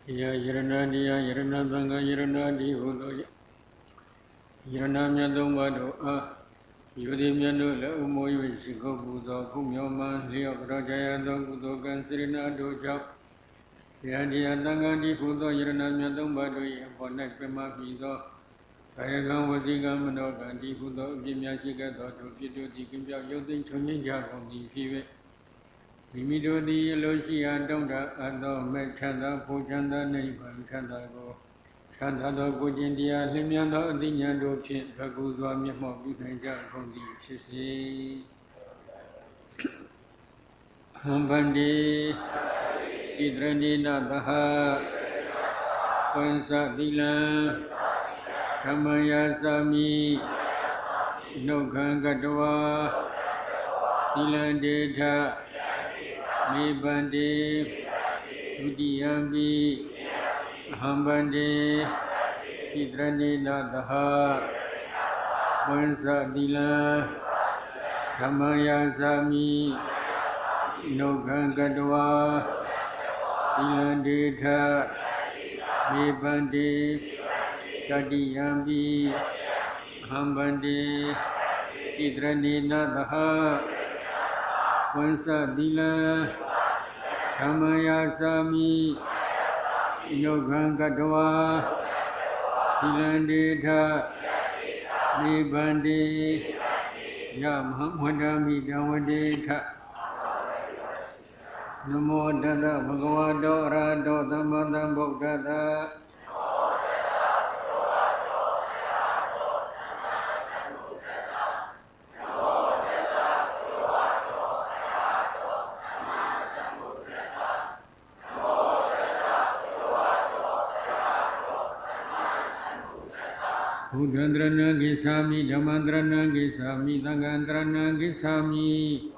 Ya Yaranadiya Yaranadanga Yaranadi Hudo Yaranamyadom Bado Yudimyano La Umoy Shiko Budo Kumyoma Leo Rajaya Dogudo Gansirina Doja Yadiadanga Di Hudo Yaranamyadom Bado Yaponek Pema Hido Kayagan Wadiga Manoga Di Hudo Gimyashika Dodo Kido Di Kimbya Yodin Chuninja from the Pive Limido di Losia Donda Ado Mechanda Pujanda Neighbor Chandago Chandado Gujindia Limiano Dinyando Pin Raguzwa Mimo Bukaja from the Chisi Hambandi Idrani Nadaha Pansa Dila Kamaya Sami Nogangadwa Dilandeta Mebande Udiyambi Hambande Idrani Nadaha Vansa Dila Kamaya Sami Nogangadwa Dilandeta Mebande Udiyambi Hambande Idrani Nadaha Vansa Dila Kamaya Sami Nogangadwa Dilandeta Mebande Yamhammadami Dawadeta Namo Dada Bhagavado Rado Dhammadam Bhagavada Buddhandrana Gisami, Dhammandrana Gisami, Dhangandrana Gisami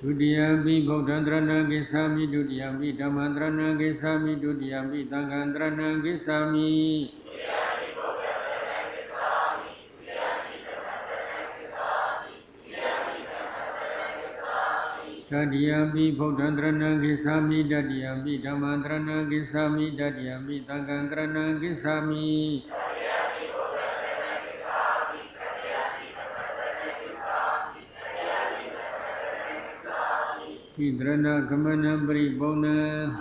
Dudiyambi Buddhandrana Gisami, Dudiyambi Dhammandrana Gisami, Dudiyambi Dhangandrana Gisami Dadiyambi Buddhandrana Gisami, Dadiyambi Dhammandrana Gisami, Dadiyambi Dhangandrana Gisami Hidrana Kamana Bribona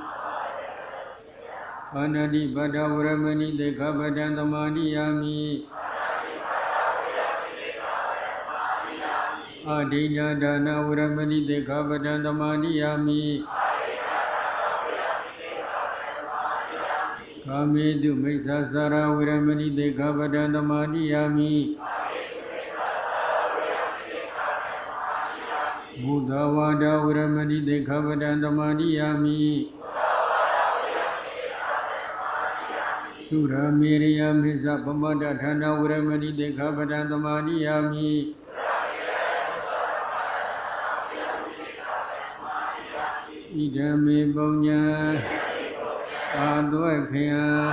Anadi Badawramani Dekabadandhamadiyami Adina Dana Uramani Dekabadandhamadiyami Kamedu Mesasara Uramani Dekabadandhamadiyami Buddhavada Uramani Dekabadandhamadiyami Sura Miriam Hisa Pamada Dhana Uramani Dekabadandhamadiyami Idame Bonya Adwakhya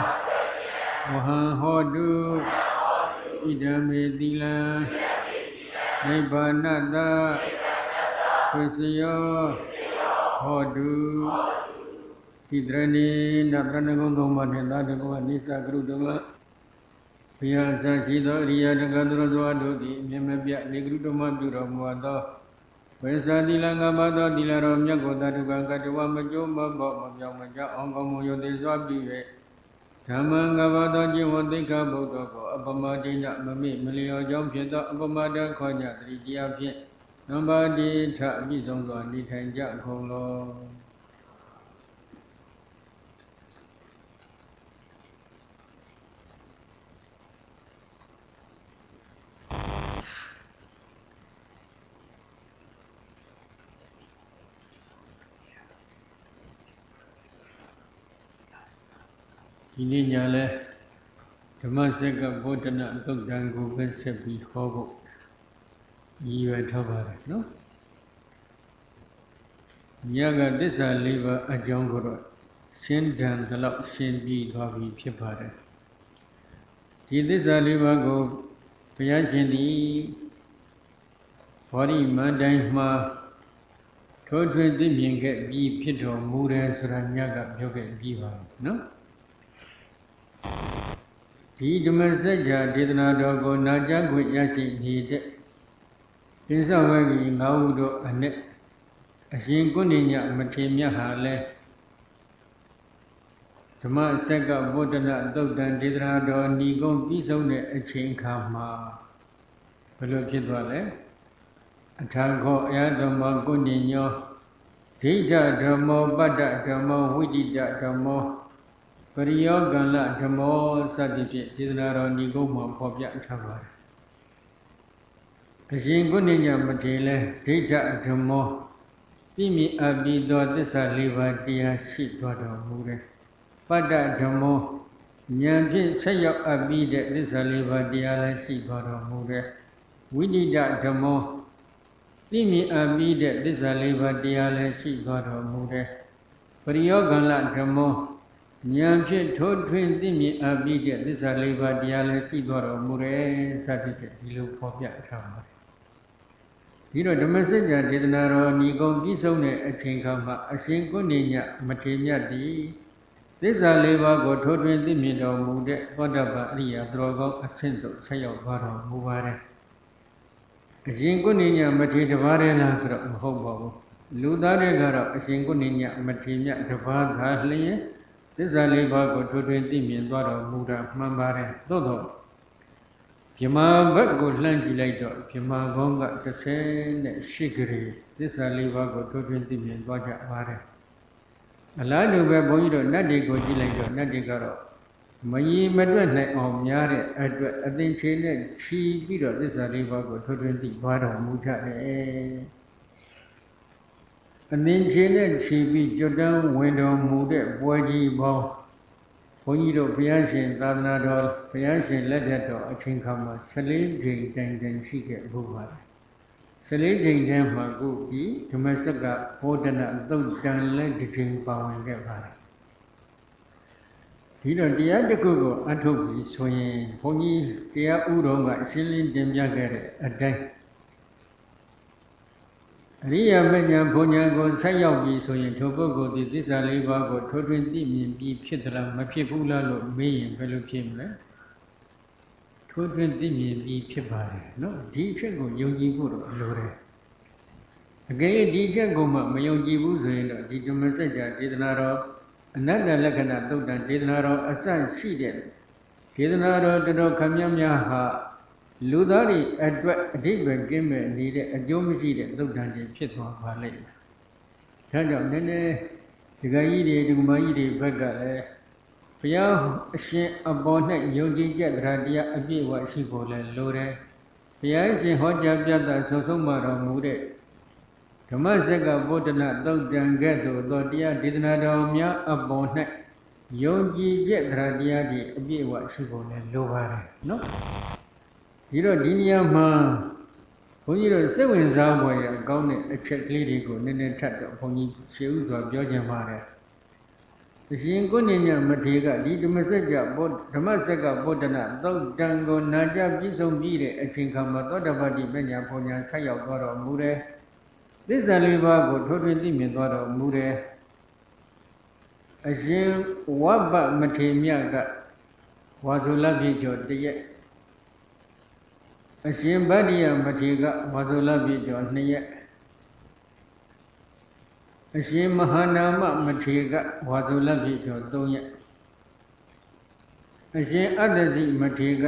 Wahan Hodu Idame Dila Nibbānata Khusiyo Hodu Hidrani Nadranago Gomadhya Dagava Nisa Grudama Piyasa Chido Riya Dagadura Dwadodi Nyamabya Nigrudama Duramwada Vansa Dilanga Bada Dilaro Myagoda Dugangadwa Majoma Bama Maja Ongomoyo Deswabiwe Tamanga Bada Jiwadika Bodoko Abamadina Mami Milio Jompita Abamada Konya Tridia Pit Nambadi Ta Bizongo Nitanja Kolo Ini nyale Dhammacakka Bodhana Thukkadanga ko setပြီးဟောဖို့ရည်ရွယ်ထားပါတယ်နော်။ညကသစ္စာ၄ပါးအကြောင်းကိုတော့ရှင်းတန်သလောက်ရှင်းပြီးသွားပြီဖြစ်ပါတယ်။ဒီသစ္စာ၄ပါးကိုဘုရားရှင်သည် Wari Mandai Ma ထိုထွင်းသိမြင်ခဲ့ပြီးဖြစ်တော်မူတယ်ဆိုတာမြတ်ကပြောခဲ့ပြီးပါနော်ဒီဓမ္မစကြာဒေသနာတော်ကိုနာကြားခွင့်ရရှိနေတဲ့ပိဿဝဂီ၅ဦးတို့အနက်အရှင်ကုဏိညမထေရမြတ်ဟာလဲဓမ္မစက္ကဗုဒ္ဓနာသုတ်တံဒေသနာတော်ဏီကုံပြီးဆုံးတဲ့အချိန်ခါမှာဘယ်လိုဖြစ်သွားလဲအထာခောအယဓမ္မကုဏိညောဒိဋ္ဌဓမ္မောပတ္တဓမ္မောဝိတိတဓမ္မောပရိယောကံလဓမ္မောစသည်ဖြင့်ဒေသနာတော်ဏီကုံမှာဖော်ပြထားပါတယ်အရှင်ကုဏိညမထေရလဲဒိဋ္ဌဓမ္မောသိမြင်အပ်ပြီးသောသစ္စာ၄ပါးတရားရှိသွားတော်မူတယ်ပတ္တဓမ္မောဉာဏ်ဖြင့်ဆက်ရောက်အပ်ပြီးတဲ့သစ္စာ၄ပါးတရားလည်းရှိသွားတော်မူတယ်ဝိတိတဓမ္မောသိမြင်အပ်ပြီးတဲ့သစ္စာ၄ပါးတရားလည်းရှိသွားတော်မူတယ်ပရိယောကံလဓမ္မောဉာဏ်ဖြင့်ထိုးထွင်းသိမြင်အပ်ပြီးတဲ့သစ္စာ၄ပါးတရားလည်းရှိသွားတော်မူတယ်စသဖြင့်ဒီလိုဖော်ပြထားပါတယ်ဒီတော့ဓမ္မစကြာဒေသနာတော်ဏီကုံပြီးဆုံးတဲ့အချိန်ခါမှာအရှင်ကုဏိညမထေရမြတ်သည်သစ္စာ၄ပါးကိုထိုးထွင်းသိမြင်တော်မူတဲ့သောတပန်အရိယာသူတော်ကောင်းအဆင့်သို့ဆက်ရောက်သွားတော်မူပါတယ်အရှင်ကုဏိညမထေရတပါးတည်းလားဆိုတော့မဟုတ်ပါဘူးလူသားတွေကတော့အရှင်ကုဏိညမထေရမြတ်တပါးသာလျင်သစ္စာ၄ပါးကိုထိုးထွင်းသိမြင်သွားတော်မူတာမှန်ပါတယ်သို့တော့ဗြဟ္မာဘက်ကိုလှမ်းကြည့်လိုက်တော့ဗြဟ္မာဘောင်းက38ဂရေသစ္စာ၄ပါးကိုထိုးထွင်းသိမြင်သွားကြပါတယ်အလားတူပဲဘုန်းကြီးတို့နတ်တွေကိုကြည့်လိုက်တော့နတ်တွေကတော့မကြီးမတွက်နိုင်အောင်များတဲ့အတွက်အသင်္ချေနဲ့ခြီးပြီးတော့သစ္စာ၄ပါးကိုထိုးထွင်းသိသွားတော်မူကြတယ်အသင်္ချေနဲ့ခြီးပြီးကျွတ်တန်းဝင်တော်မူတဲ့ပွဲကြီးပေါင်းဘုန်းကြီးတို့ဘုရားရှင်သာသနာတော်ဘုရားရှင်လက်ထက်တော်အချိန်ခါမှာ14ကြိမ်တိုင်တိုင်ရှိခဲ့ဖို့ပါတယ်14ကြိမ်ထဲမှာခုဒီဓမ္မစက္ကဗောဓနာသုတ်တံလည်းတစ်ကြိမ်ပါဝင်ခဲ့ပါတယ်ဒီတော့တရားတစ်ခုကိုအထုတ်ပြီးဆိုရင်ဘုန်းကြီးတရားဥတော်ကအရှင်းလင်းတင်ပြခဲ့တဲ့အတိုင်းအရိယာမဉ္ဇဉ်ဘုံဉာဏ်ကိုဆက်ရောက်ပြီးဆိုရင်ထိုပုဂ္ဂိုလ်ဒီသစ္စာ၄ပါးကိုထိုးထွင်းသိမြင်ပြီးဖြစ်သလားမဖြစ်ဘူးလားလို့မေးရင်ဘယ်လိုဖြစ်မလဲထိုးထွင်းသိမြင်ပြီးဖြစ်ပါတယ်နော်ဒီအချက်ကိုယုံကြည်ဖို့တော့လိုတယ်အကယ်၍ဒီအချက်ကိုမှမယုံကြည်ဘူးဆိုရင်တော့ဒီဓမ္မစကြာဒေသနာတော်အနတ္တလက္ခဏာသုတ်တံဒေသနာတော်အစရှိတဲ့ဒေသနာတော်တော်ခမည်းများဟာလူသားတွေအတွက်အဓိပ္ပာယ်ကင်းမဲ့နေတဲ့အကျိုးမရှိတဲ့သုတ်တံတွေဖြစ်သွားပါလိမ့်မယ်။ဒါကြောင့်နည်းနည်းဒကာကြီးတွေဒကာမကြီးတွေဘက်ကလည်းဘုရားအရှင်အပေါ်၌ယုံကြည်ချက်တရားအပြည့်အဝရှိဖို့လည်းလိုတယ်။ဘုရားရှင်ဟောကြားပြသဆုံးဆုံးမတော်မူတဲ့ဓမ္မစက္ကဗုဒ္ဓနာသုတ်တံကဲ့သို့သောတရားဒေသနာတော်များအပေါ်၌ယုံကြည်ချက်တရားတွေအပြည့်အဝရှိဖို့လည်းလိုပါတယ်နော်။ဒီတော့ဒီနေရာမှာဘုန်းကြီးတို့စိတ်ဝင်စားဖွယ်ရအကောင်းတဲ့အချက်ကလေးတွေကိုနည်းနည်းထပ်တော့ဘုန်းကြီးရှေးဥစွာပြောချင်ပါတယ်။အရှင်ကုဏိညမထေရကဒီဓမ္မစက္ကဗုဒ္ဓနာသုတ်တံကိုနာကြားပြည့်စုံပြီးတဲ့အချိန်ခါမှာသောတပတိပညာဘုံညာဆက်ရောက်သွားတော်မူတယ်။သစ္စာလေးပါးကိုထိုးထွင်းသိမြင်သွားတော်မူတယ်။အရှင်ဝဗ္ဗမထေရမြတ်ကဝါဆိုလပြည့်ကျော်တရက်အရှင်ဗတ္တိယမထေရကဝါဆိုလပြည့်ကျော်2ရက်အရှင်မဟာနာမမထေရကဝါဆိုလပြည့်ကျော်3ရက်အရှင်အတ္တစီမထေရက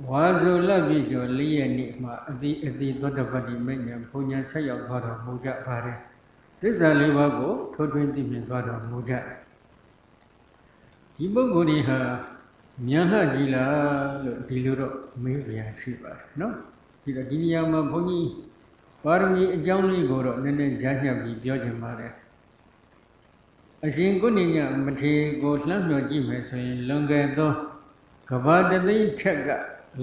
ဝါဆိုလပြည့်ကျော်4ရက်နေ့မှာအတိသောတပတိမဉ္ဇဉ်ဘုံညာဆက်ရောက်သွားတော်မူကြပါတယ်သစ္စာလေးပါးကိုထိုးထွင်းသိမြင်သွားတော်မူကြဒီပုဂ္ဂိုလ်ဒီဟာမြန်လှကြီးလားလို့ဒီလိုတော့မေးစရာရှိပါတယ်နော်ဒီတော့ဒီနေရာမှာဘုန်းကြီးပါရမီအကြောင်းလေးကိုတော့နည်းနည်းကြားညှပ်ပြီးပြောချင်ပါတယ်အရှင်ကုဏိညမထေရကိုလှမ်းမြော်ကြည့်မယ်ဆိုရင်လွန်ခဲ့သောကမ္ဘာတသိန်းထက်က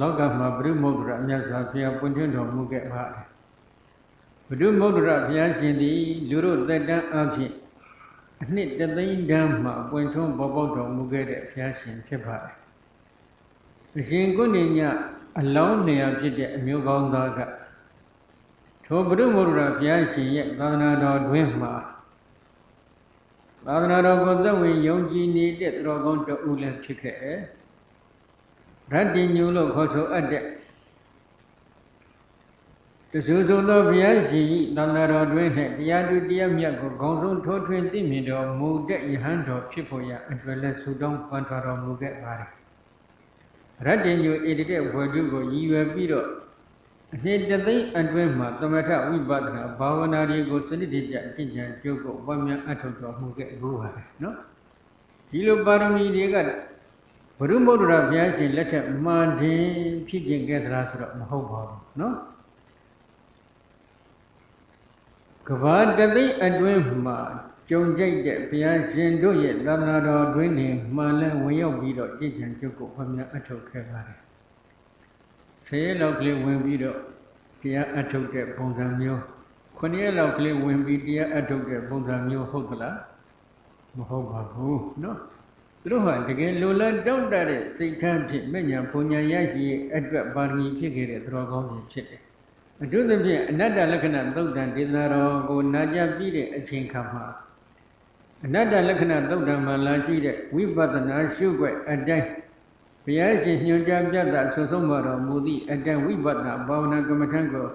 လောကမှာဘုရုမုဒ္ဒရာမြတ်စွာဘုရားပွင့်ထွန်းတော်မူခဲ့ပါတယ်ဘုရုမုဒ္ဒရာဘုရားရှင်သည်လူတို့သက်တမ်းအဖြစ်အနှစ်တသိန်းတန်းမှာပွင့်ထွန်းပေါ်ပေါက်တော်မူခဲ့တဲ့ဘုရားရှင်ဖြစ်ပါတယ်အရှင်ကုဏိညအလောင်းနေရာဖြစ်တဲ့အမျိုးကောင်းသားကထို ထိုဘုရုမောရဘုရားရှင်ရဲ့သာသနာတော်တွင်မှာသာသနာတော်ကိုသက်ဝင်ယုံကြည်နေတဲ့သူတော်ကောင်းတဦးလည်းဖြစ်ခဲ့တယ်ရတ္တိညုလို့ခေါ်ဆိုအပ်တဲ့တဆူဆိုသောဘုရားရှင်၏သာသနာတော်တွင်၌တရားသူတရားမြတ်ကိုခေါင်းဆုံးထိုးထွင်းသိမြင်တော်မူတဲ့ယဟန်တော်ဖြစ်ဖို့ရအတွက်လည်းဆုတောင်းပန်တော်မူခဲ့ပါတယ်ရတ္တိညုဧတတဲ့ဘွယ်တုကိုရည်ရွယ်ပြီးတော့အနှစ်တသိန်းအတွင်းမှာသမထဝိပဿနာဘာဝနာတွေကိုစနစ်တကျအကျင့်ကြံကြိုးကိုပွားများအထောက်တော်မူခဲ့ဘူးပါပဲနော်ဒီလိုပါရမီတွေကဘုရုမုဒ္ဒရာဘုရားရှင်လက်ထက်မှန်တယ်ဖြစ်ကျင်ခဲ့သလားဆိုတော့မဟုတ်ပါဘူးနော်ကဘာတသိန်းအတွင်းမှာကြုံကြိုက်တဲ့ဘုရားရှင်တို့ရဲ့သာသနာတော်တွင်နေမှန်လဲဝင်ရောက်ပြီးတော့ကြည်ကြံကြုတ်ကိုပွားများအထောက်ခဲ့ပါတယ်10ရက်လောက်ကလေးဝင်ပြီးတော့တရားအထုတ်တဲ့ပုံစံမျိုး9ရက်လောက်ကလေးဝင်ပြီးတရားအထုတ်တဲ့ပုံစံမျိုးဟုတ်သလားမဟုတ်ပါဘူးเนาะသူတို့ဟာတကယ်လိုလားတောင့်တတဲ့စိတ်ထမ်းဖြင့်မဉ္ဇဉ်ဘုံဉာဏ်ရရှိရဲ့အတွက်ပါရမီဖြစ်ခဲ့တဲ့သတော်ကောင်းကြီးဖြစ်တယ်အထူးသဖြင့်အနတ္တလက္ခဏာသုတ်တံဒေသနာတော်ကိုနာကြားပြီးတဲ့အချိန်ခါမှာအနတ္တလက္ခဏာသုတ်တံမှာလာရှိတဲ့ဝိပဿနာရှုွက်အတိုင်းဘုရားရှင်ညွှန်ကြားပြတာဆွဆုံးပါတော်မူသည့်အတန်ဝိပဿနာဘာဝနာကမ္မထံကို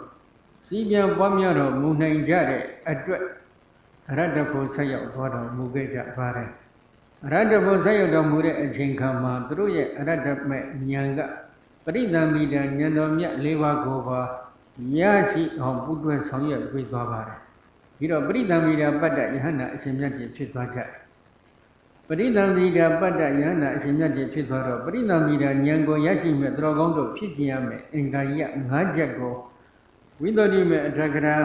စီးပြန်ပွားများတော်မူနိုင်ကြတဲ့အတွက်အရတ္တဖို့ဆက်ရောက်သွားတော်မူခဲ့ကြပါတယ်အရတ္တဖို့ဆက်ရောက်တော်မူတဲ့အချိန်ခါမှာသူတို့ရဲ့အရတ္တမဲ့ဉာဏ်ကပရိသံမိတဉာဏ်တော်မြတ်၄ပါးကိုပါရရှိအောင်ပူးတွဲဆောင်ရွက်ပေးသွားပါတယ်ဒီတော့ပရိသံမိတပတ္တယဟန္တာအရှင်မြတ်ကြီးဖြစ်သွားကြတယ်ပရိသံမိတာပတ္တယန္တာအရှင်မြတ်ကြီးဖြစ်သွားတော့ပရိသံမိတာဉာဏ်ကိုရရှိမဲ့သူတော်ကောင်းတို့ဖြစ်ကျင်ရမယ်အင်္ဂါရ5ချက်ကိုဝိသုဒ္ဓိမေအထကရာ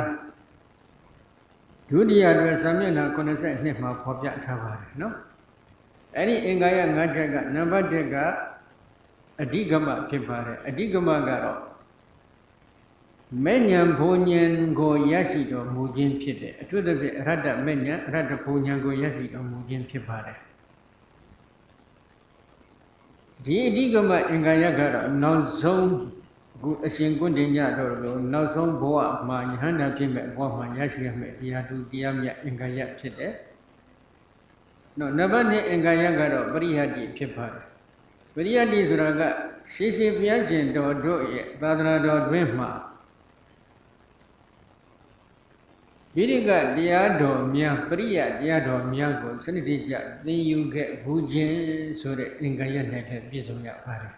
ဒုတိယတွင်စာမျက်နှာ82မှာဖော်ပြထားပါတယ်နော်အဲ့ဒီအင်္ဂါရ5ချက်ကနံပါတ်1ကအဓိကမဖြစ်ပါတယ်အဓိကမကတော့မဲ့ဉာဏ်ဘုံဉာဏ်ကိုရရှိတော်မူခြင်းဖြစ်တယ်အထူးသဖြင့်အရတ္တမဲ့ဉာဏ်အရတ္တဘုံဉာဏ်ကိုရရှိတော်မူခြင်းဖြစ်ပါတယ်ဒီအဓိကမအင်္ဂါရကတော့နောက်ဆုံးခုအရှင်ကွဋ္ဌိညတော်လိုနောက်ဆုံးဘဝမှာယဟန္တာဖြစ်မဲ့ဘဝမှာရရှိရမယ့်တရားသူတရားမြတ်အင်္ဂါရဖြစ်တယ်။နောက်နံပါတ်2အင်္ဂါရကတော့ပရိဟတ္တိဖြစ်ပါတယ်။ပရိဟတ္တိဆိုတာကရှေးရှေးဘုရားရှင်တော်တို့ရဲ့သာသနာတော်တွင်မှာဗိရိကတရားတော်များပရိယတရားတော်များကိုစနစ်တကျသင်ယူခဲ့ဘူးခြင်းဆိုတဲ့အင်္ဂါရနဲ့ပြည့်စုံရပါတယ်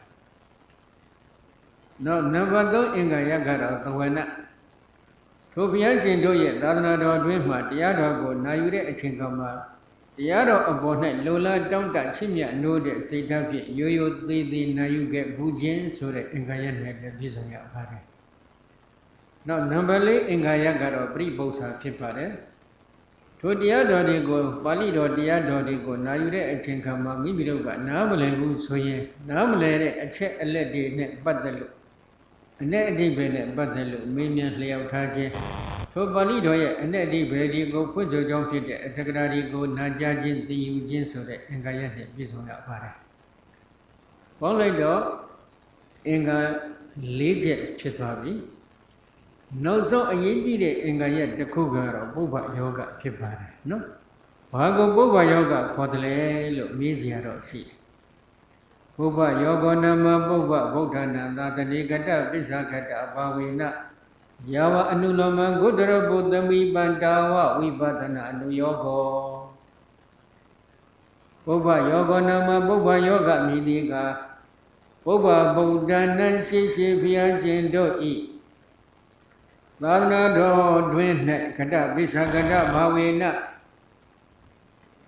။နောက်နံပါတ်3အင်္ဂါရကတော့သဝနထိုဘုရားရှင်တို့ရဲ့သာသနာတော်တွင်မှာတရားတော်ကိုနာယူတဲ့အချိန်ကမှတရားတော်အပေါ်၌လိုလားတောင့်တချစ်မြတ်နိုးတဲ့စိတ်ဓာတ်ဖြင့်ရိုးရိုးသေးသေးနာယူခဲ့ဘူးခြင်းဆိုတဲ့အင်္ဂါရနဲ့ပြည့်စုံရပါတယ်။နောက်နံပါတ်4အင်္ဂါရကတော့ပရိပု္ပ္ပာဖြစ်ပါတယ်ထိုတရားတော်တွေကိုပါဠိတော်တရားတော်တွေကိုနာယူတဲ့အချိန်ခါမှာမိမိတို့ကနားမလည်ဘူးဆိုရင်နားမလည်တဲ့အချက်အလက်တွေနဲ့ပတ်သက်လို့အ내အဓိပ္ပာယ်နဲ့ပတ်သက်လို့မေးမြန်းလျှောက်ထားခြင်းထိုပါဠိတော်ရဲ့အ내အဓိပ္ပာယ်တွေကိုဖွင့်ဆိုကြောင်းဖြစ်တဲ့အထကရာတွေကိုနာကြားခြင်းသိယူခြင်းဆိုတဲ့အင်္ဂါရနဲ့ပြည့်စုံရပါတယ်ပေါင်းလိုက်တော့အင်္ဂါ4ချက်ဖြစ်သွားပြီနောက်ဆုံးအရေးကြီးတဲ့အင်္ဂါရတစ်ခုကတော့ပုဗ္ဗယောဂဖြစ်ပါတယ်နော်။ဘာကိုပုဗ္ဗယောဂခေါ်တယ်လဲလို့မေးစရာတော့ရှိတယ်။ပုဗ္ဗယောဂနာမပုဗ္ဗဗုဒ္ဓနာသာတတိကတပိစ္ဆကတဘာဝေနယာဝအနုလောမံဂုတ္တရပုသမိပန္တာဝဝိပဿနာအနုယောဂောပုဗ္ဗယောဂနာမပုဗ္ဗယောဂမိတိကပုဗ္ဗဗုဒ္ဓနာရှိရှိဘုရားရှင်တို့ဤသာသနာတော်တွင်၌ကတပိစ္ဆကတဘာဝေန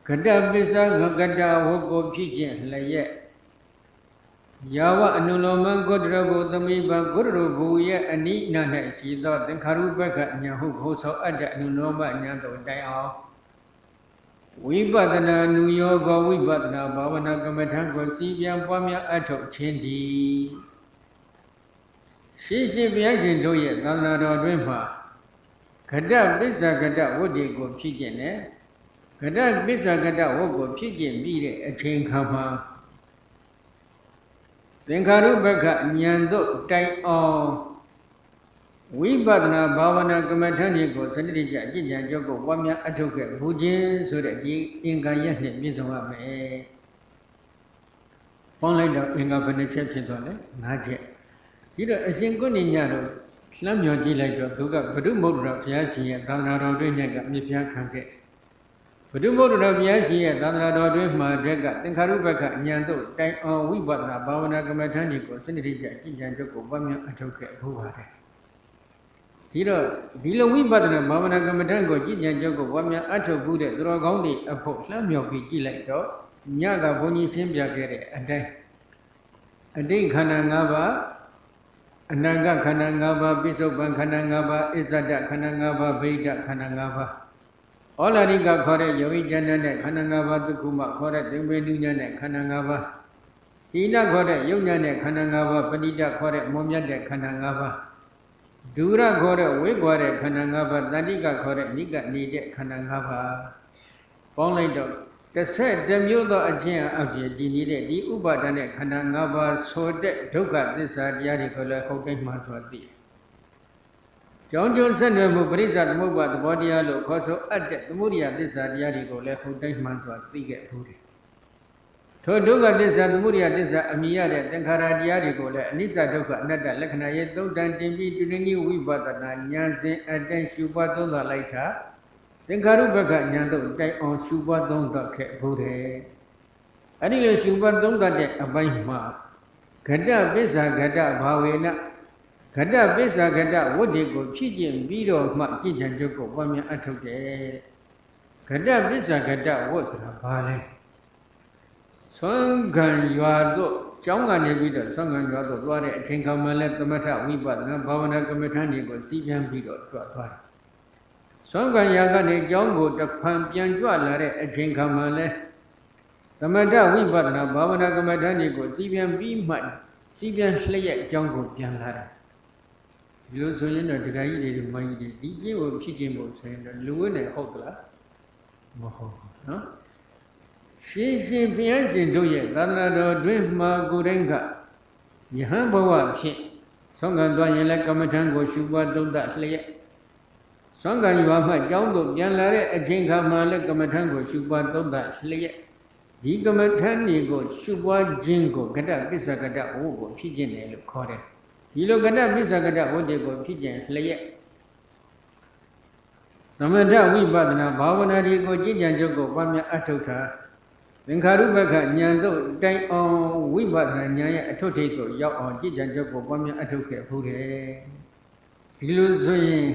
ကတပိစ္ဆကတဝုကိုဖြစ်ခြင်းလျက်ယာဝအနုလောမံဂုတ္တရဘုသမိဘဂုတ္တရဘုရဲ့အနိနာ၌ရှိသောသင်္ခါရုပ္ပကညာဟုခေါ်ဆိုအပ်တဲ့အနုလောမညာသို့တိုင်အောင်ဝိပဿနာနုယောဂဝိပဿနာဘာဝနာကမ္မထံကိုစီပြန်ပွားများအထုတ်ခြင်းတည်းရှိရှိဘုရားရှင်တို့ရဲ့သာသနာတော်တွင်မှာကတပိစ္ဆကတဝတ္တိကိုဖြစ်ကျင်တယ်ကတပိစ္ဆကတဝတ်ကိုဖြစ်ကျင်ပြီးတဲ့အချိန်ခါမှာသင်္ခါရုပ္ပကဉာဏ်သို့တိုင်အောင် ဝိပဿနာဘာဝနာကမ္မထန်တွေကိုစနစ်တကျအကျင့်ကြံကြောက်ကိုပွားများအထုတ်ခဲ့ဘူးခြင်းဆိုတဲ့ဒီအင်္ဂါရက်နဲ့ပြည့်စုံရမယ်။ပေါင်းလိုက်တော့အင်္ဂါဘယ်နှချက်ဖြစ်သွားလဲ၅ချက်။ဒီတော့အရှင်ကုဏိညတို့လှမ်းမြော်ကြည့်လိုက်တော့သူကဘုဒ္ဓမုဒ္ဒရာဘုရားရှင်ရဲ့သာသနာတော်တွင်ကမြစ်ပြခံခဲ့ဘုဒ္ဓမုဒ္ဒရာဘုရားရှင်ရဲ့သာသနာတော်တွင်မှာတက်ကသင်္ခါရုပ္ပကဉာဏ်တို့တိုင်အောင်ဝိပဿနာဘာဝနာကမ္မထန်တွေကိုစနစ်တကျအကျင့်ကြံကြောက်ကိုပွားများအထုတ်ခဲ့ဘူးပါတယ်။ဒီတော့ဒီလိုဝိပဿနာဘာဝနာကမ္မထန်ကိုကြည်ကြံကြောက်ကိုပွားများအထုတ်ဘူးတဲ့သူတော်ကောင်းတွေအဖို့လှမ်းမြော်ပြီးကြည့်လိုက်တော့ညကဘုန်းကြီးရှင်းပြခဲ့တဲ့အတိုင်းအတိတ်ခန္ဓာ၅ပါးအနန္တခန္ဓာ၅ပါးပိဿုပန်ခန္ဓာ၅ပါးအစ္ဆဒခန္ဓာ၅ပါးဗိဒခန္ဓာ၅ပါးဩလာရိကခေါ်တဲ့ယောဂီဉာဏ်နဲ့ခန္ဓာ၅ပါးသုခုမခေါ်တဲ့သင်္ဘေနုဉာဏ်နဲ့ခန္ဓာ၅ပါးသီလခေါ်တဲ့ယုတ်ဉာဏ်နဲ့ခန္ဓာ၅ပါးပဏိတခေါ်တဲ့မွန်မြတ်တဲ့ခန္ဓာ၅ပါးဒုရခေါ်တဲ့ဝိကွာတဲ့ခန္ဓာ၅ပါးတဏှိကခေါ်တဲ့နိကနေတဲ့ခန္ဓာ၅ပါးပေါင်းလိုက်တော့တစ်မျိုးသောအခြင်းအဖြစ်တည်နေတဲ့ဒီဥပါဒณะခန္ဓာ၅ပါးဆိုတဲ့ဒုက္ခသစ္စာတရားတွေကိုလည်းဟုတ်တိုင်းမှဆိုသိတယ်။ကြောင်းကျိုးဆက်နွယ်မှုပရိစ္ဆသမုပ္ပါသဘောတရားလို့ခေါ်ဆိုအပ်တဲ့သမုဒိယသစ္စာတရားတွေကိုလည်းဟုတ်တိုင်းမှဆိုသိခဲ့ဘူးတယ်။ထိုဒုက္ခသစ္စာသမုဒိယသစ္စာအမိရတဲ့သင်္ခါရတရားတွေကိုလည်းအနိစ္စဒုက္ခအနတ္တလက္ခဏာရဲ့သုံးတန်တင်ပြီးတူရင်းကြီးဝိပဿနာဉာဏ်စဉ်အတိုင်းရှုပွားသုံးသပ်လိုက်တာသင်္ခါရုပ္ပကဉာဏ်တို့တိုင်အောင်ရှုပွားသုံးသပ်ခဲ့ဘူးတယ်။အဲဒီလိုရှုပွားသုံးသပ်တဲ့အပိုင်းမှာဂတ္တပစ္စာဂတ္တဘာဝေနဂတ္တပစ္စာဂတ္တဝတ္တိကိုဖြစ်ကျင်ပြီးတော့မှကြည်ကြံကြုတ်ကိုပွားများအထုတ်တယ်။ဂတ္တပစ္စာဂတ္တဝတ်ဆိုတာဘာလဲ။သွန်ခံရွာတို့ကျောင်းကနေပြီးတော့သွန်ခံရွာတို့သွားတဲ့အချိန်ခါမှလည်းသမထဝိပဿနာဘာဝနာကမ္မထန်တွေကိုစီးပြန်ပြီးတော့သွားတယ်။သွန်ခံရာကနေကျောင်းကိုတစ်ဖန်ပြန်ကြွလာတဲ့အချိန်ခါမှလည်းသမထဝိပဿနာဘာဝနာကမ္မထန်တွေကိုစီးပြန်ပြီးမှစီးပြန်လျက်ကျောင်းကိုပြန်လာတယ်။ဒီလိုဆိုရင်တော့ဒကာကြီးတွေမိုင်းကြီးဒီကျင့်ကိုဖြစ်ခြင်းဖို့ဆိုရင်တော့လူဝိနဲ့ဟုတ်သလားမဟုတ်ဘူးနော်ရှင်းရှင်းဘုရားရှင်တို့ရဲ့သာသနာတော်တွင်မှာကိုယ်တိုင်ကယဟန်ဘဝဖြင့်ဆုံးခံသွားရင်လည်းကမ္မထံကိုရှုပွားသုံးသပ်လျက်ဆုံးခံရွာမှကျောင်းသို့ပြန်လာတဲ့အချိန်ခါမှလည်းကမ္မထံကိုရှုပွားသုံးသပ်လျက်ဒီကမ္မထံကိုရှုပွားခြင်းကိုဂတ္တပစ္ဆကတ္တဝုကိုဖြစ်ခြင်းတယ်လို့ခေါ်တယ်ဒီလိုဂတ္တပစ္ဆကတ္တဝုတွေကိုဖြစ်ခြင်းလျက်သမထဝိပဿနာဘာဝနာတွေကိုကြည်ကြံကြုတ်ကိုပွားများအထုတ်တာသင်္ခါရုပ္ပကဉာဏ်တို့တိုင်အောင်ဝိပဿနာဉာဏ်ရဲ့အထွတ်ထိပ်ကိုရောက်အောင်ကြည်ကြံကြုတ်ကိုပွားများအထုတ်ခဲ့ဘူးတယ်ဒီလိုဆိုရင်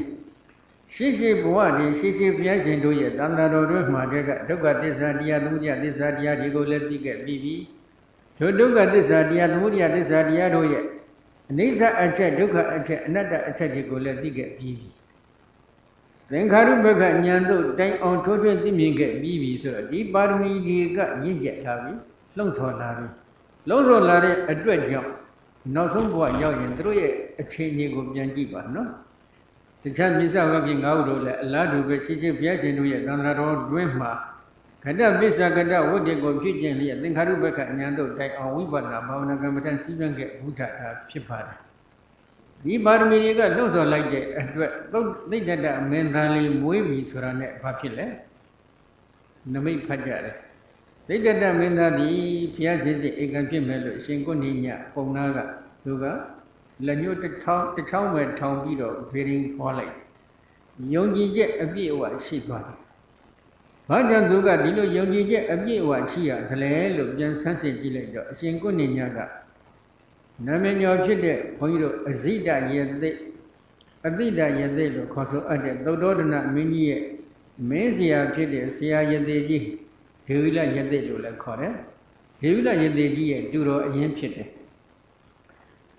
ရှိရှိဘဝတည်းရှိရှိဘုရားရှင်တို့ရဲ့သံဃာတော်တို့မှာတည်းကဒုက္ခသစ္စာတရားသမုဒယသစ္စာတရားတွေကိုလည်းသိခဲ့ပြီးပြီထိုဒုက္ခသစ္စာတရားသမုဒယသစ္စာတရားတို့ရဲ့အနိစ္စအချက်ဒုက္ခအချက်အနတ္တအချက်တွေကိုလည်းသိခဲ့ပြီးပြီသင်္ခါရုပ္ပကဉာဏ်တို့တိုင်အောင်ထိုးထွင်းသိမြင်ခဲ့ပြီးပြီဆိုတော့ဒီပါရမီတွေကရင့်ကျက်လာပြီလှုံ့ဆော်လာပြီလှုံ့ဆော်လာတဲ့အတွက်ကြောင့်နောက်ဆုံးဘဝရောက်ရင်တို့ရဲ့အခြေအနေကိုပြန်ကြည့်ပါနော်တခြားမြစ္ဆဝကိငါးဥတို့လည်းအလားတူပဲရှိရှိဘုရားရှင်တို့ရဲ့သံဃာတော်တွင်မှာဂတ္တပစ္ဆကတ္တဝတ္တိကိုဖြစ်ခြင်းလျက်သင်္ခါရုပ္ပကဉာဏ်တို့တိုင်အောင်ဝိပဿနာဘာဝနာကမ္မထံစီးပန်းခဲ့ဘုဒ္ဓတာဖြစ်ပါတယ်ဒီပါရမီတွေကလှုပ်ဆော်လိုက်တဲ့အတွက်သိတ္တမင်းသားလေးမွေးပြီဆိုတာနဲ့ဘာဖြစ်လဲနမိတ်ဖတ်ကြတယ်သိတ္တမင်းသားဒီဘုရားရှင်စီဧကံဖြစ်မယ်လို့ရှင်ကုဏိညပုံနာကသူကလက်ညှိုးတစ်ချောင်းပဲထောင်ပြီးတော့ဖေရင်ဖွာလိုက်ယုံကြည်ချက်အပြည့်အဝရှိသွားတယ်ဘာကြောင့်သူကဒီလိုယုံကြည်ချက်အပြည့်အဝရှိရတယ်လို့ပြန်ဆန်းစစ်ကြည့်လိုက်တော့အရှင်ကုဏိညကနာမည်ကျော်ဖြစ်တဲ့ဘုန်းကြီးတို့အဇိတယေသိအတိတယေသိလို့ခေါ်ဆိုအပ်တဲ့သုတ္တောဒနမင်းကြီးရဲ့မင်းဆရာဖြစ်တဲ့ဆရာယေသိကြီးဒေဝိလယေသိလို့လည်းခေါ်တယ်ဒေဝိလယေသိကြီးရဲ့တူတော်အရင်ဖြစ်တယ်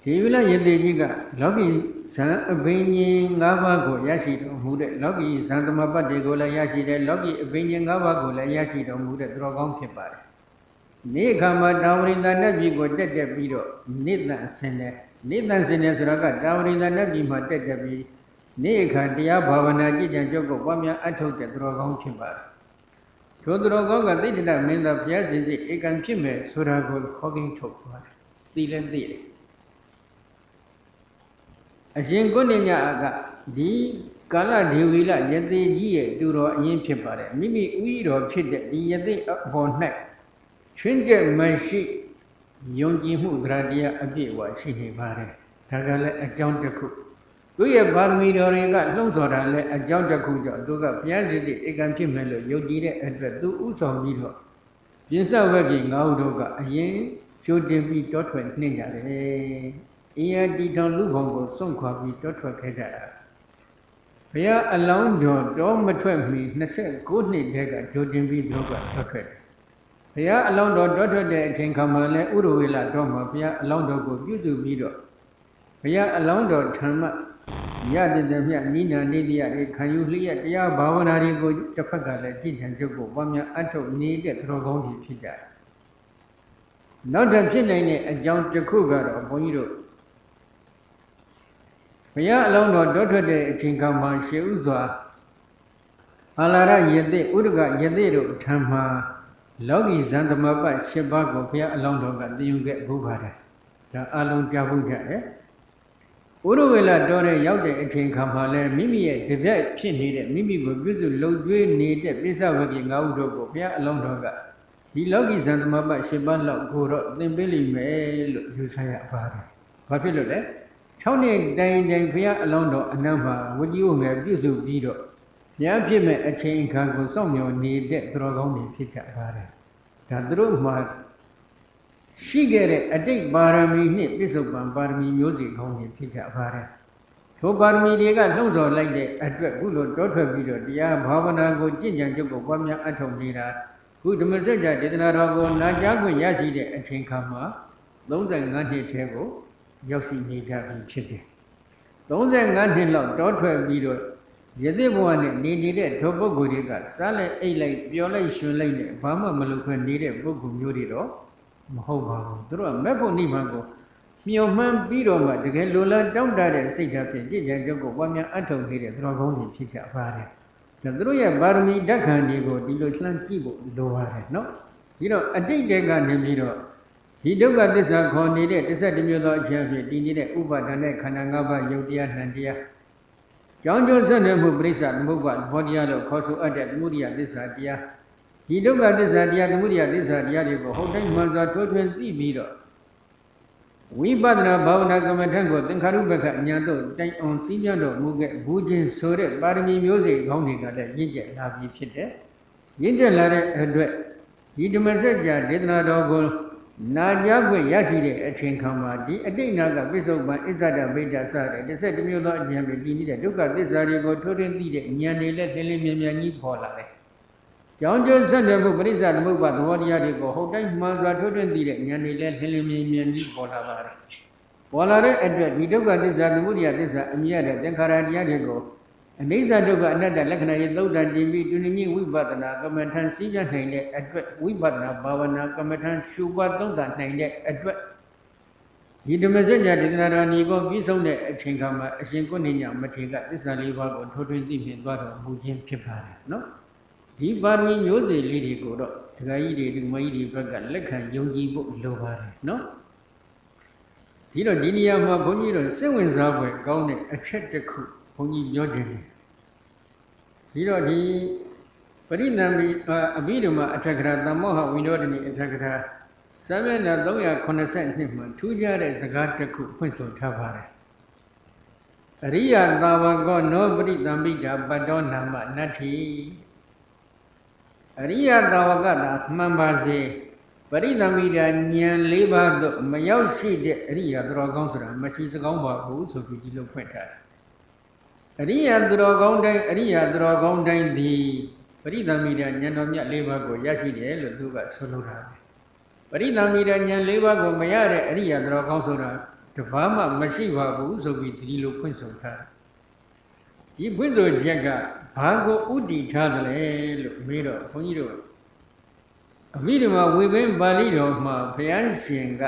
ဒေဝိလယေသိကြီးကလောကီဇံအဘိညာဉ်၅ပါးကိုရရှိတော်မူတဲ့လောကီဇံသမပတ္တိကိုလည်းရရှိတယ်လောကီအဘိညာဉ်၅ပါးကိုလည်းရရှိတော်မူတဲ့သူတော်ကောင်းဖြစ်ပါတယ်နေခါမှာတာဝရိန္ဒနတ်ပြည်ကိုတက်ပြီးတော့နေတန်ဆင်းတယ်နေတန်ဆင်းတယ်ဆိုတာကတာဝရိန္ဒနတ်ပြည်မှာတက်ပြီးနေခါတရားဘာဝနာကြည်ကြံကြုတ်ကိုပွားများအထုတ်တဲ့သူတော်ကောင်းဖြစ်ပါတယ်ထိုသူတော်ကောင်းကသိတ္တမင်းသားဘုရားရှင်စီဧကံဖြစ်မယ်ဆိုတာကိုခေါ်ပြီးထုတ်သွားတယ်သိလည်းသိတယ် အရှင်ကိုဏညကဒီကာလဒေဝီလယသိကြီးရဲ့တူတော်အရင်ဖြစ်ပါတယ်မိမိဥယျတော်ဖြစ်တဲ့ဒီယသိအပေါ်၌ချွင်းကျက်မရှိယုံကြည်မှုတရားတရားအပြည့်အဝရှိနေပါတယ်ဒါကလည်းအကြောင်းတစ်ခုသူရဲ့ပါရမီတော်တွေကလှုံ့ဆော်တာလည်းအကြောင်းတစ်ခုကြောင့်သူကဘုရားရှိခိုးဧကံဖြစ်မယ်လို့ယုံကြည်တဲ့အတွက်သူဥဆောင်ပြီးတော့ပြစ္ဆဝဂ္ဂိ၅ဦးတို့ကအရင်ကြိုတင်ပြီးတောထွက်နှင့်ကြတယ်။အရာတီထောင်လူပေါင်းကိုစွန့်ခွာပြီးတောထွက်ခဲ့ကြတာ။ဘုရားအလောင်းတော်တောမထွက်မီ29နှစ်တည်းကကြိုတင်ပြီးသူကထွက်ခဲ့တယ်။ဘုရားအလောင်းတော်တောထွက်တဲ့အချိန်ခါမှာလည်းဥရဝေလတော်မှာဘုရားအလောင်းတော်ကိုပြုစုပြီးတော့ဘုရားအလောင်းတော်ထံမှရတဲ့မြတ်နိနာနေတရားတွေခံယူလျက်တရားဘာဝနာတွေကိုတစ်ဖက်ကလည်းကြည်ထံကျုပ်ကိုပွားများအထုတ်နေတဲ့သတော်ကောင်းကြီးဖြစ်ကြတယ်။နောက်ထပ်ဖြစ်နိုင်တဲ့အကြောင်းတစ်ခုကတော့ဘုန်းကြီးတို့ဘုရားအလောင်းတော်တောထွက်တဲ့အချိန်ခါမှာရှေးဥစွာအာလာရယသိဥဒကယသိတို့ထံမှာလောကီဇန်သမပတ်7ပါးကိုဘုရားအလောင်းတော်ကတည်ယူခဲ့ဘူးပါတယ်။ဒါအလုံးကြားဖို့ကြတယ်။ဥရဝေလတော်တဲ့ရောက်တဲ့အချိန်ခါမှာလဲမိမိရဲ့တပြိုက်ဖြစ်နေတဲ့မိမိကိုပြုစုလှုပ်ကြွေးနေတဲ့ပိဿဝဂ္ဂိ၅ဦးတို့ကိုဘုရားအလောင်းတော်ကဒီလောကီဇန်သမပတ်7ပါးလောက်ကိုတော့သင်ပေးလိမ့်မယ်လို့ယူဆရပါတယ်။ဘာဖြစ်လို့လဲ6နှစ်တိုင်တိုင်ဘုရားအလောင်းတော်အနံ့မှာဝကြီးဝငယ်ပြုစုပြီးတော့ဘုရားဖြစ်မဲ့အချိန်အခါကိုစောင့်မျှော်နေတဲ့သူတော်ကောင်းတွေဖြစ်ကြပါတယ်။ဒါသူတို့မှာရှိခဲ့တဲ့အတိတ်ပါရမီနှင့်ပြစ္ဆုတ်ပံပါရမီမျိုးစီကောင်းတွေဖြစ်ကြပါတယ်။ထိုပါရမီတွေကလှုံ့ဆော်လိုက်တဲ့အတွက်ခုလိုတောထွက်ပြီးတော့တရားဘာဝနာကိုကြင်ကြံကြုတ်ကိုပွားများအထောက်နေတာခုဓမ္မစကြာဒေသနာတော်ကိုနာကြားခွင့်ရရှိတဲ့အချိန်ခါမှာ35နှစ်ထဲကိုရောက်ရှိနေကြပြီဖြစ်တယ်။35နှစ်လောက်တောထွက်ပြီးတော့ယသိဘဝနဲ့နေတဲ့ထိုပုဂ္ဂိုလ်တွေကစားလိုက်အိတ်လိုက်ပျော်လိုက်ရွှင်လိုက်နဲ့ဘာမှမလုပ်ခွင့်နေတဲ့ပုဂ္ဂိုလ်မျိုးတွေတော့မဟုတ်ပါဘူးသူတို့ကမဲ့ဖို့နိဗ္ဗာန်ကိုမျှော်မှန်းပြီးတော့မှတကယ်လိုလားတောင့်တတဲ့စိတ်ဓာတ်ဖြင့်ကြည်ကြံကြုတ်ကိုပွားများအထောက်နေတဲ့သူတော်ကောင်းတွေဖြစ်ကြပါတယ်ဒါသူတို့ရဲ့ပါရမီဓာတ်ခံတွေကိုဒီလိုလှမ်းကြည့်ဖို့လိုပါတယ်နော်ဒီတော့အတိတ်တည်းကနေပြီးတော့ဒီဒုက္ခသစ္စာခေါ်နေတဲ့17မျိုးသောအခြင်းဖြင့်တည်နေတဲ့ဥပါဒณะခန္ဓာ၅ပါးယုတ်တရားနှံတရားကြောင်းကျိုးဆက်နွယ်မှုပရိစ္ဆသမုပ္ပါသဘောတရားလို့ခေါ်ဆိုအပ်တဲ့သမုဒိယသစ္စာတရားဒီဒုက္ခသစ္စာတရားသမုဒိယသစ္စာတရားတွေကိုဟုတ်တိုင်းမှန်စွာထိုးထွင်းသိပြီးတော့ဝိပဿနာဘာဝနာကမ္မထံကိုသင်္ခါရုပ္ပခဉာဏ်တို့တိုင်အောင်စီးပြန်တော်မူခဲ့ဘူးခြင်းဆိုတဲ့ပါရမီမျိုးစိတ်ကောင်းတွေကလည်းရင့်ကျက်လာပြီးဖြစ်တယ်။ရင့်ကျက်လာတဲ့အတွက်ဒီဓမ္မစကြာဒေသနာတော်ကိုနာကြားခွင့်ရရှိတဲ့အချိန်ခါမှာဒီအတိတ်နာကပိဿုပံအစ္ဆဒဗိဒ္ဓစတဲ့17မျိုးသောအဉာဏ်တွေတည်နေတဲ့ဒုက္ခသစ္စာတွေကိုထိုးထွင်းသိတဲ့ဉာဏ်တွေလည်းလင်းလင်းမြန်မြန်ကြီးပေါ်လာတယ်။ကြောင်းကျိုးဆက်နွယ်မှုပရိစ္ဆသမုပ္ပါသဘောတရားတွေကိုဟုတ်တိုင်းမှန်စွာထိုးထွင်းသိတဲ့ဉာဏ်တွေလည်းလင်းလင်းမြန်မြန်ကြီးပေါ်လာပါတယ်။ပေါ်လာတဲ့အတွက်ဒီဒုက္ခသစ္စာသမုဒယသစ္စာအမြဲတည်းသင်္ခါရတရားတွေကိုအနိစ္စဒုက္ခအနတ္တလက္ခဏာရေးသုတ်တန်တင်ပြီးတူနိမိဝိပဿနာကမ္မထံစည်းပြနိုင်တဲ့အတွက်ဝိပဿနာဘာဝနာကမ္မထံရှုပွားသုံးသပ်နိုင်တဲ့အတွက်ဒီဓမ္မစကြာဒေသနာတော်ညီကိုပြီးဆုံးတဲ့အချိန်ခါမှာအရှင်ကိုဏညမထေရကသစ္စာလေးပါးကိုထိုးထွင်းသိမြင်သွားတော်မူခြင်းဖြစ်ပါတယ်နော်ဒီပါရမီမျိုးစေ့လေးတွေကိုတော့ဒကာကြီးတွေဒီမကြီးတွေဘက်ကလက်ခံယုံကြည်ဖို့လိုပါတယ်နော်ဒီတော့ဒီနေရာမှာဘုန်းကြီးတို့စိတ်ဝင်စားဖွယ်ကောင်းတဲ့အချက်တစ်ခုဘုန်းကြီးပြောခြင်းတယ်ဒီတော့ဒီပရိသမ်ဘိအဘိဓမ္မာအထက်ကရာသမ္မောဟဝိနောဒနိအထက်ကရာစာမျက်နှာ382မှာထူးခြားတဲ့စကားတစ်ခုဖွင့်ဆိုထားပါတယ်အရိယသာဝကောနောပရိသမ်ဘိတာပတ္တောနာမနတ္ထိအရိယသာဝကတာမှန်ပါစေပရိသမ်ဘိတာဉာဏ်၄ပါးသို့မရောက်ရှိတဲ့အရိယသူတော်ကောင်းဆိုတာမရှိစကောင်းပါဘူးဆိုပြီးဒီလိုဖွင့်ထားတယ်အရိယသူတော်ကောင်းတိုင်းအရိယသူတော်ကောင်းတိုင်းသည်ပရိသမ်ဘိတာဉာဏ်တော်မြတ်၄ပါးကိုရရှိတယ်လို့သူကဆိုလိုတာပဲပရိသမ်ဘိတာဉာဏ်၄ပါးကိုမရတဲ့အရိယသူတော်ကောင်းဆိုတာတဘာမှမရှိပါဘူးဆိုပြီးဒီလိုဖွင့်ဆိုထားတယ်ဒီဖွင့်ဆိုချက်ကဘာကိုဥတည်ထားတယ်လဲလို့မေးတော့ဘုန်းကြီးတို့အဘိဓမ္မာဝေဘင်းပါဠိတော်မှာဘုရားရှင်က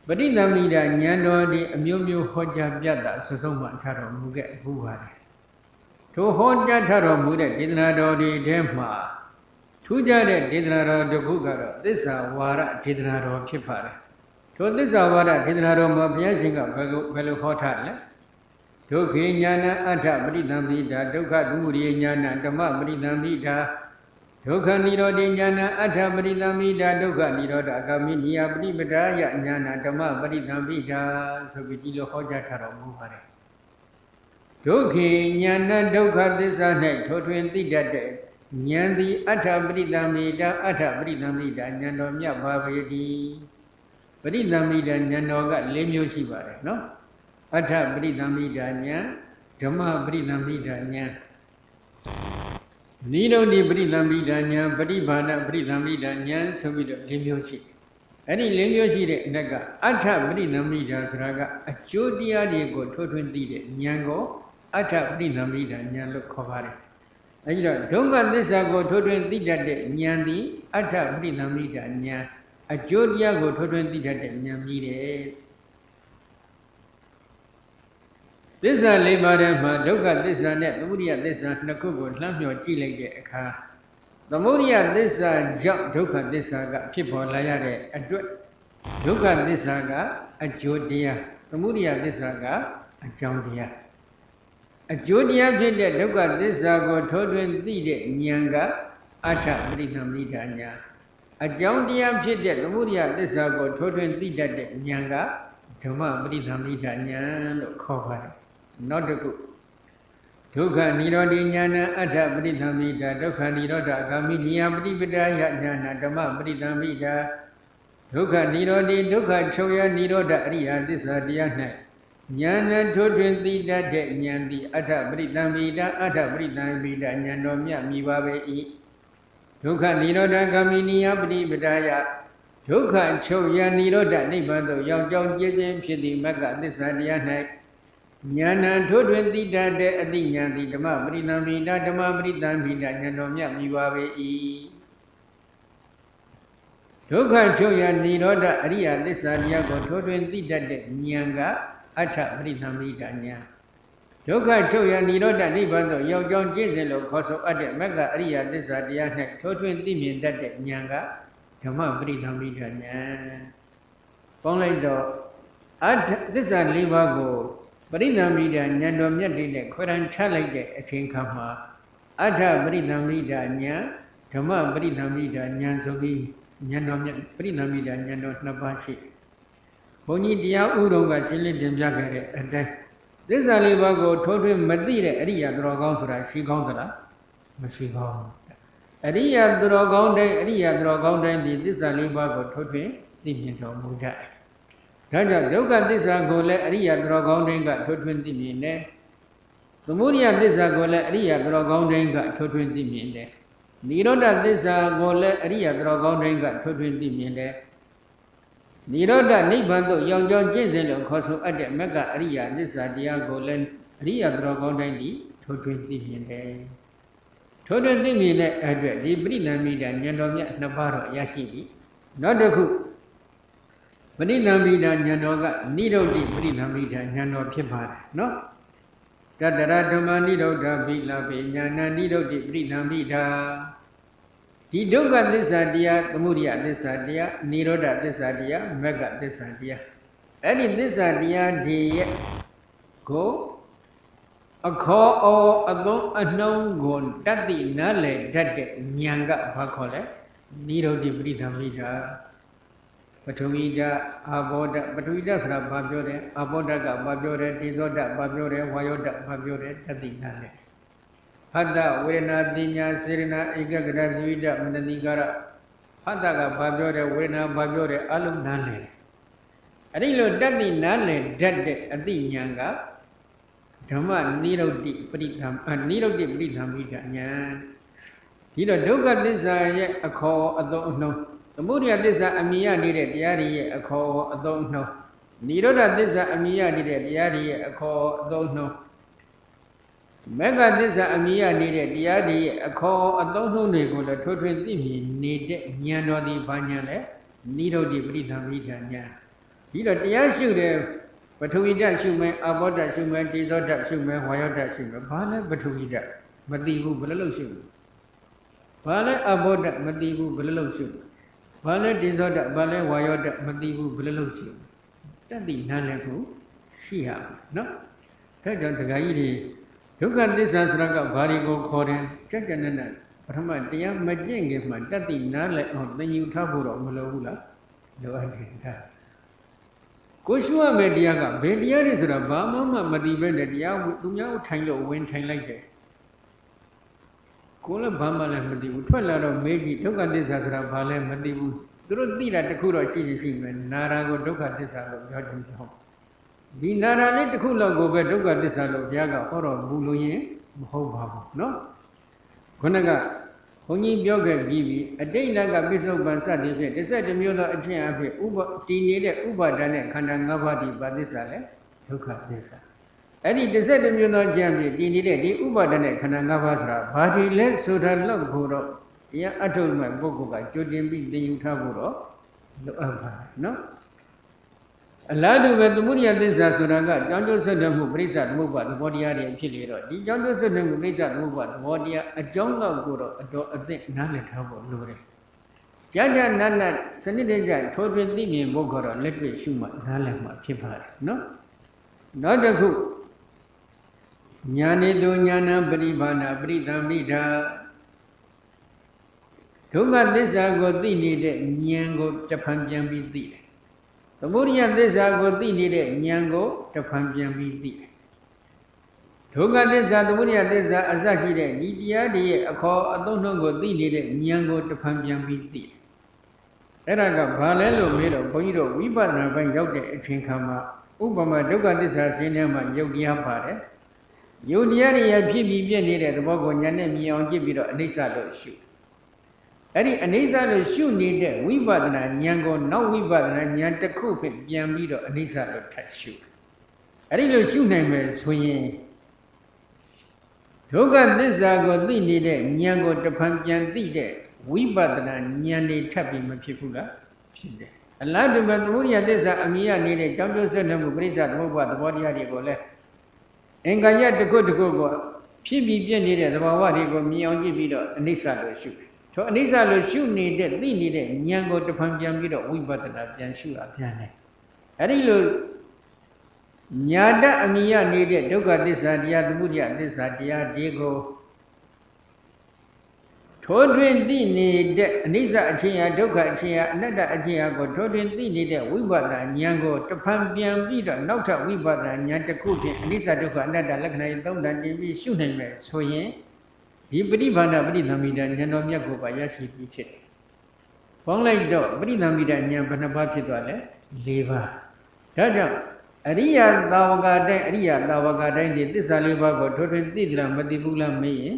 ပရိသမ်ဘိတာဉာဏ်တော်ဒီအမျိုးမျိုးဟောကြားပြတာဆွဆုံးမှထားတော်မူခဲ့ဘူးပါတယ်ထိုဟောကြားထားတော်မူတဲ့ဒေသနာတော်ဒီထဲမှာထူးခြားတဲ့ဒေသနာတော်တစ်ခုကတော့သစ္စာဝါရဒေသနာတော်ဖြစ်ပါတယ် ထိုသစ္စာဝါဒဒေသနာတော်မှာဘုရားရှင်ကဘယ်လိုဟောထားလဲဒုက္ခေညာဏအဋ္ဌပရိသံပိတာဒုက္ခသမုဒယညာဏဓမ္မပရိသံပိတာဒုက္ခនិရောဓညာဏအဋ္ဌပရိသံပိတာဒုက္ခនិရောဓဂာမိနိယပရိပဒါယညာဏဓမ္မပရိသံပိတာဆိုပြီးဒီလိုဟောကြားထားတော်မူပါတယ်ဒုက္ခေညာဏဒုက္ခသစ္စာ၌ထိုထွင်းသိတတ်တဲ့ဉာဏ်သည်အဋ္ဌပရိသံပိတာအဋ္ဌပရိသံပိတာဉာဏ်တော်မြတ်ပါပေတည်းပရိသံပိတာဉာဏ်တော်က၄မျိုးရှိပါတယ်နော်အဋ္ဌပရိသံပိတာဉာဏ်ဓမ္မပရိသံပိတာဉာဏ်နိရောဓပရိသံပိတာဉာဏ်ပရိဘာဏပရိသံပိတာဉာဏ်ဆိုပြီးတော့၄မျိုးရှိအဲ့ဒီ၄မျိုးရှိတဲ့အနက်ကအဋ္ဌပရိသံပိတာဆိုတာကအကျိုးတရားတွေကိုထိုးထွင်းသိတဲ့ဉာဏ်ကိုအဋ္ဌပရိသံပိတာဉာဏ်လို့ခေါ်ပါတယ်အဲဒီတော့ဒုက္ခသစ္စာကိုထိုးထွင်းသိတတ်တဲ့ဉာဏ်သည်အဋ္ဌပရိသံပိတာဉာဏ်အကျိုးတရားကိုထိုးထွင်းသိတတ်တဲ့ဉာဏ်ကြီးတယ်သစ္စာ၄ပါးထဲမှာဒုက္ခသစ္စာနဲ့သမုဒယသစ္စာနှစ်ခုကိုလှမ်းမြော်ကြည့်လိုက်တဲ့အခါသမုဒယသစ္စာကြောင့်ဒုက္ခသစ္စာကဖြစ်ပေါ်လာရတဲ့အတွက်ဒုက္ခသစ္စာကအကျိုးတရားသမုဒယသစ္စာကအကြောင်းတရားအကျိုးတရားဖြစ်တဲ့ဒုက္ခသစ္စာကိုထိုးထွင်းသိတဲ့ဉာဏ်ကအဋ္ဌပရိသံပိတာဉာဏ်အကြောင်းတရားဖြစ်တဲ့သမုဒယသစ္စာကိုထိုးထွင်းသိတတ်တဲ့ဉာဏ်ကဓမ္မပရိသံပိတာဉာဏ်လို့ခေါ်ပါတယ်နောက်တစ်ခုဒုက္ခនិရောဓဉာဏအဋ္ဌပရိသံပိတာဒုက္ခនិရောဓဂာမိနိယပฏิပဒါယဉာဏဓမ္မပရိသံပိတာဒုက္ခនិရောဓဒုက္ခချုပ်ရនិရောဓအရိယသစ္စာတရား၌ဉာဏ်ထိုးထွင်းသိတတ်တဲ့ဉာဏ်သည်အဋ္ဌပရိသံပိတာအဋ္ဌပရိသံပိတာဉာဏ်တော်မြတ်မိပါပေ၏ဒုက္ခនិရောဓဂာမိနိယပฏิပဒါယဒုက္ခချုပ်ရនិရောဓနိဗ္ဗာန်သို့ရောက်ကြောင်းကျင့်ခြင်းဖြစ်သည့်မဂ္ဂသစ္စာတရား၌ဉာဏ်ထိုးထွင်းသိတတ်တဲ့အသိဉာဏ်သည်ဓမ္မပရိသံပိတာဓမ္မပရိသံပိတာဉာဏ်တော်မြတ်မိပါပေ၏ဒုက္ခချုပ်ရនិရောဓအရိယသစ္စာတရားကိုထိုးထွင်းသိတတ်တဲ့ဉာဏ်ကအဋ္ဌပရိသံပိတာဉာဏ်ဒုက္ခချုပ်ရនិရောဓနိဗ္ဗာန်သို့ရောက်ကြောင်းကျင့်စဉ်လို့ခေါ်ဆိုအပ်တဲ့မဂ္ဂအရိယသစ္စာတရား၌ထိုးထွင်းသိမြင်တတ်တဲ့ဉာဏ်ကဓမ္မပရိသံပိတာဉာဏ်ပေါင်းလိုက်တော့အဋ္ဌသစ္စာ၄ပါးကိုပရိသံပိတာဉာဏ်တော်မြတ်တွေနဲ့ခွဲတန်းချလိုက်တဲ့အချိန်ခါမှာအဋ္ဌပရိသံပိတာဉာဏ်ဓမ္မပရိသံပိတာဉာဏ်ဆိုပြီးဉာဏ်တော်မြတ်ပရိသံပိတာဉာဏ်တော်နှစ်ပါးရှိဘုန်းကြီးတရားဥတော်ကရှင်းလင်းတင်ပြခဲ့တဲ့အတိုင်းသစ္စာလေးပါးကိုထိုးထွင်းမသိတဲ့အရိယာသူတော်ကောင်းဆိုတာရှိကောင်းသလားမရှိကောင်းအရိယာသူတော်ကောင်းတိုင်းအရိယာသူတော်ကောင်းတိုင်းဒီသစ္စာလေးပါးကိုထိုးထွင်းသိမြင်တော်မူကြတယ်ဒါကြောင့်ဒုက္ခသစ္စာကိုလည်းအရိယာသူတော်ကောင်းတိုင်းကထိုးထွင်းသိမြင်တယ်သမုဒယသစ္စာကိုလည်းအရိယာသူတော်ကောင်းတိုင်းကထိုးထွင်းသိမြင်တယ်និရောဓသစ္စာကိုလည်းအရိယာသူတော်ကောင်းတိုင်းကထိုးထွင်းသိမြင်တယ်និရောဓနိဗ္ဗာန်သို့ရောက်ကြောင်းကျင့်စဉ်လို့ခေါ်ဆိုအပ်တဲ့မဂ္ဂအရိယသစ္စာတရားကိုလည်းအရိယသူတော်ကောင်းတိုင်းဒီထိုးထွင်းသိမြင်တယ်ထိုးထွင်းသိမြင်တဲ့အတွက်ဒီပရိသံပိတာဉာဏ်တော်မြတ်နှစ်ပါးတော့ရရှိပြီနောက်တစ်ခုပရိသံပိတာဉာဏ်တော်ကနိရောဓပရိသံပိတာဉာဏ်တော်ဖြစ်ပါတယ်နော်တတရဓမ္မနိရောဓပိလပိဉာဏနိရောဓပရိသံပိတာဒီဒုက္ခသစ္စာတရားသမုဒယသစ္စာတရားនិရောဓသစ္စာတရားမဂ္ဂသစ္စာတရားအဲ့ဒီသစ္စာတရားတွေရဲ့ကိုအခေါ်အော်အသုံးအနှုံးကိုတတ်သိနားလည်တတ်တဲ့ဉာဏ်ကဘာခေါ်လဲនិရောဓပရိသံပိတာပထဝီဓာတ်အာဘောဓာတ်ပထဝီဓာတ်ဆိုတာဘာပြောတယ်အာဘောဓာတ်ကဘာပြောတယ်တေဇောဓာတ်ဘာပြောတယ်ဝါယောဓာတ်ဘာပြောတယ်တတ်သိနားလည်ဟတ္တဝေဒနာပညာစေရနာဧကဂရဇဝိတမနတိကာရဟတ္တကဘာပြောတယ်ဝေဒနာဘာပြောတယ်အလုံးနားလည်အဲ့ဒီလိုတတ်သိနားလည်တတ်တဲ့အသိဉာဏ်ကဓမ္မနိရောဓပရိသံနိရောဓပရိသံပိတာဉာဏ်ဒီတော့ဒုက္ခသစ္စာရဲ့အခေါ်အသုံးအနှုန်းသမုဒယသစ္စာအမြင်ရနေတဲ့တရားတွေရဲ့အခေါ်အသုံးအနှုန်းនិရောဓသစ္စာအမြင်ရနေတဲ့တရားတွေရဲ့အခေါ်အသုံးအနှုန်းမဂ္ဂသစ္စာအမြင်ရနေတဲ့တရားတွေရဲ့အခေါ်အသုံးနှုန်းတွေကိုလည်းထိုးထွင်းသိမြင်နေတဲ့ဉာဏ်တော်ဒီဘာဉာဏ်လဲနိရောဓပရိသံပိတာဉာဏ်ဒီတော့တရားရှုတဲ့ပထဝီဓာတ်ရှုမယ်အာဘောဓာတ်ရှုမယ်တေဇောဓာတ်ရှုမယ်ဝါယောဓာတ်ရှုမယ်ဘာလဲပထဝီဓာတ်မသိဘူးဘယ်လိုလုပ်ရှုဘာလဲအာဘောဓာတ်မသိဘူးဘယ်လိုလုပ်ရှု ဘာလဲတိသောတဘာလဲဝါယောတမသိဘူးဘယ်လိုလုပ်ရှိတတ်သိနားလည်ဖို့ရှိရမယ်နော်ဒါကြောင့်ဒကာကြီးတွေဒုက္ခသစ္စာဆိုတာကဘာတွေကိုခေါ်တယ်ကြကြနနပထမတရားမကျင့်ခင်မှာတတ်သိနားလည်အောင်သင်ယူထားဖို့တော့မလိုဘူးလားလိုအပ်တယ်ဒါကိုရှုရမယ့်တရားကဘယ်တရားတွေဆိုတာဘာမှမသိပဲနဲ့တရားသူများကိုထိုင်လို့ဝင်ထိုင်လိုက်တယ်ကိုလည်းဘာမှလည်းမသိဘူးထွက်လာတော့မေးကြည့်ဒုက္ခသစ္စာဆိုတာဘာလဲမသိဘူးသူတို့သိတာတခုတော့ရှိမယ်နာရာကိုဒုက္ခသစ္စာလို့ပြောတယ်ကြောင့်ဒီနာရာလေးတစ်ခုလောက်ကိုပဲဒုက္ခသစ္စာလို့ဘုရားကဟောတော်မူလို့ရင်မဟုတ်ပါဘူးเนาะခုနကဘုန်းကြီးပြောခဲ့ပြီးပြီအတိတ်လကပိဿုပန်စသည်ဖြင့်17မျိုးသောအထင်အဖြစ်တည်နေတဲ့ဥပါဒณะခန္ဓာ၅ပါးဒီပါသစ္စာလဲဒုက္ခသစ္စာအဲ့ဒီ17မျိုးသောအကျင့်ဖြင့်တည်နေတဲ့ဒီဥပါဒณะခန္ဓာ၅ပါးဆိုတာဘာဒီလဲဆိုတာလောက်ကိုတော့တရားအထုတ်မဲ့ပုဂ္ဂိုလ်ကကြိုတင်ပြီးသင်ယူထားဖို့တော့လိုအပ်ပါတယ်เนาะအလားတူပဲသမုဒိယသစ္စာဆိုတာကကြောင်းကျိုးဆက်တဲ့မှုပရိစ္ဆသမုပ္ပါသဘောတရားတွေဖြစ်လေတော့ဒီကြောင်းကျိုးဆက်တဲ့မှုပရိစ္ဆသမုပ္ပါသဘောတရားအကြောင်းလောက်ကိုတော့အတော်အသင့်နားလည်ထားဖို့လိုတယ်။ကြာကြာနာနာစနစ်တကျထိုးထွင်းသိမြင်ဖို့ကတော့လက်တွေ့ရှုမှနားလည်မှဖြစ်ပါတယ်နော်။နောက်တစ်ခုညာနေတုညာဏပရိဘာနာပရိသမိတာဒုက္ခသစ္စာကိုသိနေတဲ့ဉာဏ်ကိုတစ်ဖန်ပြန်ပြီးသိတယ်သမုဒိယသစ္စာကိုသိနေတဲ့ဉာဏ်ကိုတစ်ဖန်ပြန်ပြီးသိတယ်ဒုက္ခသစ္စာသမုဒိယသစ္စာအစရှိတဲ့ဒီတရားတွေရဲ့အခေါ်အသုံးနှုန်းကိုသိနေတဲ့ဉာဏ်ကိုတစ်ဖန်ပြန်ပြီးသိတယ်အဲ့ဒါကဘာလဲလို့မေးတော့ဘုန်းကြီးတို့ဝိပဿနာပိုင်းရောက်တဲ့အချိန်ခါမှာဥပမာဒုက္ခသစ္စာရှင်းထဲမှာယုတ်တရားပါတယ်ယုတ်တရားတွေရဖြစ်ပြီးပြည့်နေတဲ့သဘောကိုဉာဏ်နဲ့မြင်အောင်ကြည့်ပြီးတော့အနိစ္စလို့ရှုအဲ့ဒီအနိစ္စလို့ရှုနေတဲ့ဝိပဿနာဉာဏ်ကိုနောက်ဝိပဿနာဉာဏ်တစ်ခုဖြင့်ပြန်ပြီးတော့အနိစ္စလို့ထပ်ရှုအဲ့ဒီလိုရှုနိုင်မယ်ဆိုရင်ဒုက္ခသစ္စာကိုသိနေတဲ့ဉာဏ်ကိုတစ်ဖန်ပြန်သိတဲ့ဝိပဿနာဉာဏ်တွေထပ်ပြီးမဖြစ်ဘူးလားဖြစ်တယ်အလားတူပဲသမုဒိယသစ္စာအမြင်ရနေတဲ့ကြောင်းကျိုးဆက်နေမှုပရိစ္ဆသမုပ္ပါသဘောတရားတွေကိုလည်းအင်္ဂါရတစ်ခုတစ်ခုကိုဖြစ်ပြီးပြည့်နေတဲ့သဘာဝတွေကိုမြင်အောင်ကြည့်ပြီးတော့အနိစ္စလို့ရှုတယ်ထိုအနိစ္စလို့ရှုနေတဲ့သိနေတဲ့ဉာဏ်ကိုတစ်ဖန်ပြန်ပြီးတော့ဝိပဿနာပြန်ရှုတာပြန်တယ်အဲ့ဒီလိုညာတအမြင်ရနေတဲ့ဒုက္ခသစ္စာတရားသမုဒိယသစ္စာတရားတွေကိုထိုးထွင်းသိနေတဲ့အနိစ္စအချင်းရာဒုက္ခအချင်းရာအနတ္တအချင်းရာကိုထိုးထွင်းသိနေတဲ့ဝိပဿနာဉာဏ်ကိုတစ်ဖန်ပြန်ပြီးတော့နောက်ထပ်ဝိပဿနာဉာဏ်တစ်ခုဖြင့်အနိစ္စဒုက္ခအနတ္တလက္ခဏာသုံးတန်တင်ပြီးရှုနိုင်မယ်ဆိုရင်ဒီပရိဘာဏပရိသမီတာဉာဏ်တော်မြတ်ကိုပါရရှိပြီးဖြစ်တယ်။ပေါင်းလိုက်တော့ပရိသမီတာဉာဏ်ဘယ်နှပါးဖြစ်သွားလဲ၄ပါး။ဒါကြောင့်အရိယသာဝကတိုင်းအရိယသာဝကတိုင်းဒီသစ္စာ၄ပါးကိုထိုးထွင်းသိသလားမသိဘူးလားမေးရင်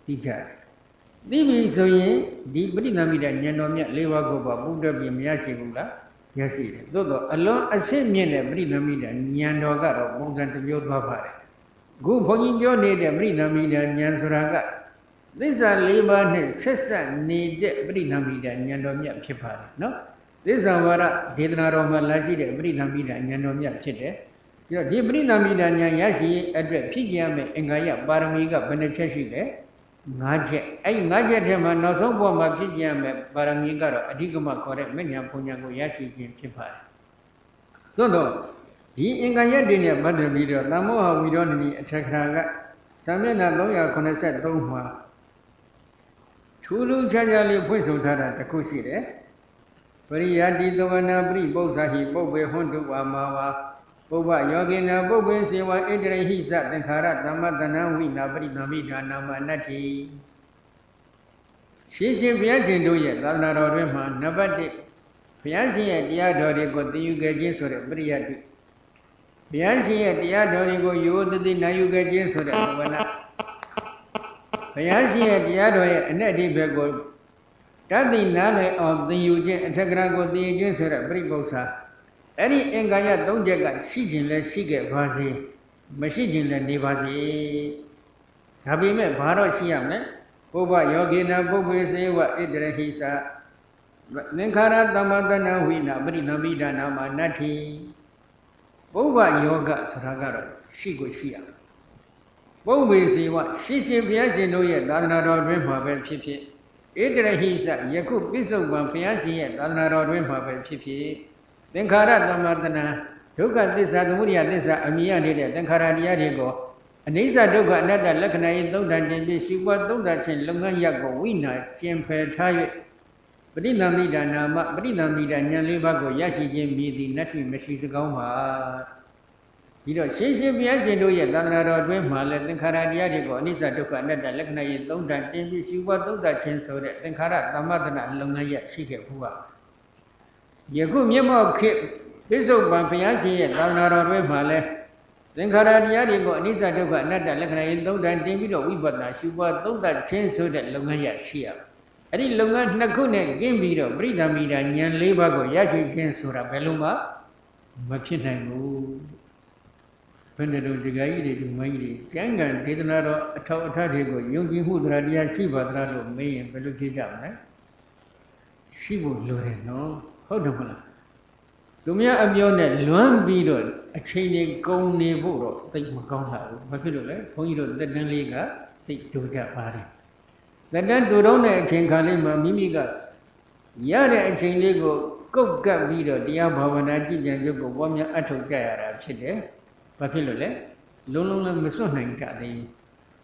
သိကြတယ်။သိပြီဆိုရင်ဒီပရိသမီတာဉာဏ်တော်မြတ်၄ပါးကိုပါပုဒ်တက်ပြီးမရရှိဘူးလားရရှိတယ်။သို့တော့အလွန်အရှင်းမြင့်တဲ့ပရိသမီတာဉာဏ်တော်ကတော့ပုံစံတစ်မျိုးသွားပါတယ်။ခုဘုန်းကြီးပြောနေတဲ့ပရိသမီတာဉာဏ်ဆိုတာကသစ္စာ၄ပါးနဲ့ဆက်ဆက်နေတဲ့ပရိသမီတာဉာဏ်တော်မြတ်ဖြစ်ပါတယ်နော်သစ္စာဝါဒဒေသနာတော်မှာလာရှိတဲ့ပရိသမီတာဉာဏ်တော်မြတ်ဖြစ်တယ်ပြီးတော့ဒီပရိသမီတာဉာဏ်ရရှိအတွက်ဖြစ်ကြရမယ့်အင်္ဂါရပါရမီကဘယ်နှချက်ရှိလဲ၅ချက်အဲ့ဒီ၅ချက်ထဲမှာနောက်ဆုံးဘဝမှာဖြစ်ကြရမယ့်ပါရမီကတော့အဓိကမခေါ်တဲ့မဉ္ဇဉ်ဘုံဉာဏ်ကိုရရှိခြင်းဖြစ်ပါတယ်သို့တော့ဒီအင်္ဂါရတွေနဲ့ပတ်သက်ပြီးတော့သမောဟဝိရောဓနီအထက်ကရာကစာမျက်နှာ383မှာထူးထူးခြားခြားလေးဖွင့်ဆိုထားတာတစ်ခုရှိတယ်ပရိယာတိသဝနာပရိပု္ပ္ပာဟိပုပ္ပေဟွန်တုဝါမာဝါပုဗ္ဗယောဂိနာပုပ္ပေစေဝဣတရိဟိသသင်္ခါရသမ္မတနာဝိနာပရိသမိဒါနာမအနတ္တိရှင်းရှင်းဘုရားရှင်တို့ရဲ့သာသနာတော်တွင်မှာနံပါတ်1ဘုရားရှင်ရဲ့တရားတော်တွေကိုသိယူခဲ့ခြင်းဆိုတဲ့ပရိယတ္တိဘုရားရှင်ရဲ့တရားတော်တွေကိုရိုးသတိနာယူခဲ့ခြင်းဆိုတဲ့ဘဝနာဘုရားရှင်ရဲ့တရားတော်ရဲ့အ내အဓိပ္ပာယ်ကိုတတ်သိနားလည်အောင်သင်ယူခြင်းအထက်ကရာကိုသိယူခြင်းဆိုတဲ့ပရိပု္ပ္ပာအဲ့ဒီအင်္ဂါရ၃ချက်ကရှိခြင်းလဲရှိခဲ့ပါစေမရှိခြင်းလဲနေပါစေဒါပေမဲ့ဘာတော့ရှိရမလဲပုဗ္ဗယောဂိနာပုပ္ပေစေဝဣတရဟိသသင်္ခါရသမ္မတနာဝိနာပရိသမိဒါနာမနတ္ထိပုဗ္ဗယောဂဆိုတာကတော့ရှိကိုရှိရပုပ္ပေစေဝရှိရှင်ဘုရားရှင်တို့ရဲ့သာသနာတော်တွင်မှာပဲဖြစ်ဖြစ် Edrahisa, Yaku Pisoban, Piachi, Anaro Rimpa, Pipi, then Kara Damatana, Duka Disa, Muria Disa, Amia did it, then Kara Diadigo, and Isa Duka, another Lakana, don't that she was don't that in Lungan Yago, Wina, Jim Fair. Badina Mida Nama, Badina Mida, Nalibago, Yashi Jim be the Nati Meshizagoma. You know, she be as you do yet, Lanaro, Dwima, then Karadiadigo, Nisa took another Lakna, don't that she was don't that chance so that then Kara, Namadana, Lunga yet, she get poor. Yakum Yamo keep Biso Bampiachi, Lanaro, Dwima, then Karadiadigo, Nisa took another Lakna, don't that David, we but she was don't that chance so that Lunga yet, she up. Adi Lunga Nakune, Game Video, Brida Mida, Yan Libago, Yachi Jensura, Beluma, Machinago, Pendado Jigai, Maidi, Jangan, Tidanaro, Tatigo, Yogi Hudradia, Shiva, Dralo, May, and Pelukijam, Shibu Loreno, Hodamala. Lumia Abione, Luan Bido, a chain go Neburo, take Maconha, Mafilo, Poido, the Naliga, take to that party. Then to don't a chain Kalima Mimigas. Yada a chain lego, go got video, Diabavanaji, and you go one year at Gaya, Chide, Papilole, Lulu Masona Kadi.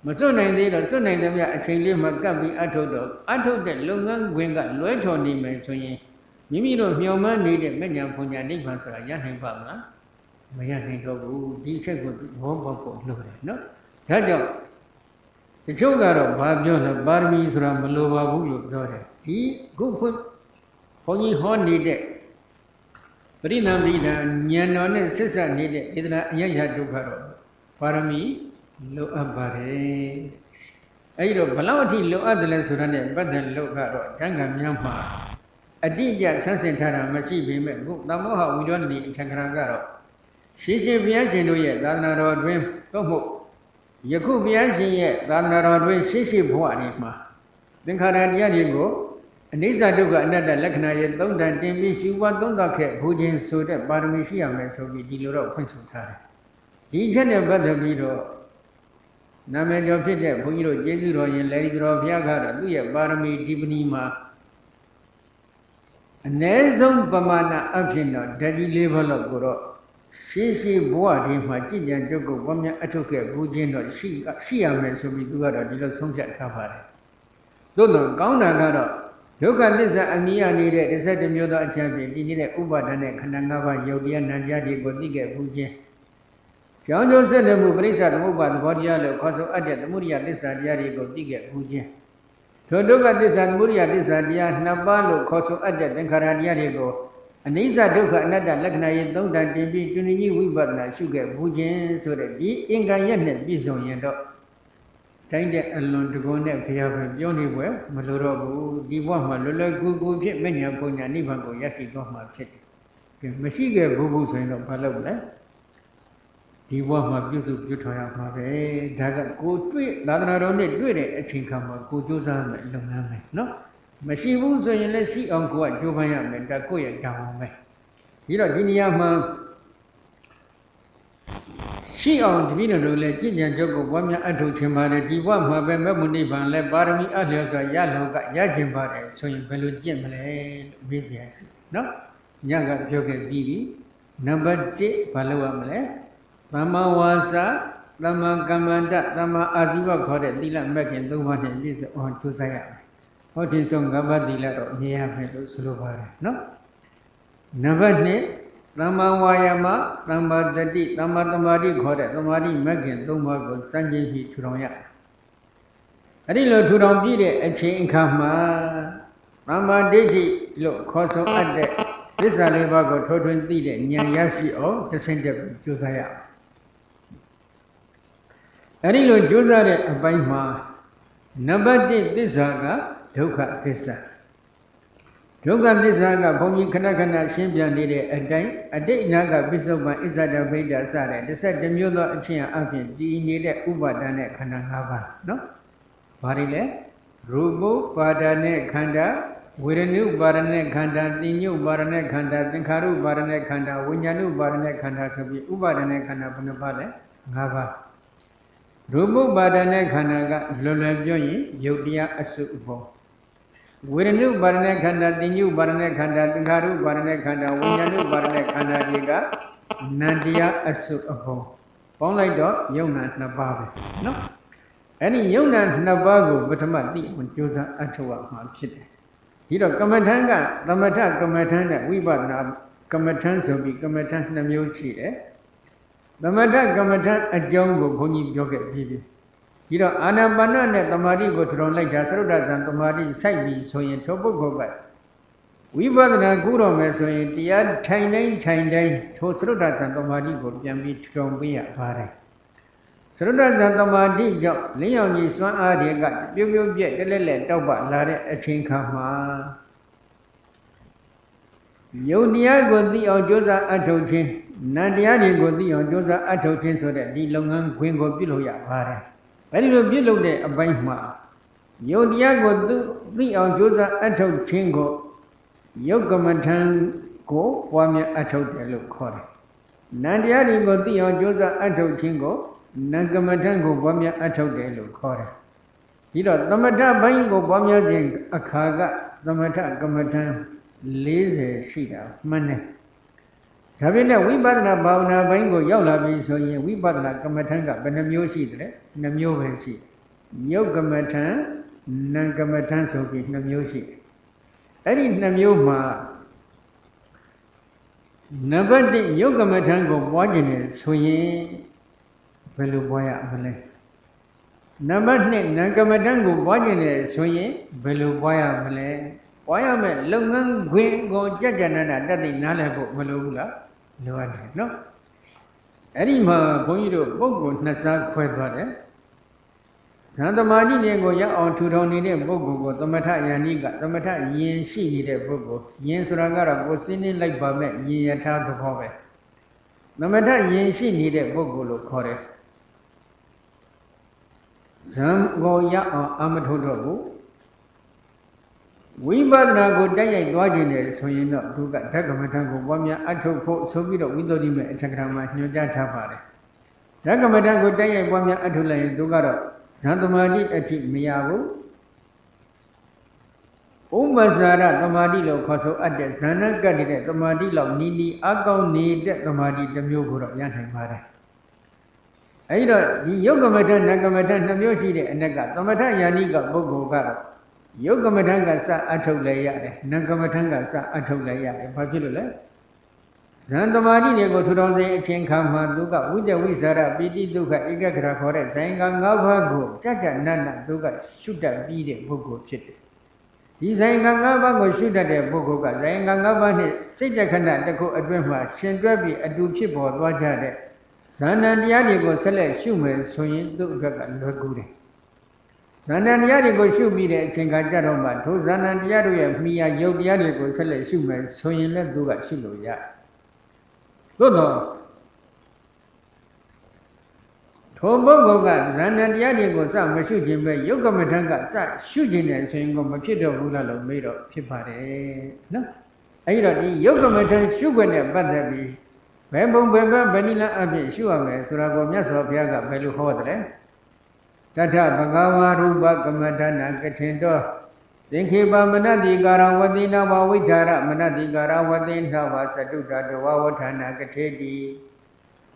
Masona did a son and a chain lima gabi atodo. I told the Lungan Winga, Loeto Nime, so ye. Mimiro Human needed many of Punya Nipas, Yahan Pama. Mayan go, teacher would walk over, no? Tell the Chogaro, Babion, Barmi from Malova Bulu, daughter. He go put Pony Horn needed. Brina Vida, Nyanon, Sister needed, Yaya Dugaro. Parami, Lo Abare. Airo, Palauti, Lo Adela Surane, but then Lo Garo, Tanga Myama. A DJ Sansentara, Machi, Namoha, we don't need Tangrangaro. She said, Viaji, Danaro Dream, Tomo. Yaku Bianchi, Ranaro, Shishi Buanima. Then Karadianigo, and Nisa Duga, another Lakna, don't that Demi, she was don't look at Pujin so that Barmisia may so be Diluro Quinsultara. He general brother Vido Named of Peter, Puyo, Jesu, and Lady of Yagara, Luya, Barmi, Dibnima. And there's some Pamana Absino, Daddy level of Guru. She bought him my tea and took one year. I took a Bujin or she amazed to be good at the Sonja Kavare. Don't know, Gauna. Look at this, Amia needed, they said the Muda champion, he needed Uba and Kananga, Yodian and Yadi Godiga Bujin. John Johnson, the Mubrisa, the Muba, the Bodialo, Coso Adia, the Muria, this Yadi Godiga Bujin. So look at this and Muria, this Adia, Nabalo, Coso Adia, then Karadianigo. And these are another Lakna, don't that they be tuning you with but sugar, Bujin, so that the Ingayan Bison Yendo. Time alone to go next here, Yoni well, Malorobu, Diwa, Malula, Gugu, many of Ponya, Nivango, Yaki, Goma, City. Mashiga, Bubu, and of Palola. Diwa, my beautiful Putoya, Daga, go to it, not only do it, a chinkama, go to Zan, no? Mashivu so you let see Uncle Jovaya and Dakoya down me. You know, Diniama she owned Vino, let Ginia Jogo, one year at Chimara, Diwa, Mabemuni, let Barami Alia, Yalo, Yajimbare, so you value Jim business. No? Yaga Joga Bibi, number J, Paloamle, Rama Wasa, Rama Gamanda, Rama Adiva Kore, Dila Megan, the one and this on to Zaya. What is on Gabadilla, near Slovara? No? Navane, Rama Wayama, Rama Dadi, Rama Tamari Kore, Tamari Megan, Domago, Sanji Turoya. I didn't know to don't be there, a chain Kama, Rama Dedi, look, Koso Ade, this Alibago, Toton Dide, Nyayashi, oh, the center Josiah. I didn't know Josiah, a Baima. Number this saga. Duka Tissa. Duka Tissaga, Pomi Kanakana, Shimbia needed a day, a day Naga Bishop Isada Veda Sare, they said the Mula Chia Afi, D needed Uba Dane Kanangava, no? Parile, Rubu, Padane Kanda, with a new Barane Kanda, the new Barane Kanda, the Karu Barane Kanda, Winyanu Barane Kanda to be Uba Dane Kanda Punapale, Gava. Rubu Badane Kanaga, Lola Joyi, Yodia Asubo. ဝေဒနုပါရဏေခန္ဓာတင်ညုပါရဏေခန္ဓာသင်္ခါရုပါရဏေခန္ဓာဝိညာဏုပါရဏေခန္ဓာတွေကနန္တရားအစုအပုံပေါင်းလိုက်တော့ယုံနာနှစ်ပါးပဲနော်အဲ့ဒီယုံနာနှစ်ပါးကိုပထမသိအောင်ကြိုးစားအထောက်အမှာဖြစ်တယ်ဒီတော့ကမ္မထံကသမထကမ္မထံနဲ့ဝိပဿနာကမ္မထံဆိုပြီးကမ္မထံနှစ်မျိုးရှိတယ်သမထကမ္မထံအကြောင်းကိုဘုန်းကြီးပြောခဲ့ပြီးပြီဒီတော့အာနာပါနနဲ့သမာဓိကိုထူထောင်လိုက်တာသရုပ်တဇံသမာဓိစိုက်ပြီးဆိုရင်ထိုပုဂ္ဂိုလ်ကဝိပဿနာကုတော်မယ်ဆိုရင်တရားထိုင်တိုင်းထိုင်တိုင်းထိုသရုပ်တဇံသမာဓိကိုပြန်ပြီးထူထောင်ပေးရပါတယ်သရုပ်တဇံသမာဓိကြောင့်လင်းရောင်ကြီးစွမ်းအားတွေကပြုတ်ပြုတ်ပြက်တလဲလဲတောက်ပလာတဲ့အချိန်ခါမှာယုတ်တရားကိုသိအောင်ကြိုးစားအထောက်ခြင်းနန္တရားတွေကိုသိအောင်ကြိုးစားအထောက်ခြင်းဆိုတဲ့ဒီလုပ်ငန်းခွင်ကိုပြုလုပ်ရပါတယ်အဲဒီလိုပြုလုပ်တဲ့အပိုင်းမှာယုတ်တရားကိုသိအောင်ကြိုးစားအထောက်ခြင်းကိုယုတ်ကမ္မထံကိုပွားများအထောက်တယ်လို့ခေါ်တယ်နန္တရားတွေကိုသိအောင်ကြိုးစားအထောက်ခြင်းကိုနံကမ္မထံကိုပွားများအထောက်တယ်လို့ခေါ်တယ်ဒီတော့သမထဘိုင်းကိုပွားများခြင်းအခါကသမထကမ္မထံ40ရှိတာမှန်တယ်ဒါပြင်နဲ့ဝိပဿနာဘာဝနာဘိုင်းကိုရောက်လာပြီဆိုရင်ဝိပဿနာကမ္မထံကဘယ်နှမျိုးရှိတယ်2မျိုးပဲရှိယုတ်ကမ္မထံနံကမ္မထံဆိုပြီး2မျိုးရှိတယ်အဲ့ဒီ2မျိုးမှာနံပါတ်1ယုတ်ကမ္မထံကိုပွားခြင်းနဲ့ဆိုရင်ဘယ်လိုပွားရမလဲနံပါတ်2နံကမ္မထံကိုပွားခြင်းနဲ့ဆိုရင်ဘယ်လိုပွားရမလဲပွားရမယ်လုပ်ငန်းခွင်ကိုကြကြနနာတတ်သိနားလည်ဖို့မလိုဘူးလားလိုရတယ်နော်အဲ့ဒီမှာဘုန်းကြီးတို့ပုဂ္ဂိုလ်နှစ်စားခွဲသွားတယ်ဇန်သမာဓိဉာဏ်ကိုရောက်အောင်ထူထောင်နေတဲ့ပုဂ္ဂိုလ်ကိုသမထယန္တိကသမထယင်ရှိနေတဲ့ပုဂ္ဂိုလ်ယင်ဆိုတာကတော့ကိုယ်စင်းနေလိုက်ပါမဲ့ယင်ယထာသဘောပဲသမထယင်ရှိနေတဲ့ပုဂ္ဂိုလ်လို့ခေါ်တယ်ဇန်ကိုရောက်အောင်အမထုတ်တော့ဘူးဝိပဿနာကိုတိုက်ရိုက်သွားခြင်းနဲ့ဆိုရင်တော့သူကဓကမထံကိုပွားများအထုတ်ဖို့ဆိုပြီးတော့ဝိသုဒ္ဓိမဲ့အထက်ကရာမှာညွှန်ကြားထားပါတယ်ဓကမထံကိုတိုက်ရိုက်ပွားများအထုတ်လိုက်ရင်သူကတော့ဇန်သမာဓိအထိမရဘူးဥပ္ပဇာရသမာဓိလို့ခေါ်ဆိုအပ်တဲ့ဇာဏကတ္တိတဲ့သမာဓိလောက်နီးနီးအကောင်းနေတဲ့သမာဓိတစ်မျိုးကိုတော့ရနိုင်ပါတယ်အဲဒီတော့ဒီယုတ်ကမထံနကမထံ2မျိုးရှိတဲ့အ ਨੇ ကသမထယာနိကပုဂ္ဂိုလ်ကတော့ယုတ်ကမထံကစအထုတ်လည်းရတယ်နံကမထံကစအထုတ်လည်းရတယ်ဘာဖြစ်လို့လဲဇန်သမာဓိတွေကိုထူထောင်စဉ်အချိန်ခါမှာသူကဝိတ္တဝိဇာရပိဋိဒုက္ခဧကဂရခေါ်တဲ့ဇိုင်က၅ပါးကိုကြကြနတ်နတ်သူကရှုတတ်ပြီးတဲ့ပုဂ္ဂိုလ်ဖြစ်တယ်ဒီဇိုင်က၅ပါးကိုရှုတတ်တဲ့ပုဂ္ဂိုလ်ကဇိုင်က၅ပါးနဲ့စိတ်တခဏတစ်ခုအတွင်းမှာရှင်တွဲပြီးအတူဖြစ်ပေါ်သွားကြတဲ့ဇာဏတရားတွေကိုဆက်လက်ရှုမယ်ဆိုရင်သူ့အတွက်ကလွယ်ကူတယ်ဇာဏတရားတွေကိုရှုပြီးတဲ့အချိန်ခါကြတော့မှထိုဇာဏတရားတို့ရဲ့မိယာယုတ်တရားတွေကိုဆက်လက်ရှုမယ်ဆိုရင်လည်းသူကရှုလို့ရတယ်သို့တော့ထိုပုဂ္ဂိုလ်ကဇာဏတရားတွေကိုစမရှုခြင်းပဲယုတ်ကမထံကစရှုခြင်းနဲ့ဆိုရင်ကိုမဖြစ်တော့ဘူးလားလို့မေးတော့ဖြစ်ပါတယ်နော်အဲဒီတော့ဒီယုတ်ကမထံရှုခွင့်နဲ့ပတ်သက်ပြီးဘယ်ပုံဘယ်ဘက်ဘယ်နည်းလမ်းအဖြစ်ရှုရမယ်ဆိုတာကိုမြတ်စွာဘုရားကဘယ်လိုဟောတယ်တထဘဂဝါရူပကမ္မဋ္ဌာနာကထင်တော်သင်္ခေပမနတိကာရဝတိနဝဝိထာရမနတိကာရဝတိနဝသတုတတဝဝဋ္ဌာနာကထေတိ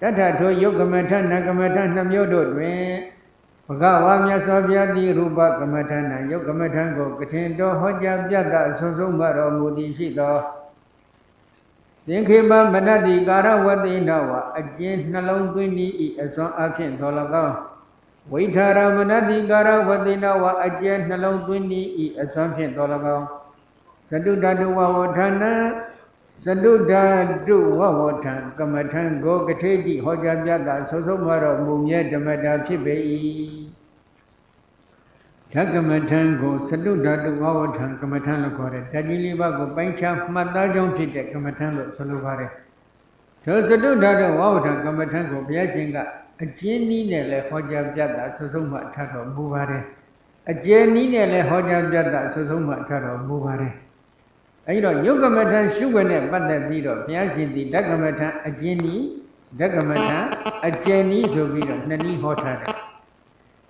တထထိုယုတ်ကမ္မဋ္ဌာနာကမ္မဋ္ဌာနှမျိုးတို့တွင်ဘဂဝါမြတ်စွာဘုရားတိရူပကမ္မဋ္ဌာနာယုတ်ကမ္မဋ္ဌာကိုကထင်တော်ဟောကြားပြတ်အဆုံးဆုံးမတော်မူသည်ရှိသောသင်္ခေပမနတိကာရဝတိနဝအကျဉ်နှလုံးသွင်းဤအစွမ်းအဖြင့်တော်၎င်းဝိထာရမနတိကာရဝတိနဝအကျဉ်နှလုံးသွင်းဤအစွမ်းဖြင့်တော်၎င်းသတုတတဝဝဋ္ဌာနာသတုဓာတုဝဝဋ္ဌံကမ္မထံကိုကထေတိဟောကြားပြတာဆုံးဆုံးမတော်မူမြဲဓမ္မတာဖြစ်ပေ၏ဓကမ္မထံကိုသတုဓာတုဝဝဋ္ဌံကမ္မထံလို့ခေါ်တယ်ဓာတ်ကြီးလေးပါးကိုပိုင်းခြားမှတ်သားကြောင်းဖြစ်တဲ့ကမ္မထံလို့ဆိုလိုပါတယ်ထိုသတုဓာတုဝဝဋ္ဌံကမ္မထံကိုဘုရားရှင်ကအကျဉ်းနည်းနဲ့လည်းဟောကြားပြတာဆုံးဆုံးမှထပ်တော်မူပါတယ်အကျဉ်းနည်းနဲ့လည်းဟောကြားပြတာဆုံးဆုံးမှထပ်တော်မူပါတယ်အဲဒီတော့ယုတ်ကမ္မထံရှုခွင့်နဲ့ပတ်သက်ပြီးတော့ဘုရားရှင်ဒီဓကမ္မထံအကျဉ်းနည်းဓကမ္မထံအကျဉ်းနည်းဆိုပြီးတော့နှစ်နည်းဟောထားတယ်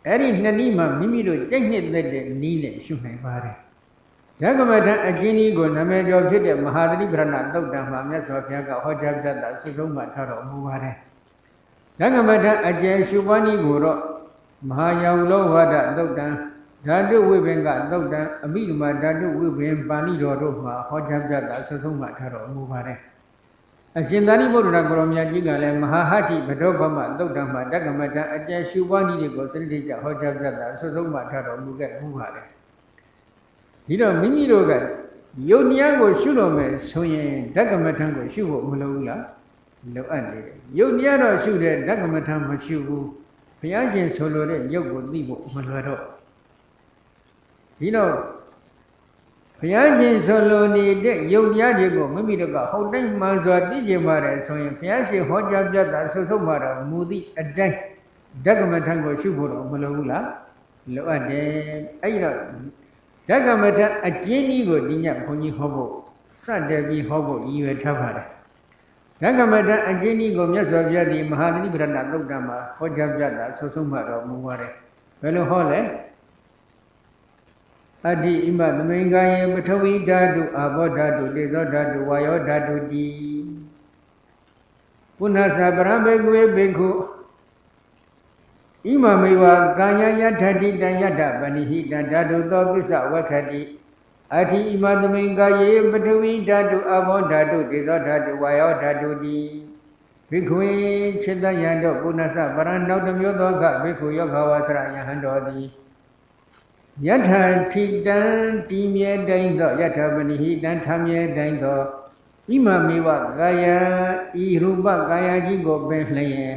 အဲ့ဒီနှစ်နည်းမှာမိမိတို့ကြိတ်နှစ်သက်တဲ့နည်းနဲ့ရှုနိုင်ပါတယ် ဓကမထအကျဉ်းကြီးကိုနာမည်ကျော်ဖြစ်တဲ့မဟာသတိပဋ္ဌာန်သုတ်တံမှာမြတ်စွာဘုရားကဟောကြားပြတာစုဆုံးမှထားတော်မူပါတယ်ဓကမထအကျယ်ရှုပွားနည်းကိုတော့မဟာယောင်လောဝါဒသုတ်တံဓာတုဝိပင်ကသုတ်တံအမိဓမ္မဓာတုဝိပင်ပါဠိတော်တို့မှာဟောကြားပြတာစုဆုံးမှထားတော်မူပါတယ်အရှင်သာရိပုတ္တရာကိုရောမြတ်ကြီးကလည်းမဟာဟတ္တိဗဒောဗမသုတ်တံမှာဓကမထအကျယ်ရှုပွားနည်းတွေကိုစနစ်တကျဟောကြားပြတာစုဆုံးမှထားတော်မူခဲ့ဘူးပါတယ်ဒီတော့မိမိတို့ကယုတ်တရားကိုရှုလို့မယ်ဆိုရင်ဓကမထကိုရှုဖို့မလိုဘူးလားလိုအပ်နေတယ်ယုတ်တရားတော့ရှုတဲ့ဓကမထမရှုဘူးဘုရားရှင်ဆိုလိုတဲ့ယုတ်ကိုသိဖို့မလွယ်တော့ဒီတော့ဘုရားရှင်ဆိုလိုနေတဲ့ယုတ်တရားတွေကိုမိမိတို့ကဟုတ်တိုင်းမှန်စွာသိကျင်ပါတယ်ဆိုရင်ဘုရားရှင်ဟောကြားပြတာဆုဆုံးမှာတော့မူသည့်အတိုင်းဓကမထကိုရှုဖို့တော့မလိုဘူးလားလိုအပ်တယ်အဲ့တော့ဓကမထအကျဉ်းကြီးကိုဒီညဘုန်းကြီးဟောဖို့စတဲ့ပြီးဟောဖို့ရည်ရွယ်ထားပါတယ်ဓကမထအကျဉ်းကြီးကိုမြတ်စွာဘုရားဒီမဟာသတိပဋ္ဌာန်သုတ်တံမှာဟောကြားပြတာဆုဆုံးမှတော့မူပါတယ်ဘယ်လိုဟောလဲအတ္တိဣမသမိန်္ဂာယေပထဝီဓာတုအာဘောဓာတုတေဇောဓာတုဝါယောဓာတုတိပုဏ္ဏသပရံဘေကွေဘေခုဣမမေဝကာယယထတိတံယတပဏိဟိတံဓာတုသောပစ္စဝခတိအတ္တိဣမသမိန်္ဂာယေပထဝီဓာတုအာဘောဓာတုတေဇောဓာတုဝါယောဓာတုတိဘိက္ခွေจิตယံတို့ပုဏ္ဏသပရံနောက်တစ်မျိုးသောကဘိက္ခုယောဂဝါစရယဟံတော်သည်ယထထိတံတိမြဲတိုင်းသောယထပဏိဟိတံထမြဲတိုင်းသောဣမမေဝကာယဤရူပကာယကြီးကိုပင်လျင်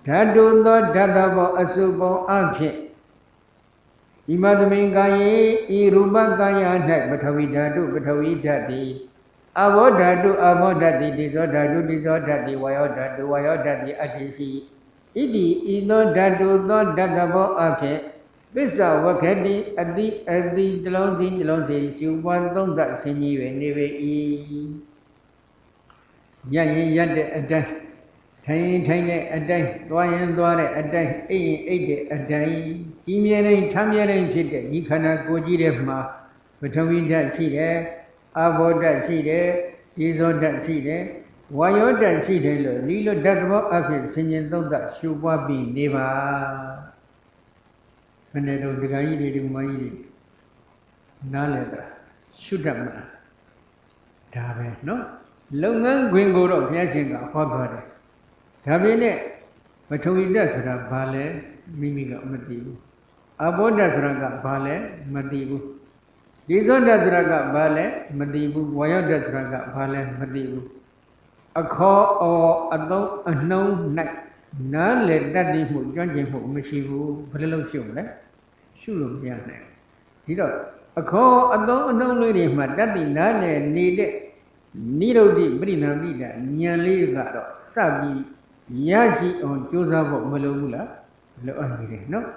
ဓာတုသောဓာတဘောအစုပုံအဖြစ်ဣမသမိန်ကာယေဤရူပကာယ၌ပထဝီဓာတုပထဝီဓာတ်သည်အဘောဓာတုအဘောဓာတ်သည်တိဇောဓာတုတိဇောဓာတ်သည်ဝါယောဓာတုဝါယောဓာတ်သည်အတ္တိစီဣတိဤသောဓာတုသောဓာတဘောအဖြစ်ပစ္စဝခတိအတိအတိတလုံးစီနှလုံးစီရှုပွားသုံးသဆင်းကြီး၍နေပေ၏ရရင်ရတဲ့အတိုင်းထိုင်ရင်ထိုင်တဲ့အတိုင်းသွားရင်သွားတဲ့အတိုင်းအိပ်ရင်အိပ်တဲ့အတိုင်းကြီးမြဲတိုင်းထမ်းမြဲတိုင်းဖြစ်တဲ့ဒီခန္ဓာကိုယ်ကြီးထဲမှာပထဝီဓာတ်ရှိတယ်အာဘောဓာတ်ရှိတယ်ဒီဇောဓာတ်ရှိတယ်ဝါယောဓာတ်ရှိတယ်လို့ဒီလိုဓာတ်ဘောအဖြစ်ဆင်ញင်သုံးသရှုပွားပြီးနေပါဘယ်နဲ့တော့ဒကာကြီးတွေဒီမကြီးတွေနားလည်တာရှုတတ်မှာဒါပဲเนาะလုပ်ငန်းခွင်ကိုတော့ဘုရားရှင်ကဟောသွားတယ်ဒါပေမဲ့ပထဝီဓာတ်ဆိုတာဘာလဲမိမိကမသိဘူးအဘောဓာတ်ဆိုတာကဘာလဲမသိဘူးဒီဇောဓာတ်ဆိုတာကဘာလဲမသိဘူးဝါယောဓာတ်ဆိုတာကဘာလဲမသိဘူးအခေါ်အော်အသုံးအနှုံး၌နားလေတတ်သိမှုကျွမ်းကျင်မှုမရှိဘူးဘယ်လိုလုပ်ရှုမလဲရှုလို့မရနိုင်ဒီတော့အခေါ်အသုံးအနှုံးလေးတွေမှာတတ်သိနားလေနေတဲ့နိရုဒ္ဓိပရိနာမိတာဉာဏ်လေးကတော့စပြီးရရှိအောင်ကြိုးစားဖို့မလိုဘူးလားလိုအပ်နေတယ်နော်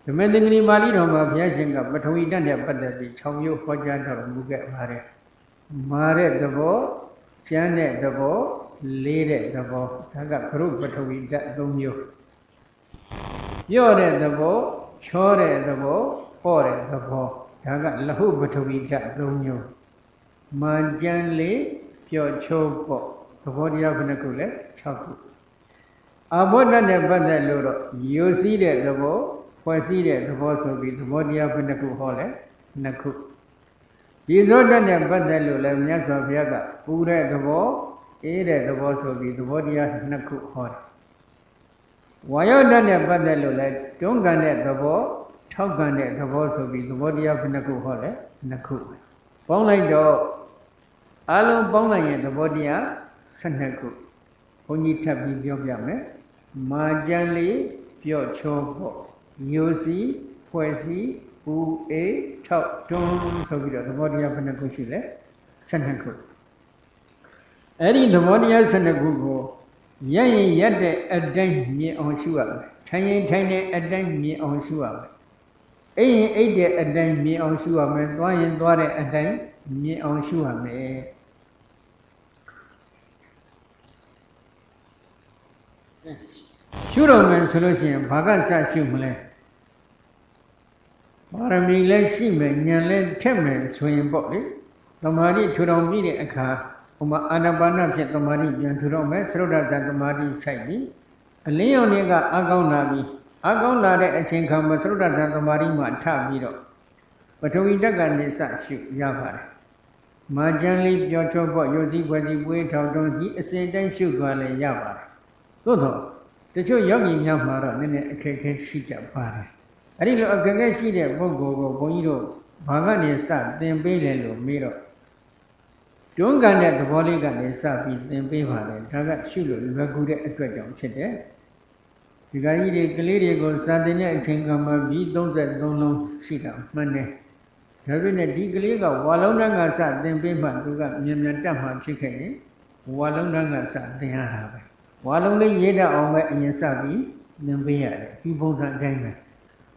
ဓမ္မသင်္ကနီပါဠိတော်မှာဘုရားရှင်ကပထဝီဓာတ်နဲ့ပတ်သက်ပြီး6မျိုးဟောကြားတော်မူခဲ့ပါတယ်မာတဲ့သဘောကျမ်းတဲ့သဘောလေးတဲ့သဘောဒါကကရုပထဝီဓာတ်3မျိုးပြော့တဲ့သဘောချောတဲ့သဘောပေါ့တဲ့သဘောဒါကလဟုပထဝီဓာတ်3မျိုးမာကျမ်းလေးပြော့ချိုးပေါ့သဘောတရားဘယ်နှခုလဲ6ခုအဘောဓာတ်နဲ့ပတ်သက်လို့တော့ယူစည်းတဲ့သဘောဖွဲ့စည်းတဲ့သဘောဆိုပြီးသဘောတရားဘယ်နှခုဟောလဲ2ခုဒီဇောဓာတ်နဲ့ပတ်သက်လို့လည်းမြတ်စွာဘုရားကပူတဲ့သဘောအေးတဲ့သဘောဆိုပြီးသဘောတရား2ခုဟောတယ်ဝါယောဓာတ်နဲ့ပတ်သက်လို့လည်းတွန်းကန်တဲ့သဘောထောက်ကန်တဲ့သဘောဆိုပြီးသဘောတရားဘယ်နှခုဟောလဲ2ခုပေါင်းလိုက်တော့အလုံးပေါင်းလိုက်ရင်သဘောတရား12ခုဘုန်းကြီးထပ်ပြီးပြောပြမယ်မာကျန်လေးပြော့ချောပေါ့မျိုးစီဖွဲ့စီပူအေးထောက်တွန်းဆိုပြီးတော့သဘောတရားဘယ်နှခုရှိလဲ12ခုအဲ့ဒီသဘောတရား12ခုကိုရရင်ရက်တဲ့အတိုင်းမြင်အောင်ရှုရမယ်ထိုင်ရင်ထိုင်တဲ့အတိုင်းမြင်အောင်ရှုရမယ်အိပ်ရင်အိပ်တဲ့အတိုင်းမြင်အောင်ရှုရမယ်သွားရင်သွားတဲ့အတိုင်းမြင်အောင်ရှုရမယ်ရှုတော်မယ်ဆိုလို့ရှိရင်ဘာကစရှုမလဲ ပါရမီလည်းရှိမယ်ဉာဏ်လည်းထက်မယ်ဆိုရင်ပေါ့လေသမာဓိထူထောင်ပြီးတဲ့အခါဥမာအာနာပါနဖြင့်သမာဓိပြန်ထူထောင်မယ်သရုပ်တသမာဓိစိုက်ပြီးအလင်းရောင်တွေကအကောင်းလာပြီးအကောင်းလာတဲ့အချိန်ခါမှာသရုပ်တသမာဓိမှာထပြီးတော့ပထဝီဓာတ်ကနေစရှုရပါတယ်မာကျန်လေးပြောချောပေါ့ရုပ်စည်းပွက်စည်းပွေးထောင်တွန်းစီအစဉ်တိုင်းရှုသွားလည်းရပါတယ်သို့တော့တချို့ယောဂီများမှာတော့နည်းနည်းအခက်အခဲရှိကြပါတယ်အဲ့ဒီလိုအခက်အခဲရှိတဲ့ပုဂ္ဂိုလ်ကိုဘုန်းကြီးတို့ဘာကနေစသင်ပေးလဲလို့မေးတော့တွန်းကန်တဲ့သဘောလေးကနေစပြီးသင်ပေးပါတယ်ဒါကရှုလို့လွယ်ကူတဲ့အတွက်ကြောင့်ဖြစ်တယ်ဒီကကြီးတွေကလေးတွေကိုစာသင်တဲ့အချိန်ကမှပြီး33လုံးရှိတာမှန်တယ်ဒါပေမဲ့ဒီကလေးကဝါလုံးတန်းကစသင်ပေးမှသူကမြန်မြန်တက်မှဖြစ်ခဲ့ရင်ဝါလုံးတန်းကစသင်ရတာပဲဝါလုံးလေးရေးတတ်အောင်ပဲအရင်စပြီးသင်ပေးရတယ်ဒီပုံစံအတိုင်းပဲ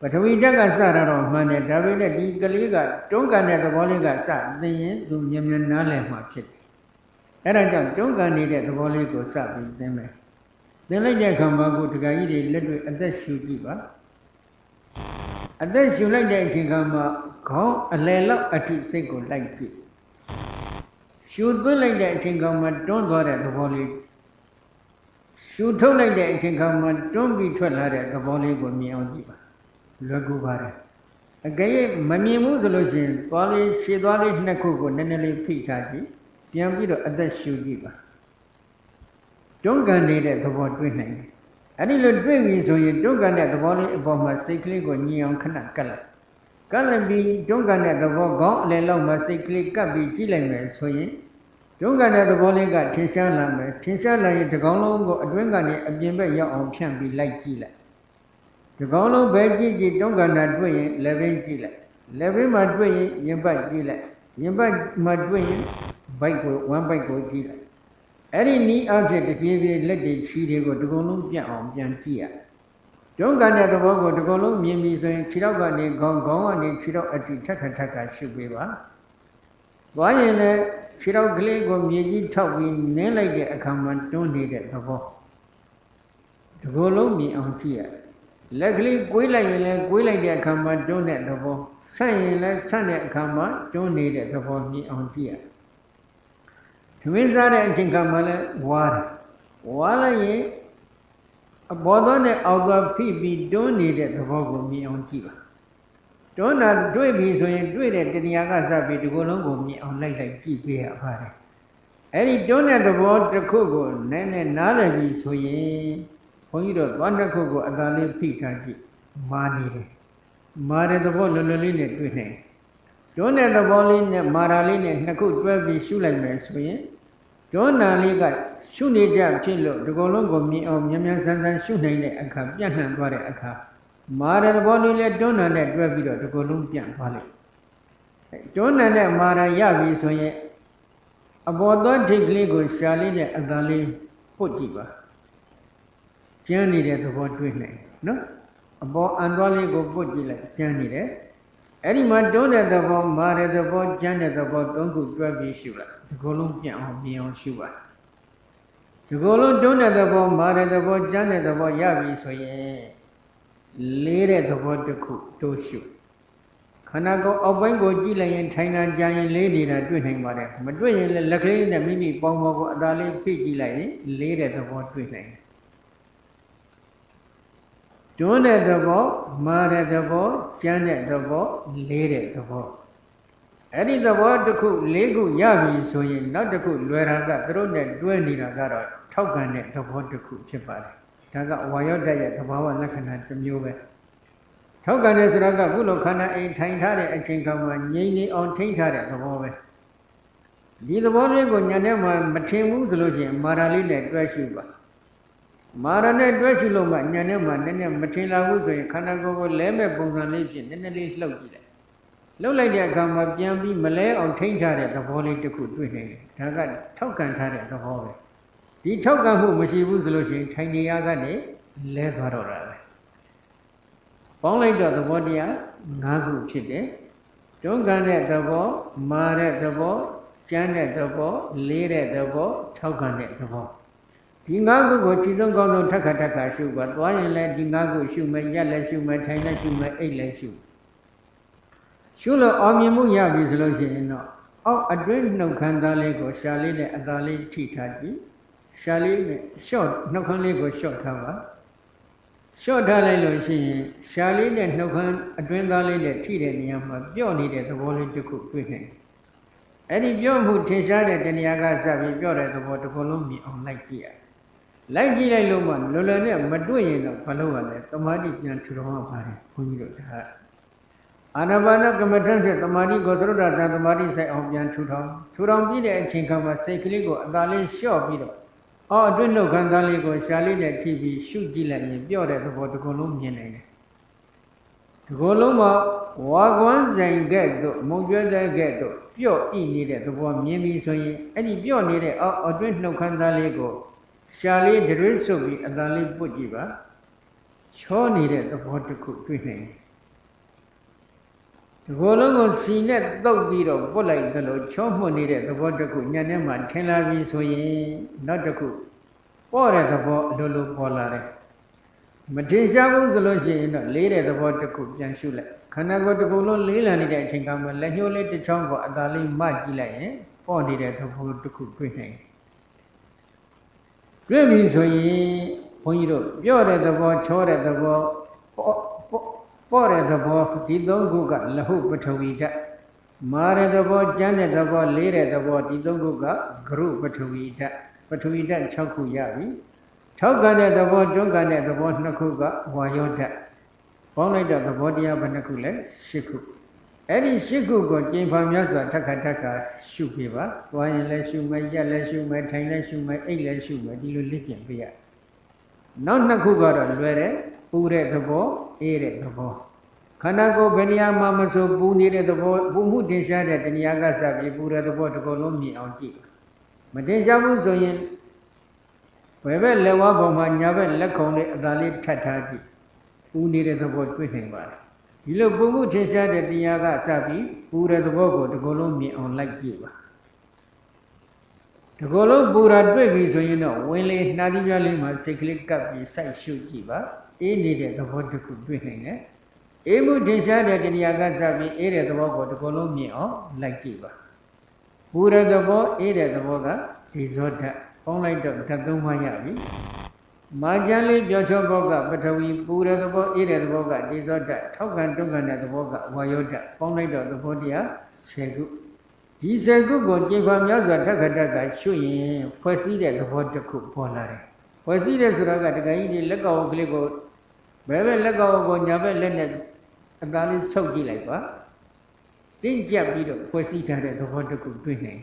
ပထဝီဓာတ်ကစတာတော့မှန်တယ်ဒါပေမဲ့ဒီကလေးကတွန်းကန်တဲ့သဘောလေးကစသင်ရင်သူမြန်မြန်နားလည်မှဖြစ်တယ်အဲဒါကြောင့်တွန်းကန်နေတဲ့သဘောလေးကိုစပြီးသင်မယ်သင်လိုက်တဲ့အခါမှာကိုတခါကြီးတွေလက်တွေ့အသက်ရှူကြည့်ပါအသက်ရှူလိုက်တဲ့အချိန်ခါမှာခေါင်းအလယ်လောက်အထိစိတ်ကိုလိုက်ကြည့်ရှူသွင်းလိုက်တဲ့အချိန်ခါမှာတွန်းသွားတဲ့သဘောလေးရှူထုတ်လိုက်တဲ့အချိန်ခါမှာတွန်းပြီးထွက်လာတဲ့သဘောလေးကိုမြင်အောင်ကြည့်ပါလွယ်ကူပါတယ်အကယ်၍မမြင်ဘူးဆိုလို့ရှိရင်သွားလေးခြေသွားလေးနှစ်ခုကိုနည်းနည်းလေးဖိထားကြည့်ပြန်ပြီးတော့အသက်ရှူကြည့်ပါတွန်းကန်နေတဲ့သဘောတွေ့နိုင်တယ်အဲ့ဒီလိုတွေ့ပြီဆိုရင်တွန်းကန်တဲ့သဘောလေးအပေါ်မှာစိတ်ကလေးကိုညင်အောင်ခဏကပ်လိုက်ကပ်လိုက်ပြီးတွန်းကန်တဲ့သဘောကောင်းအလယ်လောက်မှာစိတ်ကလေးကပ်ပြီးကြည့်လိုက်မယ်ဆိုရင်တွန်းကန်တဲ့သဘောလေးကထင်ရှားလာမယ်ထင်ရှားလာရင်ဒီကောင်လုံးကိုအတွင်းကနေအပြင်ဘက်ရောက်အောင်ဖြန့်ပြီးလိုက်ကြည့်လိုက်ဒီကောင်လုံးပဲကြည့်ကြည့်တွန်းကန်တာတွေ့ရင်လက်ဘင်းကြည့်လိုက်လက်ဘင်းမှာတွေ့ရင်ရင်ပတ်ကြည့်လိုက်ရင်ပတ်မှာတွေ့ရင်ဘိုက်ကိုဝမ်းဘိုက်ကိုကြည့်လိုက်အဲ့ဒီနီးအဖြစ်တပြေးပြေးလက်တွေချီတွေကိုဒီကောင်လုံးပြတ်အောင်ပြန်ကြည့်ရတွန်းကန်တဲ့သဘောကိုဒီကောင်လုံးမြင်ပြီဆိုရင်ခြေထောက်ကနေခေါင်းကနေခြေထောက်အထိထက်ခါရှုပေးပါသွားရင်လည်းခြေထောက်ကလေးကိုမြေကြီးထောက်ပြီးနင်းလိုက်တဲ့အခါမှာတွန်းနေတဲ့သဘောဒီကောင်လုံးမြင်အောင်ကြည့်ရလက်ကလေးကွေးလိုက်ရင်လည်းကွေးလိုက်တဲ့အခါမှာတွန်းတဲ့သဘောဆန့်ရင်လည်းဆန့်တဲ့အခါမှာတွန်းနေတဲ့သဘောမြင်အောင်ကြည့်ရသမင်းစားတဲ့အချိန်ခါမှာလည်းဝါတယ်ဝါလိုက်ရင်အပေါ်သောနဲ့အောက်သောဖိပြီးတွန်းနေတဲ့သဘောကိုမြင်အောင်ကြည့်ပါတွန်းတာတွေ့ပြီဆိုရင်တွေ့တဲ့တရားကစပြီးဒီကိုယ်လုံးကိုမြင်အောင်လိုက်ကြည့်ပေးရပါတယ်အဲ့ဒီတွန်းတဲ့သဘောတစ်ခုကိုနည်းနည်းနားလည်ပြီဆိုရင်ဘုန်းကြီးတို့သွားတစ်ခုကိုအသာလေးဖိထားကြည့်မာနေတယ်မာတဲ့သဘောလွယ်လွယ်လေးနဲ့တွေ့နိုင်တွန်းတဲ့သဘောလေးနဲ့မာရာလေးနဲ့နှစ်ခုတွဲပြီးရှုလိုက်မယ်ဆိုရင်တွန်းနာလေးကရှုနေကြဖြစ်လို့ဒီကုလုံးကိုမြင်အောင်မြန်မြန်ဆန်းဆန်းရှုနိုင်တဲ့အခါပြန့်နှံ့သွားတဲ့အခါမာရသဘောလေးလည်းတွန်းနာနဲ့တွဲပြီးတော့ဒီကုလုံးပြန့်သွားလိုက်တွန်းနာနဲ့မာရရပြီဆိုရင်အပေါ်သောထိတ်ကလေးကိုရှာလေးနဲ့အသာလေးပုတ်ကြည့်ပါကျန်းနေတဲ့သဘောတွေ့နိုင်နော်အပေါ်အန်သွားလေးကိုပုတ်ကြည့်လိုက်ကျန်းနေတယ်အဲ့ဒီမှာတွန်းတဲ့သဘောမာတဲ့သဘောကျန်းတဲ့သဘောသုံးခုတွဲပြီးရှုလိုက်ဒီကုလုံးပြန့်အောင်မြင်အောင်ရှုပါဒီကုလုံးတွန်းတဲ့သဘောမာတဲ့သဘောကျန်းတဲ့သဘောရပြီဆိုရင်လေးတဲ့သဘောတစ်ခုတိုးရှုခန္ဓာကိုယ်အောက်ပိုင်းကိုကြည့်လိုက်ရင်ထိုင်တာကြာရင်လေးနေတာတွေ့နိုင်ပါတယ်မတွေ့ရင်လည်းလက်ကလေးနဲ့မိမိပေါင်းပေါ်ကိုအသာလေးဖိကြည့်လိုက်ရင်လေးတဲ့သဘောတွေ့နိုင်တယ်တွန်းတဲ့သဘောမာတဲ့သဘောကျန်းတဲ့သဘောလေးတဲ့သဘောအဲ့ဒီသဘောတစ်ခုလေးခုရပြီဆိုရင်နောက်တစ်ခုလွယ်တာကသူတို့နဲ့တွဲနေတာကတော့ထောက်ကန်တဲ့သဘောတစ်ခုဖြစ်ပါတယ်ဒါကဝါယောဓာတ်ရဲ့သဘာဝလက္ခဏာတစ်မျိုးပဲထောက်ကန်တဲ့ဆိုတာကခုလိုခန္ဓာအိမ်ထိုင်ထားတဲ့အချိန်ခါမှာငြိမ်နေအောင်ထိန်းထားတဲ့သဘောပဲဒီသဘောလေးကိုညာထဲမှာမထင်ဘူးဆိုလို့ရှိရင်မာရာလေးနဲ့တွဲရှုပါမာရနဲ့တွဲရှုလို့မှညာထဲမှာနည်းနည်းမထင်လာဘူးဆိုရင်ခန္ဓာကိုယ်ကိုလဲမဲ့ပုံစံလေးဖြစ်နည်းနည်းလေးလှုပ်ကြည့်လိုက်လှုပ်လိုက်တဲ့အခါမှာပြန်ပြီးမလဲအောင်ထိန်းထားတဲ့သဘောလေးတစ်ခုတွေ့နေတယ်ဒါကထောက်ကန်ထားတဲ့သဘောပဲဒီထောက်ကန်မှုမရှိဘူးဆိုလို့ရှိရင်ထိုင်နေရကနေလဲသွားတော့တာပဲပေါင်းလိုက်တော့သဘောတရား၅ခုဖြစ်တယ်တွန်းကန်တဲ့သဘောမာတဲ့သဘောကျန်းတဲ့သဘောလေးတဲ့သဘောထောက်ကန်တဲ့သဘောဒီ၅ခုကိုခြေဆုံးကောင်းဆုံးထက်ခါရှုပါသွားရင်လည်းဒီ၅ခုရှုမယ်ရက်လည်းရှုမယ်ထိုင်လည်းရှုမယ်အိတ်လည်းရှု ရှုလို့အောင်မြင်မှုရပြီဆိုလို့ရှိရင်တော့အောက်အတွင်းနှုတ်ခမ်းသားလေးကိုရှာလေးနဲ့အသာလေးထိထားကြည့်ရှာလေးနဲ့ရှော့နှုတ်ခမ်းလေးကိုရှော့ထားပါရှော့ထားလိုက်လို့ရှိရင်ရှာလေးနဲ့နှုတ်ခမ်းအတွင်းသားလေးနဲ့ထိတဲ့နေရာမှာပြော့နေတဲ့သဘောလေးတစ်ခုတွေ့နေအဲ့ဒီပြော့မှုထင်ရှားတဲ့တဏှာကစပြီးပြော့တဲ့သဘောတစ်ခုလုံးမြင်အောင်လိုက်ကြည့်ရလိုက်ကြည့်လိုက်လို့မှလွယ်လွယ်နဲ့မတွေ့ရင်တော့ဘာလို့ လဲသမာဓိပြန်ထူထောင်ရပါတယ်ဘုန်းကြီးတို့ဒါအာနာပါနကမ္မထံဖြင့်သမာဓိကိုသရုဒ္ဓသံသမာဓိဆိုင်အောင်ပြန်ထူထောင်ပြီးတဲ့အချိန်ခါမှာစိတ်ကလေးကိုအသာလေးလျှော့ပြီးတော့အော်အတွင်းနှုတ်ခမ်းသားလေးကိုရှာလေးနဲ့ထိပြီးရှုကြည့်လိုက်ရင်ပြော့တဲ့သဘောတစ်ခုလုံးမြင်နိုင်တယ်ဒီကိုယ်လုံးမှာဝါကွမ်းဆိုင်ကဲ့သို့မုံကျွဲတဲ့ကဲ့သို့ပြော့ဤနေတဲ့သဘောမြင်ပြီးဆိုရင်အဲ့ဒီပြော့နေတဲ့အောက်အတွင်းနှုတ်ခမ်းသားလေးကိုရှာလေးဒရွေးဆုပ်ပြီးအသာလေးပုတ်ကြည့်ပါချောနေတဲ့သဘောတစ်ခုတွေ့နိုင်တယ်ဒီကိုယ်လုံးကိုစီနဲ့တုပ်ပြီးတော့ပုတ်လိုက်သလိုချောမှုနေတဲ့သဘောတစ်ခုညနေမှထင်လာပြီဆိုရင်နောက်တစ်ခုပေါ့တဲ့သဘောအလိုလိုပေါ်လာတယ်မထင်ရှားဘူးဆိုလို့ရှိရင်တော့လေးတဲ့သဘောတစ်ခုပြန်ရှုလိုက်ခန္ဓာကိုယ်တစ်ခုလုံးလေးလံနေတဲ့အချိန်ကမှလက်ညှိုးလေးတစ်ချောင်းပေါ်အသာလေးမှကြည့်လိုက်ရင်ပေါ့နေတဲ့သဘောတစ်ခုတွေ့နိုင်တယ်တွေ့ပြီဆိုရင်ဘုန်းကြီးတို့ပြော့တဲ့သဘောချောတဲ့သဘောပေါ့တဲ့သဘောဒီသုံးခုကလဟုပထဝီဓာတ်မာတဲ့သဘောကျမ်းတဲ့သဘောလေးတဲ့သဘောဒီသုံးခုကဂရုပထဝီဓာတ်ပထဝီဓာတ်6ခုရပြီထောက်ကန်တဲ့သဘောတွန်းကန်တဲ့သဘော2ခုကဝါယောဓာတ်ပေါင်းလိုက်တော့သဘောတရားဘယ်နှခုလဲ10ခုအဲ့ဒီ10ခုကိုကျင့်ဖန်များစွာထက်ခါရှုပြပါသွားရင်လည်းရှုမယ်ရက်လည်းရှုမယ်ထိုင်လည်းရှုမယ်အိပ်လည်းရှုမယ်ဒီလိုလေ့ကျင့်ပေးရနောက်2ခုကတော့လွယ်တယ်ပူတဲ့သဘောအေးတဲ့သဘောခန္ဓာကိုယ်ဘယ်နေရာမှာမဆိုပူနေတဲ့သဘောပူမှုတင်ရှားတဲ့တဏှာကစပြီးပူတဲ့သဘောတစ်ခုလုံးမြင်အောင်ကြည့်မတင်ရှားဘူးဆိုရင်ဘယ်ဘက်လက်ဝါးပေါ်မှာညာဘက်လက်ခုံလေးအသာလေးထပ်ထားကြည့်ပူနေတဲ့သဘောတွေ့နိုင်ပါတယ်ဒီလိုပူမှုတင်ရှားတဲ့တရားကစပြီးပူတဲ့သဘောကိုတစ်ခုလုံးမြင်အောင်လိုက်ကြည့်ပါတစ်ခုလုံးပူတာတွေ့ပြီဆိုရင်တော့ဝင်လေနှာသီးပြားလေးမှာစိတ်ကလေးကပ်ပြီးစိုက်ရှုကြည့်ပါအေးနေတဲ့သဘောတစ်ခုတွေ့နိုင်တယ်အေးမှုတင်ရှားတဲ့တရားကစပြီးအေးတဲ့သဘောကိုတစ်ခုလုံးမြင်အောင်လိုက်ကြည့်ပါပူတဲ့သဘောအေးတဲ့သဘောကဒီဇောဓာတ်ပေါင်းလိုက်တော့ဓာတ်သုံးပါးရပြီမာကျန်လေးပြောချောဘောကပထဝီပူတဲ့သဘောအေးတဲ့သဘောကဒီဇောဓာတ်ထောက်ကန်တွန်းကန်တဲ့သဘောကဝါယောဓာတ်ပေါင်းလိုက်တော့သဘောတရား10ခုဒီ10ခုကိုကျင့်ဖန်များစွာထက်ခါရှုရင်ဖွဲ့စည်းတဲ့သဘောတစ်ခုပေါ်လာတယ်ဖွဲ့စည်းတဲ့ဆိုတာကတခါကြီးဒီလက်ကောက်ကလေးကိုဘယ်ဘက်လက်ကောက်ကိုညာဘက်လက်နဲ့အသာလေးဆုပ်ကြည့်လိုက်ပါတင်းကျပ်ပြီးတော့ဖွဲ့စည်းထားတဲ့သဘောတစ်ခုတွေ့နိုင်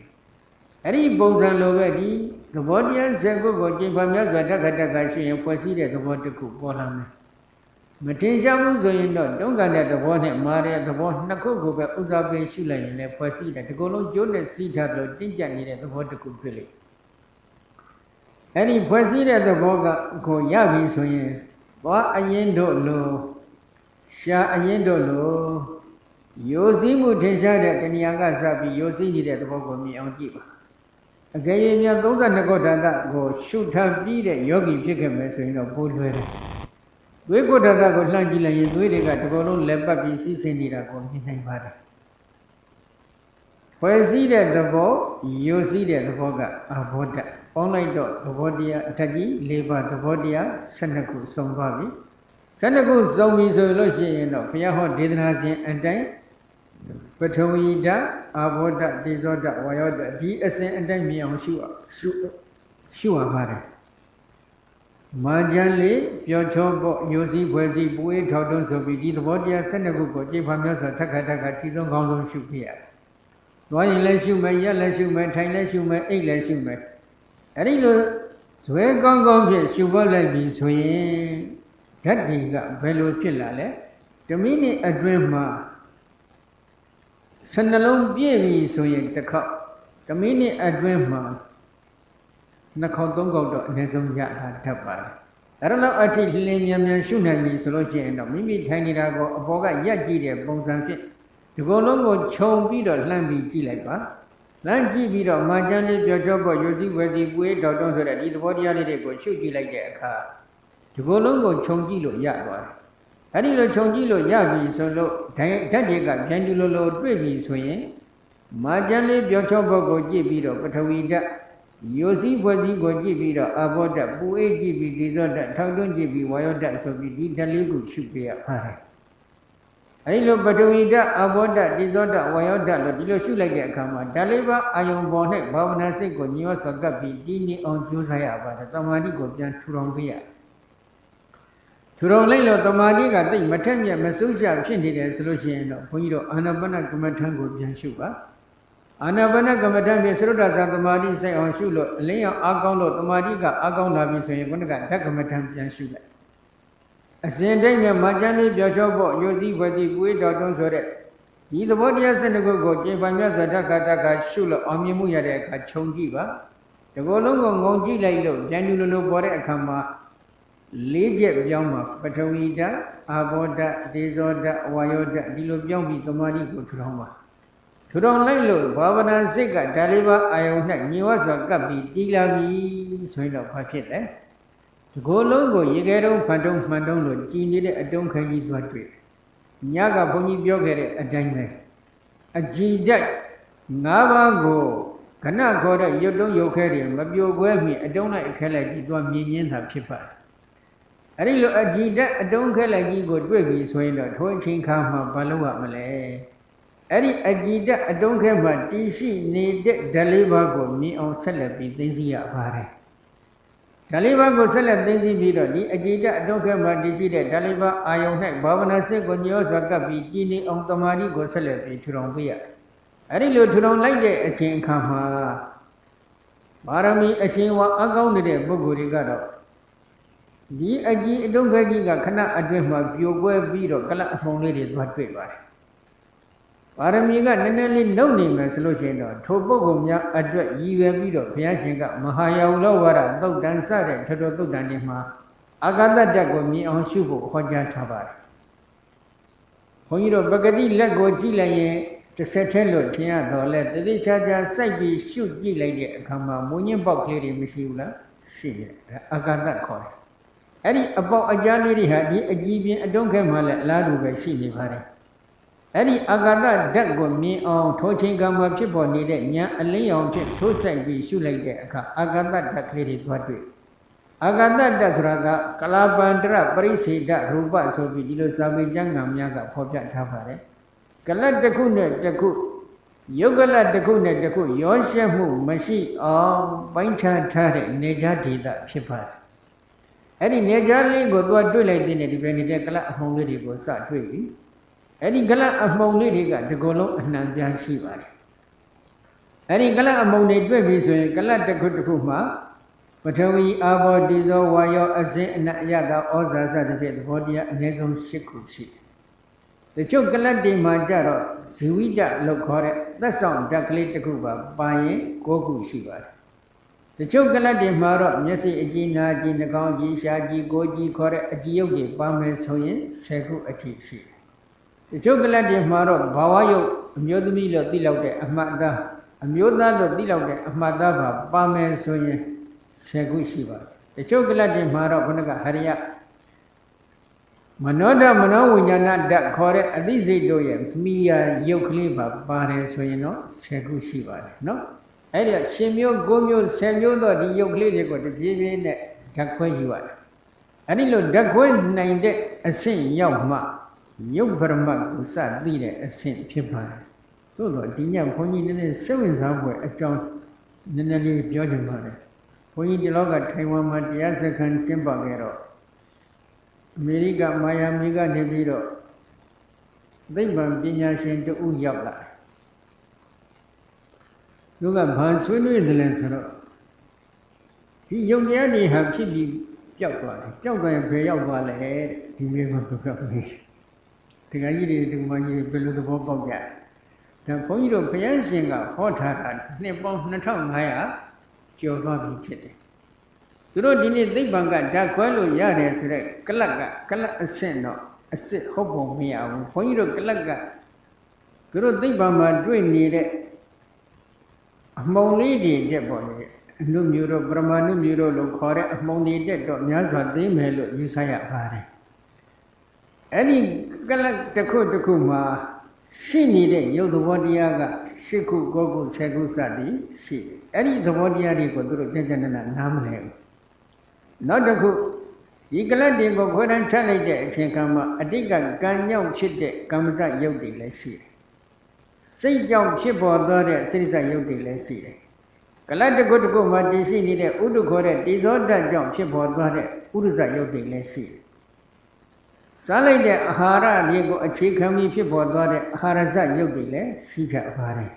အဲ့ဒီပုံစံလိုပဲဒီသဘောတရား10ခုကိုကျင့်ဖန်များစွာထက်ခါရှုရင်ဖွဲ့စည်းတဲ့သဘောတစ်ခုပေါ်လာမယ်မတင်ရှားဘူးဆိုရင်တော့တွန်းကန်တဲ့သဘောနဲ့မာတဲ့သဘော2ခုကိုပဲဥစားပေးရှုလိုက်ရင်လည်းဖွဲ့စည်းတယ်ဒီကုလုံးကျိုးနဲ့စီးထားလို့တင်းကျပ်နေတဲ့သဘောတစ်ခုတွေ့လိမ့်အဲ့ဒီဖွဲ့စည်းတဲ့သဘောကိုရပြီဆိုရင်သွားအရင်တို့လိုရှာအရင်တို့လိုယိုစည်းမှုထင်ရှားတဲ့တဏှာကစပြီးယိုစည်းနေတဲ့သဘောကိုမြင်အောင်ကြည့်ပါအကယ်၍များ32ခုဓာတ်ကိုရှုထပ်ပြီးတဲ့ယောဂီဖြစ်ခဲ့မယ်ဆိုရင်တော့ပိုလွယ်တယ်သွေးကိုဓာတ်ကိုလှမ်းကြည့်လိုက်ရင်သွေးတွေကတစ်ခုလုံးလက်ပတ်ပြီးစီးဆင်းနေတာကိုမြင်နိုင်ပါတယ်ဖွဲ့စည်းတဲ့သဘောယိုစည်းတဲ့သဘောကအဘောဓာတ်ပေါင်းလိုက်တော့သဘောတရားအထက်ကြီး၄ပါးသဘောတရား12ခုစုံသွားပြီ12ခုစုံပြီဆိုလို့ရှိရင်တော့ဘုရားဟောဒေသနာစဉ်အတိုင်းပထဝီဓာတ်အာဘောဓာတ်တေဇောဓာတ်ဝါယောဓာတ်ဒီအစဉ်အတိုင်းမြင်အောင်ရှုရပါတယ်မာကျန်လေးပြောချောပေါ့ညိုစည်းဖွဲ့စည်းပူအေးထောက်တွန်းဆိုပြီးဒီသဘောတရား12ခုကိုကြိတ်ဖန်များစွာထက်ခါထိဆုံးကောင်းဆုံးရှုပြရသွားရင်လည်းရှုမယ်ရက်လည်းရှုမယ်ထိုင်လည်းရှုမယ်အိပ်လည်းရှုမယ်အဲ့ဒီလိုဇွဲကောင်းကောင်းဖြင့်ရှုဖို့လိုက်ပြီဆိုရင်ဓာတ်တွေကဘယ်လိုဖြစ်လာလဲ1မိနစ်အတွင်းမှာ12လုံးပြည့်ပြီဆိုရင်တစ်ခေါက်1မိနစ်အတွင်းမှာ2ခေါက်3ခေါက်တော့အနည်းဆုံးရတာတတ်ပါတယ်အဲ့ဒါတော့အထိလင်းမြန်ရှုနိုင်ပြီဆိုလို့ရှိရင်တော့မိမိထိုင်နေတာကိုအပေါ်ကရက်ကြည့်တဲ့ပုံစံဖြင့်ဒီကုလုံးကိုခြုံပြီးတော့လှမ်းပြီးကြည့်လိုက်ပါလမ်းကြည့်ပြီးတော့မာကျန်လေးပြောချောပေါ့ယိုစီဝဲစီပွေးတော်တွန်းဆိုတဲ့ဒီသဘောတရားလေးတွေကိုရှုကြည့်လိုက်တဲ့အခါဒီကုလုံးကိုခြုံကြည့်လို့ရသွားတယ် အဲ့ဒီလိုခြုံကြည့်လို့ရပြီဆိုလို့ဓာတ်တွေကပြန်တူလိုတွေ့ပြီဆိုရင်မာကျန်လေးပြောချောဘုတ်ကိုကြည့်ပြီးတော့ပထဝီဓာတ်ယောစီဖွဲ့စည်းကိုကြည့်ပြီးတော့အာဘောဓာတ်ပူအေးကြည့်ပြီးဒီဇောဓာတ်ထောက်တွန်းကြည့်ပြီးဝါယောဓာတ်ဆိုပြီးဒီဓာတ်လေးကိုရှုပြရပါတယ်အဲ့ဒီလိုပထဝီဓာတ်အာဘောဓာတ်ဒီဇောဓာတ်ဝါယောဓာတ်လို့ဒီလိုရှုလိုက်တဲ့အခါမှာဓာတ်လေးပါအာယုံပေါ်နဲ့ဘာဝနာစိတ်ကိုညီဝတ်စွာကပ်ပြီးတည်နေအောင်ကြိုးစားရပါတယ်သမာဓိကိုပြန်ထူထောင်ပေးရထူထောင်လိုက်လို့သမာဓိကတိတ်မထက်မြက်မစိုးချဖြစ်နေတယ်ဆိုလို့ရှိရင်တော့ဘုန်းကြီးတို့အာနာပါနကမ္မထံကိုပြန်ရှုပါအာနာပါနကမ္မထံဖြင့်သရုဒ္ဓဇာသမာဓိစိုက်အောင်ရှုလို့အလင်းရောင်အားကောင်းလို့သမာဓိကအားကောင်းလာပြီဆိုရင်ခုနကဓာတ်ကမ္မထံပြန်ရှုလိုက်အစဉ်တိုင်းမြတ်မာကျန်လေးပြောချောဖို့ယောစီဖွဲ့စည်းပွေးတော်တွန်းဆိုတဲ့ဒီသဘောတရား12ခုကိုကျင့်ပါမြတ်စွာဓာတ်ကရှုလို့အောင်မြင်မှုရတဲ့အခါခြုံကြည့်ပါဒီကိုယ်လုံးကိုငုံကြည့်လိုက်လို့ပြန်တူလိုပေါ်တဲ့အခါမှာ၄ချက်ပြောင်းမှာပထဝီဓာတ်အာဘောဓာတ်ဒေဇောဓာတ်ဝါယောဓာတ်ဒီလိုပြောင်းပြီးသမာဓိကိုထူထောင်ပါထူထောင်လိုက်လို့ဘာဝနာစိတ်ကဓာလေးပါအာယုံ၌ညီဝတ်စွာကပ်ပြီးတည်လာပြီဆိုရင်တော့ဘာဖြစ်လဲဒီကိုယ်လုံးကိုရေခဲတုံးဖန်တုံးမှန်တုံးလို့ကြည်နေတဲ့အတုံးခဲကြီးသွားတွေ့ညကဘုန်းကြီးပြောခဲ့တဲ့အတိုင်းပဲအကြည်ဓာတ်၅ပါးကိုခဏခေါ်တဲ့ရုပ်တုံးရုပ်ခဲတွေမပြိုကွဲမီအတုံးလိုက်အခဲလိုက်ကြီးသွားမြင်မြင်သာဖြစ်ပါတယ်အဲ့ဒီလိုအကြည်ဓာတ်အတုံးခဲလိုက်ကြီးကိုတွေ့ပြီဆိုရင်တော့ထိုအချိန်ခါမှာဘာလုပ်ရမလဲအဲ့ဒီအကြည်ဓာတ်အတုံးခဲမှာတည်ရှိနေတဲ့ဓာတ်လေးပါးကိုမြင်အောင်ဆက်လက်ပြီးသိသိရပါတယ်ဓာတ်လေးပါးကိုဆက်လက်သိသိပြီးတော့ဒီအကြည်ဓာတ်အတုံးခဲမှာတည်ရှိတဲ့ဓာတ်လေးပါးအာယုံ၌ဘာဝနာစိတ်ကိုညှို့စွာကပ်ပြီးတည်နေအောင်တမာတိကိုဆက်လက်ပြီးထူထောင်ပေးရအဲ့ဒီလိုထူထောင်လိုက်တဲ့အချိန်အခါမှာပါရမီအရှင်ဝါအကောင်းနေတဲ့ပုဂ္ဂိုလ်တွေကတော့ဒီအကြည်အတုံးခဲကြီးကခဏအတွင်းမှာပြိုကွဲပြီးတော့ကလပ်အမှုံလေးတွေသွားတွေ့ပါတယ်ပါရမီကနည်းနည်းလေးနှုတ်နေမယ်ဆိုလို့ရှိရင်တော့ထိုပုဂ္ဂိုလ်များအတွက်ရည်ရွယ်ပြီးတော့ဘုရားရှင်ကမဟာယာဝလောဝါဒသုတ်တန်စတဲ့ထထောသုတ်တန်တွေမှာအာဂတဓာတ်ကိုမြင်အောင်ရှုဖို့ဟောကြားထားပါတယ်ဘုန်းကြီးတို့ပဂတိလက်ကိုကြည့်လိုက်ရင်တစ်ဆက်ထဲလို့ထင်ရတော့လဲတတိချာချာစိုက်ပြီးရှုကြည့်လိုက်တဲ့အခါမှာမုံညင်းပေါက်ကလေးတွေမရှိဘူးလားရှိတယ်အာဂတခေါ်တယ်အဲ့ဒီအပေါက်အကြားလေးတွေဟာဒီအကြည်ပြင်းအတုံးခဲမှလည်းအလားတူပဲရှိနေပါတယ်အဲ့ဒီအာဂတဓာတ်ကိုမြင်အောင်ထိုချိန်ကမှဖြစ်ပေါ်နေတဲ့ဉာဏ်အလင်းရောင်ဖြင့်ထိုးဆိုင်ပြီးရှုလိုက်တဲ့အခါအာဂတဓာတ်ကလေးတွေသွားတွေ့အာဂတဓာတ်ဆိုတာကကလာပန္တရပရိစေတရူပဆိုပြီးဒီလိုစာပေကျမ်းဂန်များကဖော်ပြထားပါတယ်ကလတ်တစ်ခုနဲ့တစ်ခုယုတ်ကလတ်တစ်ခုနဲ့တစ်ခုရောရှက်မှုမရှိအောင်ပိုင်းခြားထားတဲ့နေကြားဒေသဖြစ်ပါတယ်အဲ့ဒီနေကြားလေးကိုသွားတွေ့လိုက်တဲ့ဒီပဲနေတဲ့ကလတ်အမှုံလေးတွေကိုစတွေ့ပြီအဲ့ဒီကလတ်အမှုံလေးတွေကဒီကုလုံးအနှံပြားရှိပါတယ်အဲ့ဒီကလတ်အမှုံတွေတွေ့ပြီဆိုရင်ကလတ်တစ်ခုတစ်ခုမှာပထဝီအာဘောဒီဇောဝါယောအစဉ်အနအယတာဩဇာစသဖြင့်သဘောတရားအနည်းဆုံး၈ခုရှိတယ်တချို့ကလတ်တွေမှာကြတော့ဇီဝိတလို့ခေါ်တဲ့သက်ဆောင်ဓာတ်ကလေးတစ်ခုပါရင်၉ခုရှိပါတယ်တချို့ကလတ်တွေမှာတော့မျက်စိအကြည့်နာကြည့်နှာခေါင်းကြည့်ရှားကြည့်ကိုယ်ကြည့်ခေါ်တဲ့အကြည့်ရုပ်တွေပါမယ်ဆိုရင်၁၀ခုအထိရှိတယ်တချို့ကလတ်တွေမှာတော့ဘာဝရုပ်အမျိုးသမီးလို့သိလောက်တဲ့အမှတ်အသားအမျိုးသားလို့သိလောက်တဲ့အမှတ်အသားပါမယ်ဆိုရင်၁၀ခုရှိပါတယ်တချို့ကလတ်တွေမှာတော့ခုနကဟရိယမနောဓာတ်မနောဝိညာဏဓာတ်ခေါ်တဲ့အသိစိတ်တို့ရဲ့မိယာရုပ်ကလေးပါတယ်ဆိုရင်တော့10ခုရှိပါတယ်နော်အဲ့ဒီရှင်မျိုး9မျိုး10မျိုးတော့ဒီရုပ်ကလေးတွေကိုတပြေးပြေးနဲ့ဓာတ်ခွဲယူရတယ်အဲ့ဒီလိုဓာတ်ခွဲနိုင်တဲ့အဆင့်ရောက်မှရုပ်ပရမတ်ကိုစသိတဲ့အဆင့်ဖြစ်ပါတယ်သို့တော့ဒီညဘုန်းကြီးနည်းနည်းစိတ်ဝင်စားဖွယ်အကြောင်းနည်းနည်းလေးပြောချင်ပါတယ်ဘုန်းကြီးဒီလောကထိုင်ဝမ်မှာတရားစခန်းကျင်းပခဲ့တော့အမေရိကမာယာမီကနေပြီးတော့သိပ္ပံပညာရှင်တဦးရောက်လာသူကဘာဆွေးနွေးတယ်လဲဆိုတော့ဒီယုံတရားတွေဟာဖြစ်ပြီးပျောက်သွားတယ်ပျောက်သွားရင်ဘယ်ရောက်သွားလဲဒီမျိုးကသူကမေးဒီကကြီးတွေဒီမကြီးဘယ်လိုသဘောပေါက်ကြဒါဘုန်းကြီးတို့ဘုရားရှင်ကဟောထားတာနှစ်ပေါင်း2500ကျော်သွားပြီဖြစ်တယ်သူတို့ဒီနေ့သိပ္ပံကဓာတ်ခွဲလို့ရတယ်ဆိုတော့ကလတ်အဆင့်တော့အစစ်ဟုတ်ပုံမရဘူးဘုန်းကြီးတို့ကလတ်ကသူတို့သိပ္ပံမှာတွေ့နေတဲ့အမှုံလေးတွေတက်ပေါ်နေအနုမျိုးတို့ပရမဏုမျိုးတို့လို့ခေါ်တဲ့အမှုံတွေတက်တော့များစွာသိမယ်လို့ယူဆရပါတယ် အဲ့ဒီကလတ်တစ်ခုတစ်ခုမှာရှိနေတဲ့ရုပ်သဘောတရားက8ခု9ခု10ခုစသည်ရှိတယ်အဲ့ဒီသဘောတရားတွေကိုသူတို့ကြကြနနားမလဲဘူးနောက်တစ်ခုဒီကလတ်တွေကိုခွဲတန်းချလိုက်တဲ့အချိန်ခါမှာအတိတ်ကကံကြောင့်ဖြစ်တဲ့ကမ္မဇယုတ်တွေလည်းရှိတယ်စိတ်ကြောင့်ဖြစ်ပေါ်သွားတဲ့စိတ္တယုတ်တွေလည်းရှိတယ်ကလတ်တစ်ခုတစ်ခုမှာတည်ရှိနေတဲ့ဥဒ္ဓခေါ်တဲ့တိဇောတကြောင့်ဖြစ်ပေါ်သွားတဲ့ဥဒ္ဒဇယုတ်တွေလည်းရှိတယ်စားလိုက်တဲ့အာဟာရတွေကိုအခြေခံပြီးဖြစ်ပေါ်သွားတဲ့အာဟာရဇယုတ်တွေလည်းရှိကြပါတယ်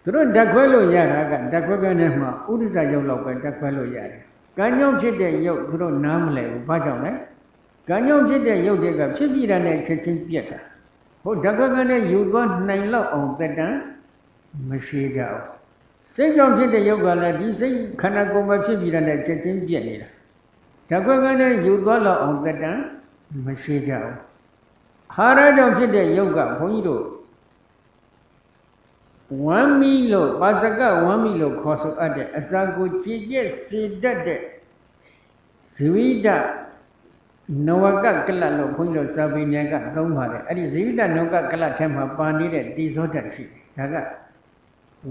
သူတို့ဓာတ်ခွဲလို့ရတာကဓာတ်ခွဲကနဲ့မှဥဒ္ဒဇယုတ်လောက်ပဲဓာတ်ခွဲလို့ရတယ်ကံကြောင့်ဖြစ်တဲ့ယုတ်သူတို့နားမလဲဘူးဘာကြောင့်လဲကံကြောင့်ဖြစ်တဲ့ယုတ်တွေကဖြစ်ပြီးတာနဲ့ချက်ချင်းပြတ်တာဟုတ်ဓာတ်ခွဲကနဲ့ယူသွားနိုင်လောက်အောင်တက်တန်းမရှိကြဘူးစိတ်ကြောင့်ဖြစ်တဲ့ယုတ်ကလည်းဒီစိတ်ခန္ဓာကိုယ်မှာဖြစ်ပြီးတာနဲ့ချက်ချင်းပြတ်နေတာဓာတ်ခွဲကနဲ့ယူသွားလောက်အောင်တက်တန်းမရှိကြဘူးဟာရကြောင့်ဖြစ်တဲ့ယုတ်ကဘုန်းကြီးတို့ဝမ်းမီလို့ပါစကဝမ်းမီလို့ခေါ်ဆိုအပ်တဲ့အစာကိုကြည်ကျက်စေတတ်တဲ့ဇဝိဒနဝကကလတ်လို့ဘုန်းကြီးတို့စာပေဉာဏ်ကသုံးပါတယ်အဲ့ဒီဇဝိဒနဝကကလတ်ထဲမှာပါနေတဲ့တိဇောဓာတ်ရှိတယ်ဒါက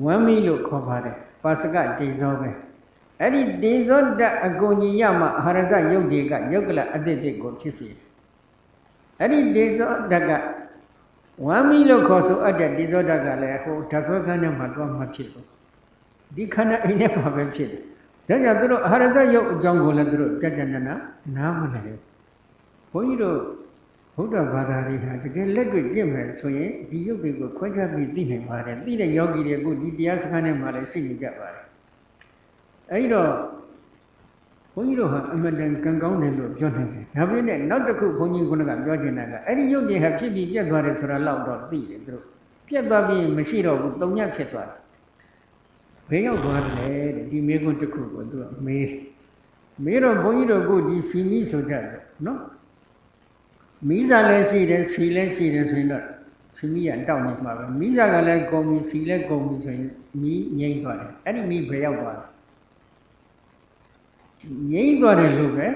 ဝမ်းမီလို့ခေါ်ပါတယ်ပါစကတိဇောပဲအဲ့ဒီတိဇောဓာတ်အကုန်ကြီးရမှအာဟာရဇယုတ်တွေကယုတ်ကလတ်အသစ်တွေကိုဖြစ်စေအဲ့ဒီတိဇောဓာတ်ကဝမ်းမီလို့ခေါ်ဆိုအပ်တဲ့တိဇောဓာတ်ကလည်းဟိုဓာတ်ခွဲခန်းထဲမှာတော့မဖြစ်ဘူးဒီခန္ဓာအိမ်ထဲမှာပဲဖြစ်တယ်ဒါကြောင့်သူတို့အာဟာရဇယုတ်အကြောင်းကိုလည်းသူတို့ကြကြနနားမလည်ဘူးဘုန်းကြီးတို့ဘုရားဘာသာတွေဟာတကယ်လက်တွေ့ကျင့်မယ်ဆိုရင်ဒီယုတ်တွေကိုခွဲခြားပြီးသိနိုင်ပါတယ်သိတဲ့ယောဂီတွေအခုဒီတရားစခန်းထဲမှာလည်းရှိနေကြပါတယ်အဲဒီတော့ဘုန်းကြီးတို့ဟာအမှန်တန်ကံကောင်းတယ်လို့ပြောနိုင်တယ်ဒါပေမဲ့နောက်တစ်ခုဘုန်းကြီးကပြောချင်တာကအဲ့ဒီယုတ်တွေဟာဖြစ်ပြီးပြတ်သွားတယ်ဆိုတာလောက်တော့သိတယ်သူတို့ပြတ်သွားပြီးမရှိတော့ဘူးတုံညက်ဖြစ်သွားတယ်ဘယ်ရောက်သွားတယ်တဲ့ဒီမေကွန်းတစ်ခုကိုသူကမေးတော့ဘုန်းကြီးတို့ကဒီစီမီဆိုတတ်တယ်နော်မိစားလည်းရှိတယ်စီလည်းရှိတယ်ဆိုရင်တော့စီမီကတောက်နေမှာပဲမိစားကလည်းကုန်ပြီစီလည်းကုန်ပြီဆိုရင်မီးငြိမ့်သွားတယ်အဲ့ဒီမီးဘယ်ရောက်သွားလဲငြိမ့်သွားတယ်လို့ပဲ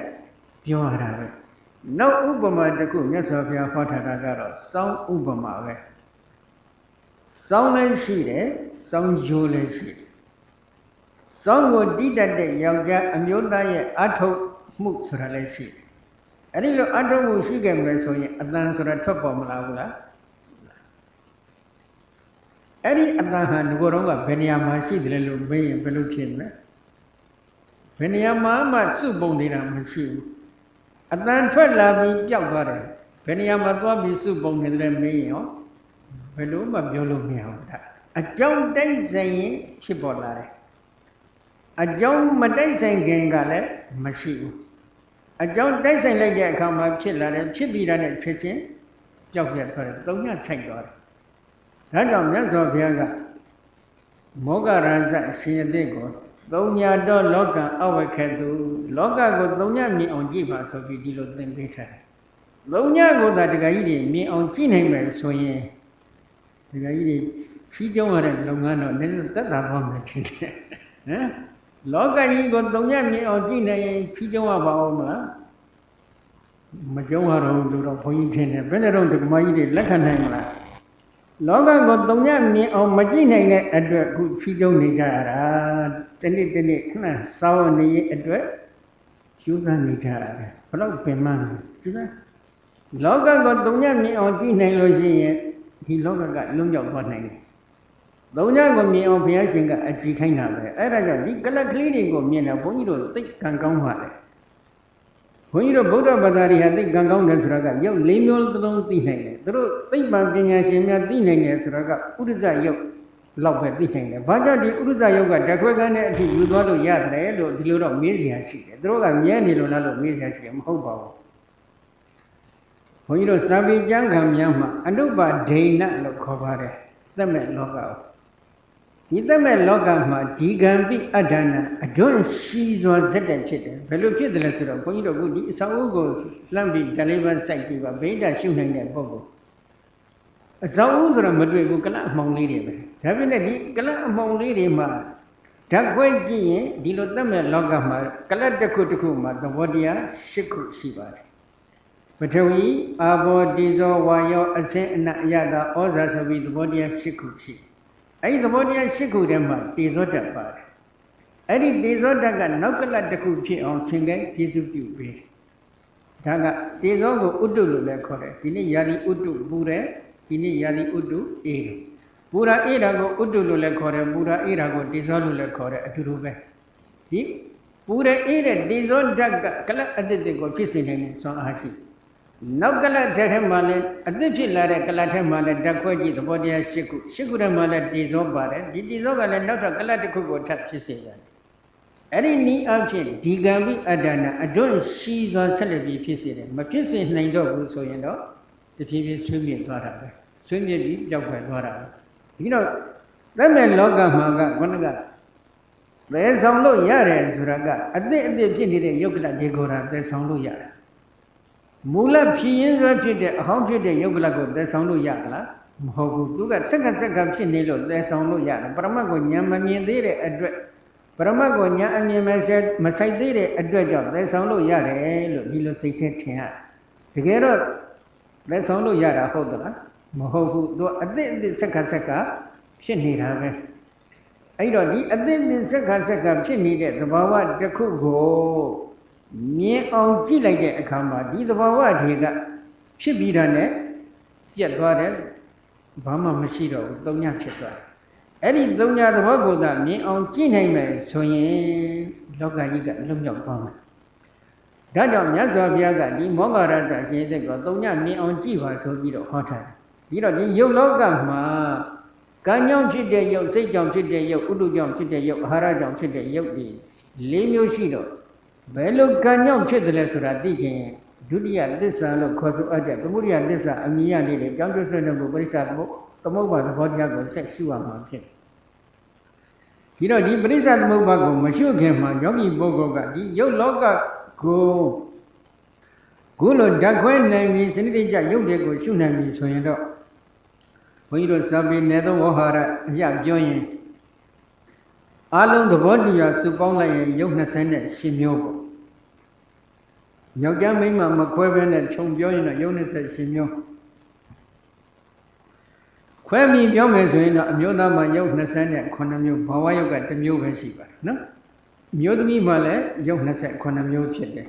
ပြောရတာပဲနောက်ဥပမာတစ်ခုမြတ်စွာဘုရားဟောထားတာကတော့စောင်းဥပမာပဲစောင်းလည်းရှိတယ်စောင်းကျိုးလည်းရှိတယ်စောင်းကိုတိတတ်တဲ့ယောက်ျားအမျိုးသားရဲ့အထုတ်မှုဆိုတာလည်းရှိတယ်အဲ့ဒီလိုအထုတ်မှုရှိခဲ့မယ်ဆိုရင်အတန်ဆိုတာထွက်ပေါ်မလာဘူးလားအဲ့ဒီအတန်ဟာငကိုယ်တော့ကဘယ်နေရာမှာရှိတယ်လို့မေးရင်ဘယ်လိုဖြစ်မလဲဘယ်နေရာမှာမှစုပုံနေတာမရှိဘူးအတန်ထွက်လာပြီးပျောက်သွားတယ်ဘယ်နေရာမှာသွားပြီးစုပုံနေတယ်မေးရင်ရောဘယ်လိုမှပြောလို့မရဘူးဒါအကြောင်းတိုက်ဆိုင်ရင်ဖြစ်ပေါ်လာတယ်အကြောင်းမတိုက်ဆိုင်ခင်ကလည်းမရှိဘူးအကြောင်းတိုက်ဆိုင်လိုက်တဲ့အခါမှာဖြစ်လာတယ်ဖြစ်ပြီးတာနဲ့ချက်ချင်းပျောက်ပြတ်သွားတယ်တုံညဆိုင်သွားတယ်ဒါကြောင့်မြတ်စွာဘုရားကမောဂရဇရှင်အတိတ်ကိုသုံးညာတော့လောကအဝခေတုလောကကိုသုံးညာမြင်အောင်ကြည့်ပါဆိုပြီးဒီလိုသင်ပေးထားတယ်သုံးညာကိုသာတရားကြီးတွေမြင်အောင်ကြည့်နိုင်မယ်ဆိုရင်တရားကြီးတွေချီးကျုံးရတဲ့လုပ်ငန်းတော့လည်းသက်သာသွားမယ်ထင်တယ်ဟမ်လောကကြီးကိုသုံးညာမြင်အောင်ကြည့်နိုင်ရင်ချီးကျုံးရပါအောင်မလားမကျုံးရတော့လို့တော့ဘုန်းကြီးထင်တယ်ဘယ်နဲ့တော့ဓမ္မကြီးတွေလက်ခံနိုင်မလားလောကကိုသုံးညမြင်အောင်မကြည့်နိုင်တဲ့အတွက်ခုချီးကျုံးနေကြရတာတနေ့တနေ့ခဏစောင်းနေရဲ့အတွက်ယူဆနေကြရတယ်ဘလို့ပင်မဒီလားလောကကိုသုံးညမြင်အောင်ကြည့်နိုင်လို့ရှိရင်ဒီလောကကလုံးရောက်သွားနိုင်တယ်သုံးညကိုမြင်အောင်ဘုရားရှင်ကအကြည့်ခိုင်းတာပဲအဲ့ဒါကြောင့်ဒီကလတ်ကလေးတွေကိုမြင်တယ်ဘုန်းကြီးတို့သိကံကောင်းပါလေဘုန်းကြီးတို့ဗုဒ္ဓဘာသာတွေဟာသိကံကောင်းတယ်ဆိုတာကရုပ်၄မျိုးလုံးသိနိုင်တယ်သူတို့သိပ္ပံပညာရှင်များသိနိုင်တယ်ဆိုတာကဥဒ္ဒဇရုပ်လောက်ပဲသိနိုင်တယ်ဘာကြောင့်ဒီဥဒ္ဒဇရုပ်ကဓာတ်ခွဲခန်းနဲ့အထိယူသွားလို့ရတယ်လို့ဒီလိုတော့မေးစရာရှိတယ်သူတို့ကမြဲနေလို့လားလို့မေးစရာရှိတယ်မဟုတ်ပါဘူးဘုန်းကြီးတို့စာပေကျမ်းဂန်များမှာအနုပဒိဏလို့ခေါ်ပါတယ်သက်မဲ့လောကကိုဒီသက်မဲ့လောကမှာဒီကံပိအဋ္ဌာဏအတွန်းရှိစွာဇက်တဲ့ဖြစ်တယ်ဘယ်လိုဖြစ်တယ်လဲဆိုတော့ဘုန်းကြီးတို့ကဒီအစာအုပ်ကိုလှမ်းပြီးဓာလေးပါစိုက်ကြည့်ပါဗိဓာရှုနိုင်တဲ့ပုဂ္ဂိုလ်အစာအုပ်ဆိုတာမတွေ့ဘူးကလတ်အမှောင်လေးတွေပဲဒါပေမဲ့ဒီကလတ်အမှောင်လေးတွေမှာဓာတ်ခွဲကြည့်ရင်ဒီလိုသက်မဲ့လောကမှာကလတ်တစ်ခုတစ်ခုမှာသဘောတရား၈ခုရှိပါတယ် ပထဝီအာဘောတေဇောဝါယောအစင်းအနအယတာဩဇာဆိုပြီးသဘောတရား၈ခုရှိအဲ့ဒီသဘောတရား၈ခုထဲမှာတေဇောဓာတ်ပါတယ်အဲ့ဒီတေဇောဓာတ်ကနောက်ကလတ်တစ်ခုဖြစ်အောင်ဆင်ကဲကျေစုပြုပေးဒါကတေဇောကိုဥတ္တုလို့လည်းခေါ်တယ်ဒီနေ့ယာတိဥတ္တုပူတယ်ဒီနေ့ယာတိဥတ္တုအေးတယ်ပူရာအေးတာကိုဥတ္တုလို့လည်းခေါ်တယ်ပူရာအေးတာကိုတေဇောလို့လည်းခေါ်တယ်အတူတူပဲဒီပူတဲ့အေးတဲ့တေဇောဓာတ်ကကလတ်အသစ်ကိုဖြစ်စေနိုင်တဲ့စွမ်းအားရှိနောက်ကလတ်ထဲမှာလည်းအသစ်ဖြစ်လာတဲ့ကလတ်ထဲမှာလည်းဓာတ်ခွဲကြည့်သဘောတရား၈ခု၈ခုထဲမှာလည်းတေဇောပါတယ်ဒီတေဇောကလည်းနောက်ထပ်ကလတ်တစ်ခုကိုထပ်ဖြစ်စေရတယ်အဲ့ဒီနည်းအဖြစ်ဒီကံပိအတ္တနာအတွန်းရှိစွာဆက်လက်ပြီးဖြစ်စေတယ်မဖြစ်စေနိုင်တော့ဘူးဆိုရင်တော့တဖြည်းဖြည်းဆွေးမြေ့သွားတာပဲဆွေးမြေ့ပြီးကြောက်ွယ်သွားတာပဲဒီတော့သက်မဲ့လောကမှာကခொနကသဲဆောင်လို့ရတယ်ဆိုတာကအသစ်ဖြစ်နေတဲ့ယုတ်ကလတွေကိုယ်တာသဲဆောင်လို့ရတယ်မူလဖြစ်ရင်းစွဲဖြစ်တဲ့အဟောင်းဖြစ်တဲ့ယုတ်ကလကိုသဲဆောင်လို့ရလားမဟုတ်ဘူးသူကစက္ကဖြစ်နေလို့သဲဆောင်လို့ရတယ်ပရမတ်ကိုဉာဏ်မမြင်သေးတဲ့အတွက်ပရမတ်ကိုဉာဏ်အမြင်မဆိုင်သေးတဲ့အတွက်ကြောင့်သဲဆောင်လို့ရတယ်လို့ဒီလိုစိတ်ထဲထင်ရတယ်တကယ်တော့သဲဆောင်လို့ရတာဟုတ်သလားမဟုတ်ဘူးသူအသစ်စက္ကဖြစ်နေတာပဲအဲ့တော့ဒီအသစ်စက္ကဖြစ်နေတဲ့သဘာဝတစ်ခုကိုမြင်အောင်ကြည့်လိုက်တဲ့အခါမှာဒီသဘာဝတွေကဖြစ်ပြီးတာနဲ့ပြတ်သွားတယ်ဘာမှမရှိတော့ဘူးသုံးညဖြစ်သွားတယ်အဲ့ဒီသုံးညသဘောကိုသာမြင်အောင်ကြည့်နိုင်မယ်ဆိုရင်လောကကြီးကလွတ်မြောက်သွားမယ်ဒါကြောင့်မြတ်စွာဘုရားကဒီမောဂရတခြေသက်ကိုသုံးညမြင်အောင်ကြည့်ပါဆိုပြီးတော့ဟောထားတယ်ပြီးတော့ဒီယုတ်လောကမှာကံကြောင့်ဖြစ်တဲ့ယုတ်စိတ်ကြောင့်ဖြစ်တဲ့ယုတ်ဥဒုကြောင့်ဖြစ်တဲ့ယုတ်အာဟာရကြောင့်ဖြစ်တဲ့ယုတ်ဒီ၄မျိုးရှိတော့ဘယ်လိုကံကြောင့်ဖြစ်တယ်လဲဆိုတာသိခြင်းဒုတိယသစ္စာလို့ခေါ်ဆိုအပ်တဲ့သမုဒိယသစ္စာအမြင်ရနေတဲ့ကြောင့်ကျွတ်တဲ့ဘုပရိစ္ဆသမုပ္ပါသဘောတရားကိုဆက်ရှုရမှာဖြစ်ဒီတော့ဒီပရိစ္ဆသမုပ္ပါကိုမရှုခင်မှာယောဂီပုဂ္ဂိုလ်ကဒီယုတ်လောကကိုခုလိုဓာတ်ခွဲနိုင်ပြီးစနစ်တကျယုတ်တွေကိုရှုနိုင်ပြီဆိုရင်တော့ဘုန်းကြီးတို့စာပေနယ်သုံးဝဟရအရပြောရင်အလုံးသဘောတူရစုပေါင်းလိုက်ရင်ယုတ်28မျိုးပေါ့ယောက်ျားမိန်းမမခွဲဘဲနဲ့ခြုံပြောရင်တော့ယုတ်28မျိုးခွဲပြီးပြောမယ်ဆိုရင်တော့အမျိုးသားမှာယုတ်29မျိုးဘာဝယုတ်က1မျိုးပဲရှိပါတယ်နော်အမျိုးသမီးမှာလည်းယုတ်29မျိုးဖြစ်တယ်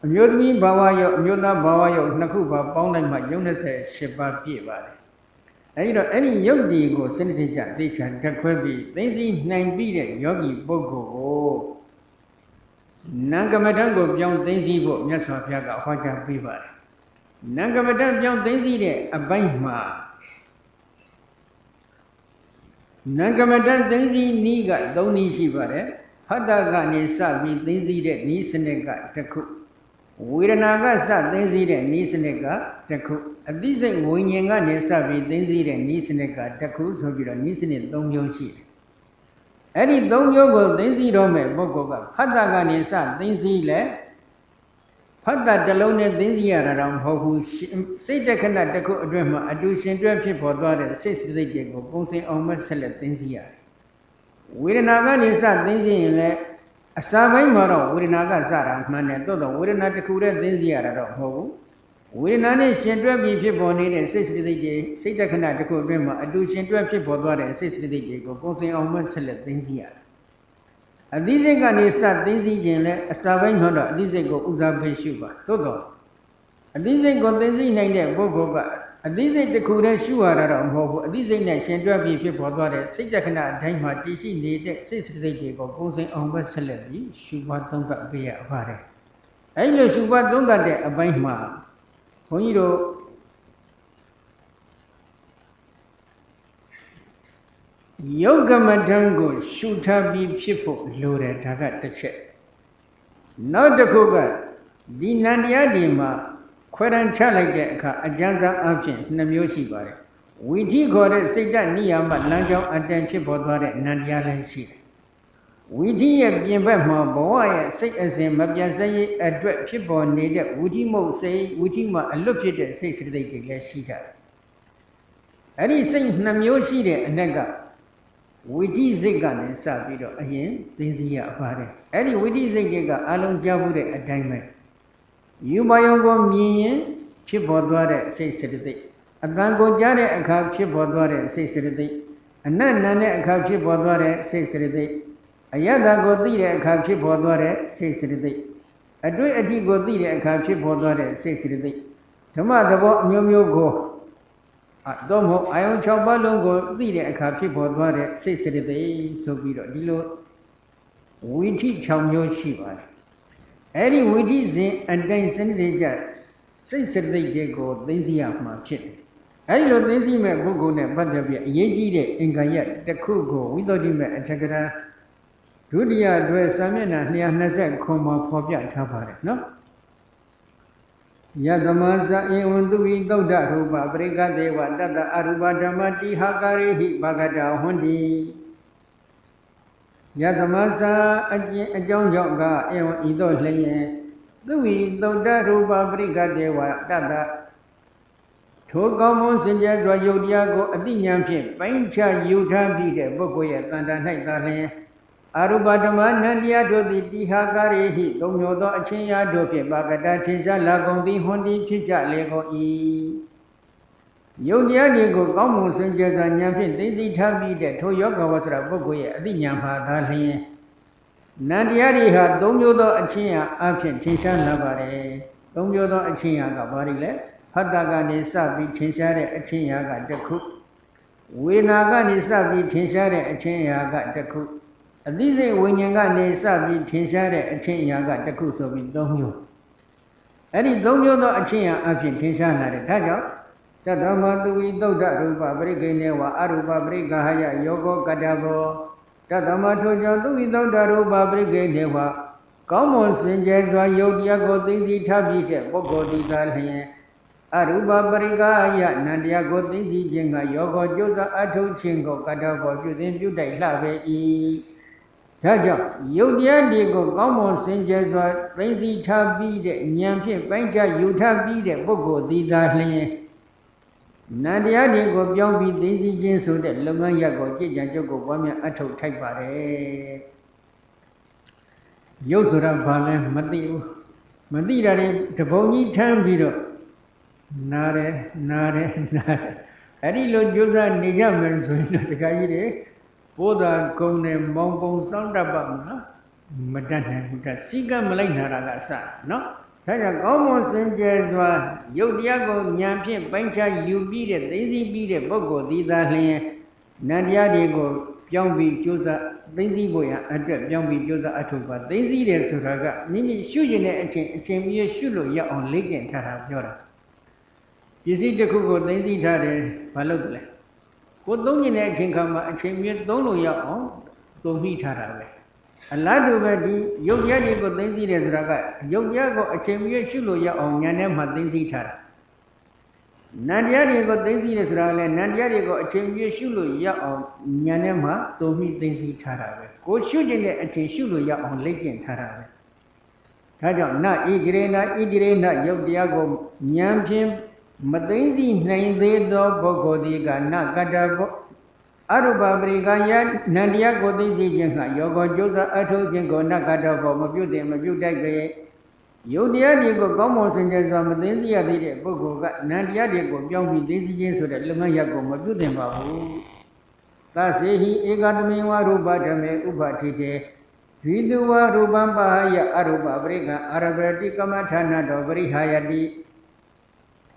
အမျိုးသမီးဘာဝယုတ်အမျိုးသားဘာဝယုတ်နှစ်ခုပါပေါင်းလိုက်မှယုတ်28ပါးပြည့်ပါတယ်အဲဒီတော့အဲ့ဒီယုတ်ဒီကိုစနစ်တကျသိချာဓာတ်ခွဲပြီးသိသိနိုင်ပြီးတဲ့ယောဂီပုဂ္ဂိုလ်ကိုနာကမ္မဋ္ဌာန်းကိုပြောင်းသိသိဖို့မြတ်စွာဘုရားကဟောကြားပေးပါတယ်နာကမ္မဋ္ဌာန်းပြောင်းသိသိတဲ့အပိုင်းမှာနာကမ္မဋ္ဌာန်းသိသိနည်းက3နည်းရှိပါတယ်ဟတ္တကနေစပြီးသိသိတဲ့နည်းစနစ်ကတစ်ခုဝေဒနာကစသိသိတဲ့နည်းစနစ်ကတစ်ခုအသိစိတ်ဝိညာဉ်ကနေစပြီးသိသိတဲ့နည်းစနစ်ကတစ်ခုဆိုပြီးတော့နည်းစနစ်3မျိုးရှိတယ်အဲ့ဒီ3မျိုးကိုသိသိတော့မဲ့ပုဂ္ဂိုလ်ကဖတ်တာကနေစသိသိလဲဖတ်တာတစ်လုံးနဲ့သိသိရတာတော့မဟုတ်ဘူးစိတ်တခဏတစ်ခုအတွင်းမှာအတူရှင်တွဲဖြစ်ပေါ်သွားတဲ့စိတ်စိတ်တွေကိုပုံစံအောင်မဲ့ဆက်လက်သိသိရတယ်ဝေဒနာကနေစသိသိရင်လည်းအစာပိုင်းမှာတော့ဝေဒနာကစတာမှန်တယ်သို့တော့ဝေဒနာတစ်ခုတည်းသိသိရတာတော့မဟုတ်ဘူးဝေဒနာနဲ့ရှင်တွဲပြီးဖြစ်ပေါ်နေတဲ့စိတ်စိတ်တွေစိတ်တခဏတစ်ခုအတွင်းမှာအတူရှင်တွဲဖြစ်ပေါ်သွားတဲ့စိတ်စိတ်တွေကိုပုံစံအောင်မဲ့ဆက်လက်သိသိရတယ်အသိစိတ်ကနေစသိသိခြင်းလဲအစာပိုင်းမှာတော့အသိစိတ်ကိုဥစားပေးရှုပါသို့တော့အသိစိတ်ကိုသိသိနိုင်တဲ့ပုဂ္ဂိုလ်ကအသိစိတ်တစ်ခုတည်းရှုရတာတော့မဟုတ်ဘူးအသိစိတ်နဲ့ရှင်တွဲပြီးဖြစ်ပေါ်သွားတဲ့စိတ်တခဏအတိုင်းမှာတည်ရှိနေတဲ့စိတ်စိတ်တွေကိုပုံစံအောင်မဲ့ဆက်လက်ပြီးရှုပါသုံးသပ်ပေးရပါတယ်အဲဒီလိုရှုပါသုံးသပ်တဲ့အပိုင်းမှာဘုန်းကြီးတို့ယုတ်ကမ္မဋ္ဌာန်းကိုရှုထားပြီးဖြစ်ဖို့လိုတယ်ဒါကတစ်ချက်နောက်တစ်ခုကဒီနန္တရားဒီမှာခွဲတန်းချလိုက်တဲ့အခါအကျဉ်းစားအဖြစ်2မျိုးရှိပါတယ်ဝိဓိခေါ်တဲ့စိတ်တနိယာမလမ်းကြောင်းအတန်ဖြစ်ပေါ်သွားတဲ့နန္တရားလည်းရှိတယ်ဝိဓိရဲ့ပြင်ဘက်မှာဘဝရဲ့စိတ်အစဉ်မပြတ်စရေးအတွက်ဖြစ်ပေါ်နေတဲ့ဝိဓိမုတ်စိတ်ဝိဓိမှာအလွတ်ဖြစ်တဲ့စိတ်စိတ်တွေလည်းရှိကြတယ်အဲ့ဒီစိတ်2မျိုးရှိတဲ့အနက်ကဝိဓိစိတ်ကနေစပြီးတော့အရင်သိသိရပါတယ်အဲ့ဒီဝိဓိစိတ်တွေကအလုံးကြားမှုတဲ့အတိုင်းပဲယူမယုံကိုမြင်ရင် ဖြစ်ပေါ်သွားတဲ့စိတ်စေတသိက်အတန်ကိုကြားတဲ့အခါဖြစ်ပေါ်သွားတဲ့စိတ်စေတသိက်အနတ်နံတဲ့အခါဖြစ်ပေါ်သွားတဲ့စိတ်စေတသိက်အယတ္တကိုသိတဲ့အခါဖြစ်ပေါ်သွားတဲ့စိတ်စေတသိက်အတွေ့အထိကိုသိတဲ့အခါဖြစ်ပေါ်သွားတဲ့စိတ်စေတသိက်ဓမ္မသဘောအမျိုးမျိုးကိုတော့မဟုတ်အာယုံ6ပါးလုံးကိုသိတဲ့အခါဖြစ်ပေါ်သွားတဲ့စိတ်စေတသိက်ဆိုပြီးတော့ဒီလိုဝိထိ6မျိုးရှိပါတယ်အဲ့ဒီဝိထိစဉ်အတိုင်းစနစ်တကျစိတ်စေတသိက်တွေကိုသိသိရမှာဖြစ်တယ်အဲ့ဒီလိုသိသိမဲ့ပုဂ္ဂိုလ်နဲ့ပတ်သက်ပြီးအရေးကြီးတဲ့အင်္ဂါရတစ်ခုကိုဝိသုဒ္ဓိမဲ့အထက်ကရာဒုတိယတွဲစာမျက်နှာ229မှာဖော်ပြထားပါတယ်နော်ယသမသဧဝံသူဝိသုဒ္ဓရူပပရိကတေဝတတ္တအရူပဓမ္မတိဟာကာရိဟိဘဂတဟွန္တိယသမသအကြောင်းကြောင့်ကဧဝံဤသို့လျင်သူဝိသုဒ္ဓရူပပရိကတေဝတတ္တထိုကောင်းမွန်စင်ကြယ်စွာယုတ်တရားကိုအတိညာဖြင့်ပိုင်းခြားယူထားပြီးတဲ့ပုဂ္ဂိုလ်ရဲ့တန်တာ၌သာလျင်အရူပဓမ္မနန္တရားတို့သည်တိဟာကာရိဟိသုံးမျိုးသောအချင်းရာတို့ဖြင့်ပါကတထင်ရှားလာကုန်သည်ဟွန်ဒီဖြစ်ကြလေကုန်၏ယုတ်တရားတွေကိုကောင်းမွန်စင်ကြယ်စွာဉာဏ်ဖြင့်သိသိထားပြီးတဲ့ထိုယောဂဝဆရာပုဂ္ဂိုလ်ရဲ့အတိညာမှာသာလျင်နန္တရားတွေဟာသုံးမျိုးသောအချင်းရာအဖြစ်ထင်ရှားလာပါတယ်သုံးမျိုးသောအချင်းရာကဘာတွေလဲဖတ်တာကနေစပြီးထင်ရှားတဲ့အချင်းရာကတစ်ခုဝေဒနာကနေစပြီးထင်ရှားတဲ့အချင်းရာကတစ်ခုအသိစိတ်ဝိညာဉ်ကနေစပြီးထင်ရှားတဲ့အချင်းရာကတစ်ခုဆိုပြီး၃မျိုးအဲ့ဒီ၃မျိုးသောအချင်းရာအဖြစ်ထင်ရှားလာတယ်ဒါကြောင့်တတ္တမသူဝိသုဒ္ဓရူပပရိကိနေဝအရူပပရိက္ခဟယယောဂောကတ္တဘောတတ္တမထိုကြောင့်သူဝိသုဒ္ဓရူပပရိကိနေဝကောင်းမွန်စင်ကြယ်စွာယုတ်တရားကိုသိသိထားပြီးတဲ့ပုဂ္ဂိုလ်ဒီသာလျင်အရူပပရိက္ခယနန္တရားကိုသိသိခြင်းကယောဂောကျိုးသောအထုခြင်းကိုကတ္တဘောပြုသိပြုတိုက်လှပဲ၏ဒါကြောင့်ယုတ်တရားတွေကိုကောင်းမွန်စင်ကြယ်စွာသိသိထားပြီးတဲ့ဉာဏ်ဖြင့်ပိုင်းခြားယူထားပြီးတဲ့ပုဂ္ဂိုလ်ဒီသာလျင်နန္တရားတွေကိုပြောင်းပြီးသိသိခြင်းဆိုတဲ့လုပ်ငန်းရပ်ကိုကြည်ကြံကြုတ်ကိုပွားများအထုတ်ထိုက်ပါတယ်ယုတ်ဆိုတာဘာလဲမသိဘူးမသိတာတွေတပုံကြီးထမ်းပြီးတော့နားတယ်အဲ့ဒီလိုကြိုးစားနေကြမယ်ဆိုရင်တော့တခါကြီးတွေဘုရားကုံနဲ့မောင်ပုံစောင့်တတ်ပါမလားမတတ်နိုင်ဘူးစီကံမလိုက်နာတာကစနော်ဒါကြောင့်ကောင်းမွန်စင်ကြယ်စွာယုတ်တရားကိုဉာဏ်ဖြင့်ပိုင်းခြားယူပြီးတဲ့သိသိပြီးတဲ့ပုဂ္ဂိုလ်ဒီသာလျင်နန္တရားတွေကိုပြောင်းပြီးကြိုးစားသိသိဖို့ရအတွက်ပြောင်းပြီးကြိုးစားအထုတ်ပါသိသိတယ်ဆိုတာကမိမိရှုကျင်တဲ့အချိန်ပြည့်ရှုလို့ရအောင်လေ့ကျင့်ထားတာပြောတာပစ္စည်းတစ်ခုကိုသိသိထားတယ်ဘာလို့လဲကိုသုံးကျင်တဲ့အချိန်ခါမှာအချိန်ပြည့်သုံးလို့ရအောင်သုံးမိထားတာပဲအလားတူပဲဒီယုတ်တရားတွေကိုသိသိတယ်ဆိုတာကယုတ်တရားကိုအချိန်ပြည့်ရှုလို့ရအောင်ဉာဏ်နဲ့မှသိသိထားတာနန္တရားတွေကိုသိသိတယ်ဆိုတာလည်းနန္တရားတွေကိုအချိန်ပြည့်ရှုလို့ရအောင်ဉာဏ်နဲ့မှသုံးမိသိသိထားတာပဲကိုရှုကျင်တဲ့အချိန်ရှုလို့ရအောင်လေ့ကျင့်ထားတာပဲဒါကြောင့်နဣတိရေနယုတ်တရားကိုဉာဏ်ဖြင့်မသိသိနိုင်သေးသောပုဂ္ဂိုလ်ဒီကနကတ္တဘောအရူပပရိက္ခယနန္တရားကိုသိသိခြင်းကယောဂောကျိုးသောအထုခြင်းကိုနကတ္တဘောမပြုတ်တယ်မပြုတ်တိုက်ပဲယုတ်တရားတွေကိုကောင်းမွန်စင်ကြယ်စွာမသိသိရသေးတဲ့ပုဂ္ဂိုလ်ကနန္တရားတွေကိုပြောင်းပြီးသိသိခြင်းဆိုတဲ့လုပ်ငန်းရပ်ကိုမပြုတ်တင်ပါဘူးသစေဟိဧကတမေဝရူပဓမေဥပတိတေဒိတုဝရူပံပါဟယအရူပပရိက္ခအာရဗတိကမထာဏတောပရိဟာယတိ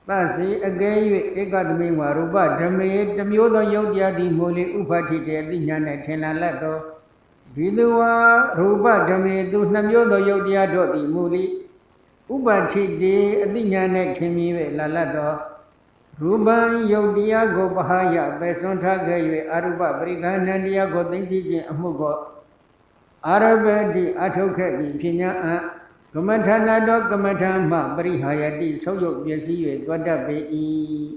သစေအကဲ၍ဧကတမေဝရူပဓမေတမျိုးသောယုတ်တရားသည်မိုလေဥပတိတေအတိညာ၌ထင်လာလက်သောဒီသူဝရူပဓမေသူနှမျိုးသောယုတ်တရားတို့သည်မူလိဥပတိတေအတိညာ၌ထင်မြင်၍လာလက်သောရူပံယုတ်တရားကိုပဟာယပဲစွန့်ထားခဲ့၍အရူပပရိက္ခဏံတရားကိုသိသိခြင်းအမှုကိုအာရဗတိအထုတ်ခဲ့သည်ဖြစ်ညာကမထာနာတောကမထာမှပရိဟာယတိဆုပ်ယုတ်ပစ္စည်း၍တွတ်တတ်ပေ၏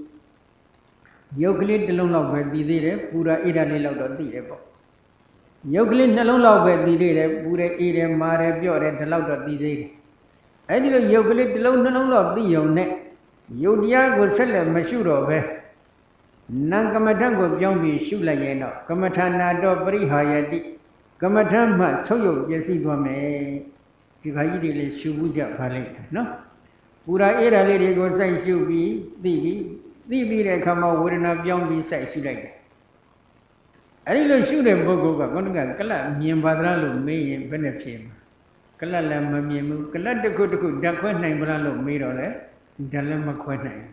ယုတ်ကလေးတစ်လုံးလောက်ပဲသိသေးတယ်ပူရာအေးဓာလေးလောက်တော့သိတယ်ပေါ့ယုတ်ကလေးနှလုံးလောက်ပဲသိသေးတယ်ပူတယ်အေးတယ်မာတယ်ပြော့တယ်ဒီလောက်တော့သိသေးတယ်အဲ့ဒီလိုယုတ်ကလေးတစ်လုံးနှလုံးလောက်သိုံနဲ့ယုတ်တရားကိုဆက်လက်မရှုတော့ပဲနာကမထံကိုပြောင်းပြီးရှုလိုက်ရင်တော့ကမထာနာတောပရိဟာယတိကမထံမှဆုပ်ယုတ်ပစ္စည်းသွားမယ်ဒီခါကြီးတွေလည်းရှုဘူးကြပါလိမ့်နော် ပူရာအေးရာလေးတွေကိုစိုက်ရှုပြီးသိပြီးတဲ့အခါမှာဝေဒနာပြောင်းပြီးစိုက်ရှုလိုက်တယ်အဲ့ဒီလိုရှုတဲ့ပုဂ္ဂိုလ်ကခေါင်းကကလတ်မြင်ပါသလားလို့မေးရင်ဘယ်နဲ့ဖြေမှာကလတ်လည်းမမြင်ဘူးကလတ်တစ်ခုတစ်ခုဓာတ်ခွဲနိုင်ပါလားလို့မေးတော့လေဓာတ်လည်းမခွဲနိုင်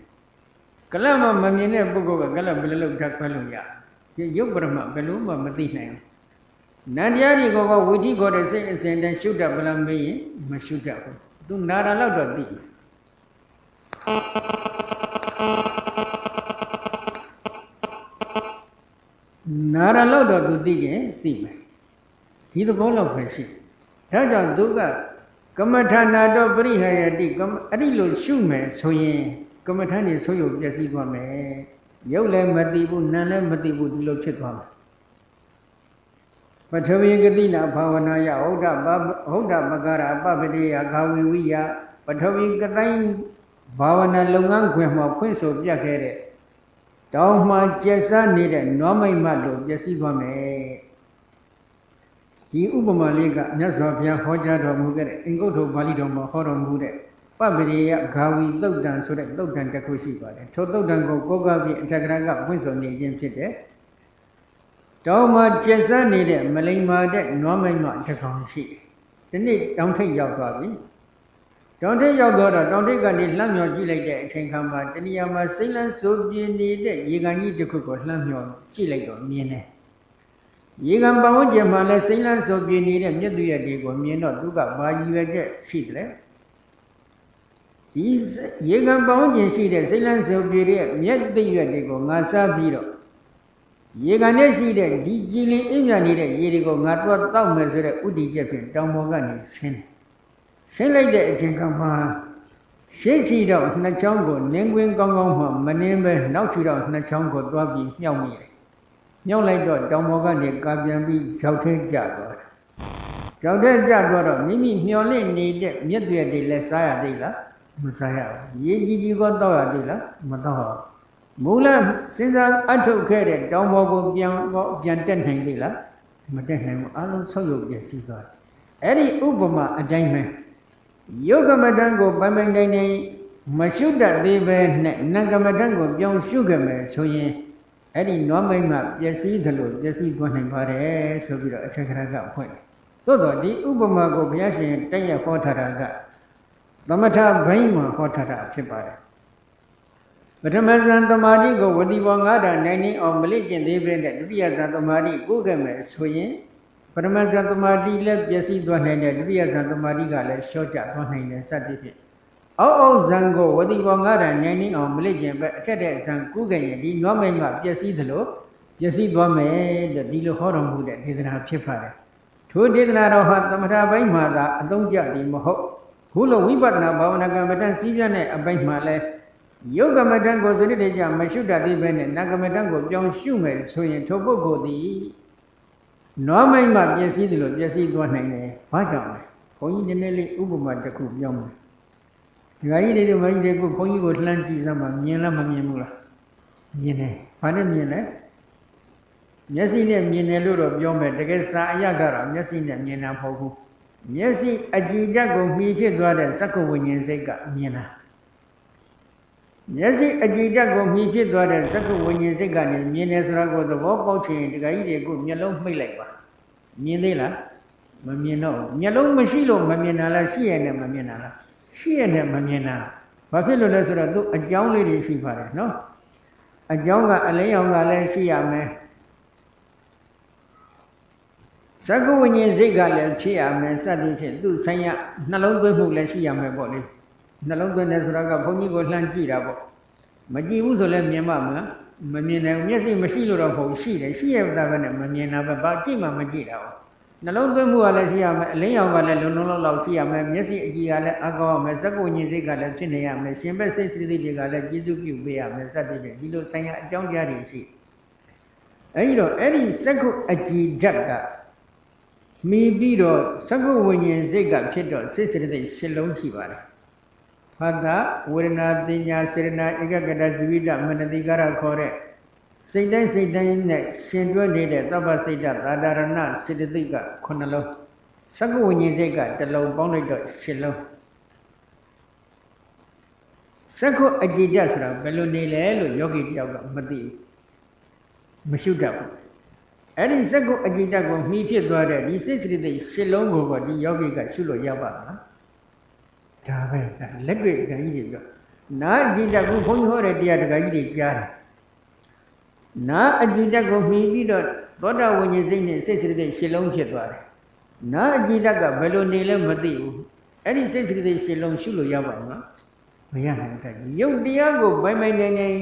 ကလတ်မှမမြင်တဲ့ပုဂ္ဂိုလ်ကကလတ်ဘယ်လိုလုပ်ဓာတ်ခွဲလို့ရရုပ်ပရမဘယ်လိုမှမသိနိုင်ဘူးနန္တရားဒီကောဝိဓိခေါ်တဲ့စိတ်အစဉ်တည်းရှုတတ်ဗလားမေးရင်မရှုတတ်ဘူးသူနာတာလောက်တော့သိနာရလောက်တော့သူသိရင်သိမယ်ဒီသဘောလောက်ပဲရှိဒါကြောင့်သူကကမ္မထာနာတော့ပရိဟယတိအဲ့ဒီလိုရှုမယ်ဆိုရင်ကမ္မထာနေဆိုးရုံပျက်စီးသွားမယ်ရုပ်လည်းမသိဘူးနာမ်လည်းမသိဘူးဒီလိုဖြစ်သွားမယ်ပထဝီဂတိနာဘာဝနာယဟုတ်တာမကရာပပတိယခာဝီဝိယပထဝီကတိုင်းဘာဝနာလုပ်ငန်းခွင်မှာဖွင့်ဆိုပြခဲ့တဲ့တောင်းမှကျက်စားနေတဲ့နွားမိတ်မလို့ပျက်စီးသွားမယ်ဒီဥပမာလေးကမြတ်စွာဘုရားဟောကြားတော်မူခဲ့တဲ့အင်္ဂုတ္တပါဠိတော်မှာဟောတော်မူတဲ့ပပရိယဂါဝီသုတ်တံဆိုတဲ့သုတ်တံတစ်ခုရှိပါတယ်ထိုသုတ်တံကိုကိုးကားပြီးအထက်ကရာကဖွင့်ဆိုနေခြင်းဖြစ်တဲ့တောင်းမှကျက်စားနေတဲ့မလိမ္မာတဲ့နွားမိတ်မတစ်ကောင်ရှိဒီနေ့တောင်းထိပ်ရောက်သွားပြီတောင်ထိပ်ရောက်တော့တောင်ထိပ်ကနေလှမ်းမြော်ကြည့်လိုက်တဲ့အချိန်ခါမှာတဏှာမှာစိမ့်လန်းစိုးပြင်းနေတဲ့ရေကန်ကြီးတစ်ခုကိုလှမ်းမြော်ကြည့်လိုက်တော့မြင်တယ်ရေကန်ပဝန်းကျင်မှာလည်းစိမ့်လန်းစိုးပြင်းနေတဲ့မြတ်သူရဲ့တွေကိုမြင်တော့သူကဘာကြီးရွယ်ချက်ရှိတယ်ဒီရေကန်ပဝန်းကျင်ရှိတဲ့စိမ့်လန်းစိုးပြင်းတဲ့မြတ်သူရဲ့တွေကိုငါစားပြီးတော့ရေကန်နဲ့ရှိတဲ့ဒီကြည်လင်အိမ်မြနေတဲ့ရေတွေကိုငါတော့တောက်မယ်ဆိုတဲ့ဥတီချက်ဖြင့်တောင်ပေါ်ကနေဆင်းတယ်ဆင်းလိုက်တဲ့အချိန်ကမှရှေ့ချီတော့နှစ်ချောင်းကိုနင်းကွင်းကောင်းကောင်းမှမနှင်းပဲနောက်ချီတော့နှစ်ချောင်းကိုသွားပြီးမြှောက်မိတယ်။မြှောက်လိုက်တော့တောင်ပေါ်ကနေကာပြန်ပြီးရောက်ထဲကျသွားတယ်။ရောက်ထဲကျသွားတော့မိမိမျောလင့်နေတဲ့မြက်တွေလည်းစားရသေးလားမစားရဘူး။ရေကြီးကြီးကောတောက်ရသေးလားမတောက်ဘူး။မူလစဉ်းစားအထုတ်ခဲ့တဲ့တောင်ပေါ်ကိုပြန်တက်နိုင်သေးလားမတက်နိုင်ဘူး။အလုံးဆုပ်ယုပ်ပျက်စီးသွားတယ်။အဲ့ဒီဥပမာအတိုင်းပဲယုတ်ကမ္မဋ္ဌာန်းကိုပိုင်ပိုင်နိုင်နိုင်မရှုတတ်သေးပဲနဲ့နံကမ္မဋ္ဌာန်းကိုပြောင်းရှုခဲ့မယ်ဆိုရင်အဲ့ဒီနွားမိတ်မှပျက်စီးသလိုပျက်စီးသွားနိုင်ပါတယ်ဆိုပြီးတော့အထက်ကရာကဖွင့်သို့တော့ဒီဥပမာကိုဘုရားရှင်တက်ရဟောထားတာကသမထဘိုင်းမှာဟောထားတာဖြစ်ပါတယ်ပထမဇန်သမာဓိကိုဝတိဘော9ဓာတ်နိုင်နေအောင်မလစ်ကျင်သေးပဲနဲ့ဒုတိယဇန်သမာဓိကိုခဲ့မယ်ဆိုရင်ပထမဇန်သမာဓိလည်းပျက်စီးသွားနိုင်တယ်ဒုတိယဇန်သမာဓိကလည်းရှော့ကျသွားနိုင်တယ်စသဖြင့်အောက်ဇန်ကိုဝတိဘော9ဓာတ်နိုင်နေအောင်မလစ်ကျင်ပဲအထက်တဲ့ဇန်ကူးခဲ့ရင်ဒီနွားမိတ်မှပျက်စီးသလိုပျက်စီးသွားမယ်လို့ဒီလိုဟောတော်မူတဲ့ဒေသနာဖြစ်ပါတယ်ထိုဒေသနာတော်ဟာသမထဘိုင်းမှာသာအသုံးကျသည်မဟုတ်ခုလိုဝိပဿနာဘာဝနာကမ္မဋ္ဌာန်းစီးပြတဲ့အပိုင်းမှာလဲယုတ်ကမ္မဋ္ဌာန်းကိုစနစ်တကျမရှုတတ်သေးပဲနဲ့နာကမ္မဋ္ဌာန်းကိုပြောင်းရှုမယ်ဆိုရင်ထိုပုဂ္ဂိုလ်သည်နွားမိတ်မှပျက်စီးတယ်လို့ပျက်စီးသွားနိုင်တယ်။ဘာကြောင့်လဲ။ဘုန်းကြီးနည်းနည်းလေးဥပမာတစ်ခုပြောမယ်။ဒီကကြီးတွေမကြီးတွေကိုဘုန်းကြီးကိုလှမ်းကြည့်စမ်းပါမြင်လားမမြင်ဘူးလား။မြင်တယ်။ဘာနဲ့မြင်လဲ။မျက်စိနဲ့မြင်တယ်လို့တော့ပြောမယ်။တကယ်စာအရကတော့မျက်စိနဲ့မြင်တာမဟုတ်ဘူး။မျက်စိအကြည်ဓာတ်ကိုမှီဖြစ်သွားတဲ့သက္ကဝိညာဉ်စိတ်ကမြင်တာ။မျက်စိအကြည်ဓာတ်ကိုမှီဖြစ်သွားတဲ့သက္ကဝိညာဉ်စိတ်ကနေမြင်တယ်ဆိုတာကိုသဘောပေါက်ချင်ဒီကကြီးတွေကိုမျက်လုံးမှိတ်လိုက်ပါမြင်သေးလားမမြင်တော့မျက်လုံးမရှိလို့မမြင်တာလားရှိရနဲ့မမြင်တာလားရှိရနဲ့မမြင်တာဘာဖြစ်လို့လဲဆိုတော့သူအကြောင်းလေးတွေရှိပါတယ်နော်အကြောင်းကအလင်းရောင်ကလည်းရှိရမယ်သက္ကဝိညာဉ်စိတ်ကလည်းဖြစ်ရမယ်စသည်ဖြင့်သူဆိုင်ရနှလုံးသွင်းမှုလည်းရှိရမယ်ပေါ့လေနှလုံးသွင်းတယ်ဆိုတာကဘုန်းကြီးကိုလှမ်းကြည့်တာပေါ့မကြည့်ဘူးဆိုလည်းမြင်ပါမလားမမြင်နိုင်ဘူးမျက်စိမရှိလို့တော့ဟုတ်ရှိတယ်ရှိရတာပဲနဲ့မမြင်တာပဲဘာကြည့်မှမကြည့်တာဘူးနှလုံးသွင်းမှုကလည်းရှိရမယ်အလင်းရောင်ကလည်းလုံလုံလောက်ရှိရမယ်မျက်စိအကြည့်ကလည်းအကောင်းရမယ်သက္ကဝိညာဉ်စိတ်ကလည်းဖြစ်နေရမယ်ရှင်ဘက်စိတ်စိတ်တွေကလည်းကျေစုပြုပေးရမယ်စသဖြင့်ဒီလိုဆိုင်ရာအကြောင်းတရားတွေရှိအဲဒီတော့အဲ့ဒီသက္ကအကြည်ဓာတ်ကမှီပြီးတော့သက္ကဝိညာဉ်စိတ်ကဖြစ်တော့စိတ်စိတ်တွေရှင်းလုံးရှိပါတယ်ဖတ်တာဝေဒနာတင်ညာစေရနာဧကဂတဇဝိတမနတိကာရခေါ်တဲ့စိတ်တိုင်းနဲ့ရှင်တွဲနေတဲ့သဗ္ဗစိတ်တသာဒရဏစေတသိက်က9လုံးသက္ကဝိညာဉ်စိတ်က1လုံးပေါင်းလိုက်တော့10လုံး စက္ခုအကြည်တဆိုတာဘယ်လိုနေလဲလို့ယောဂီတယောက်ကမသိဘူးမရှုတတ်ဘူးအဲ့ဒီစက္ခုအကြည်တကိုမှီဖြစ်သွားတဲ့ဒီစိတ်စရိတ်ရှစ်လုံးကိုဒီယောဂီကရှုလို့ရပါလားဒါပဲလက်တွေ့တကကြီးတွေပြောနာအကြည်တကိုဘုန်းကြီးဟောတဲ့တရားတကကြီးတွေကြားတယ်နာအကြည်တကိုမှီပြီးတော့သောတာဝိညာဉ်စိတ်နဲ့စိတ်စရိတ်ရှစ်လုံးဖြစ်သွားတယ်နာအကြည်တကဘယ်လိုနေလဲမသိဘူးအဲ့ဒီစိတ်စရိတ်ရှစ်လုံးရှုလို့ရပါ့မလားမရနိုင်ဘူးရုပ်တရားကိုပိုင်ပိုင်နိုင်နိုင်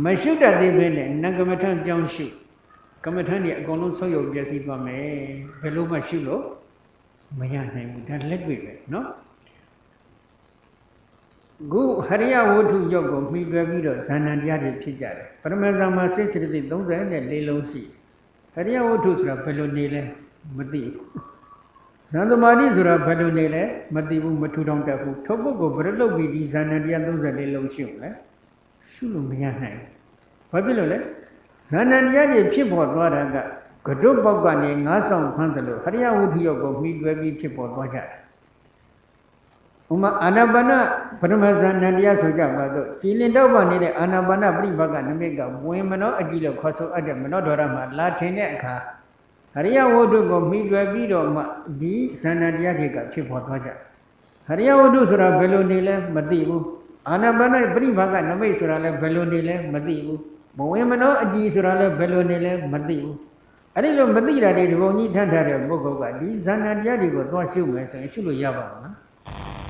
မရှုတတ်သေးဘဲနဲ့နံကမ္မထံပြောင်းရှုကမ္မထံတွေအကုန်လုံးဆုပ်ယုပ်ပြည့်စည်သွားမယ်ဘယ်လိုမှရှုလို့မရနိုင်ဘူးဒါလက်တွေ့ပဲနော်ခုဟရိယဝတ္ထုရုပ်ကိုမှီတွယ်ပြီးတော့ဇာဏတရားတွေဖြစ်ကြတယ်ပရမဇာမှာစိတ်စရိတ်34လုံးရှိဟရိယဝတ္ထုဆိုတာဘယ်လိုနေလဲမသိဘူးဇန်သမာဓိဆိုတာဘယ်လိုနေလဲမသိဘူးမထူထောင်တတ်ဘူးထို့ပုဂ္ဂိုလ်ဘယ်လိုလုပ်ပြီးဒီဇာဏတရား34လုံးရှုလဲရှုလို့မရနိုင်ဘူးဘာဖြစ်လို့လဲဇာဏတရားတွေဖြစ်ပေါ်သွားတာကကတုပေါက်ကနေငါးဆောင်ဖမ်းသလိုဟရိယဝတ္ထုရုပ်ကိုမှီတွယ်ပြီးဖြစ်ပေါ်သွားကြတယ်ဥမာအာနာပါနပရမဇာဏတရားဆိုကြပါတော့ကြည်လင်တော့ပါနေတဲ့အာနာပါနပြိပကနမိတ်ကဝင်မနောအကြည့်လို့ခေါ်ဆိုအပ်တဲ့မနောဒရမှာလာထင်တဲ့အခါဟရိယဝတ္ထုကိုမှီတွယ်ပြီးတော့မှဒီဇာဏတရားတွေကဖြစ်ပေါ်သွားကြဟရိယဝတ္ထုဆိုတာဘယ်လိုနေလဲမသိဘူးအာနာပါနပြိပကနမိတ်ဆိုတာလည်းဘယ်လိုနေလဲမသိဘူးမဝင်မနောအကြည့်ဆိုတာလည်းဘယ်လိုနေလဲမသိဘူးအဲ့ဒီလိုမသိတာတွေဒီဘုံကြီးထမ်းထားတဲ့ပုဂ္ဂိုလ်ကဒီဇာဏတရားတွေကိုသွားရှုမယ်ဆိုရင်ရှုလို့ရပါ့မလား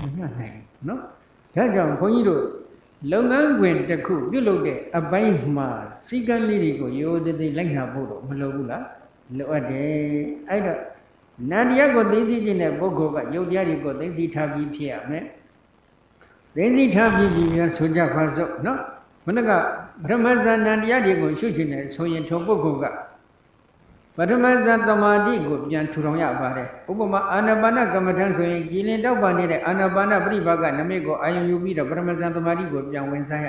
မရနိုင်ဘူးနော်ဒါကြောင့်ခွန်ကြီးတို့လုပ်ငန်းခွင်တစ်ခုပြုလုပ်တဲ့အပိုင်းမှာစီကံလေးတွေကိုရိုးသေးသေးလိုက်နာဖို့တော့မလိုဘူးလားလိုအပ်တယ်အဲ့တော့နန္တရားကိုသိသိခြင်းတဲ့ပုဂ္ဂိုလ်ကယုတ်တရားတွေကိုသိသိထားပြီးဖြစ်ရမယ်သိသိထားပြီးပြန်ဆိုကြပါစို့နော်မနကပရမဇာနန္တရားတွေကိုရှုခြင်းနဲ့ဆိုရင်ထိုပုဂ္ဂိုလ်ကပထမဇာသမာဓိကိုပြန်ထူထောင်ရပါတယ်ဥပမာအာနာပါနကမ္မထံဆိုရင်ကြည်လင်တောက်ပါနေတဲ့အာနာပါနပြိပကနမိတ်ကိုအာယုံယူပြီးတော့ပထမဇာသမာဓိကိုပြန်ဝင်စားရ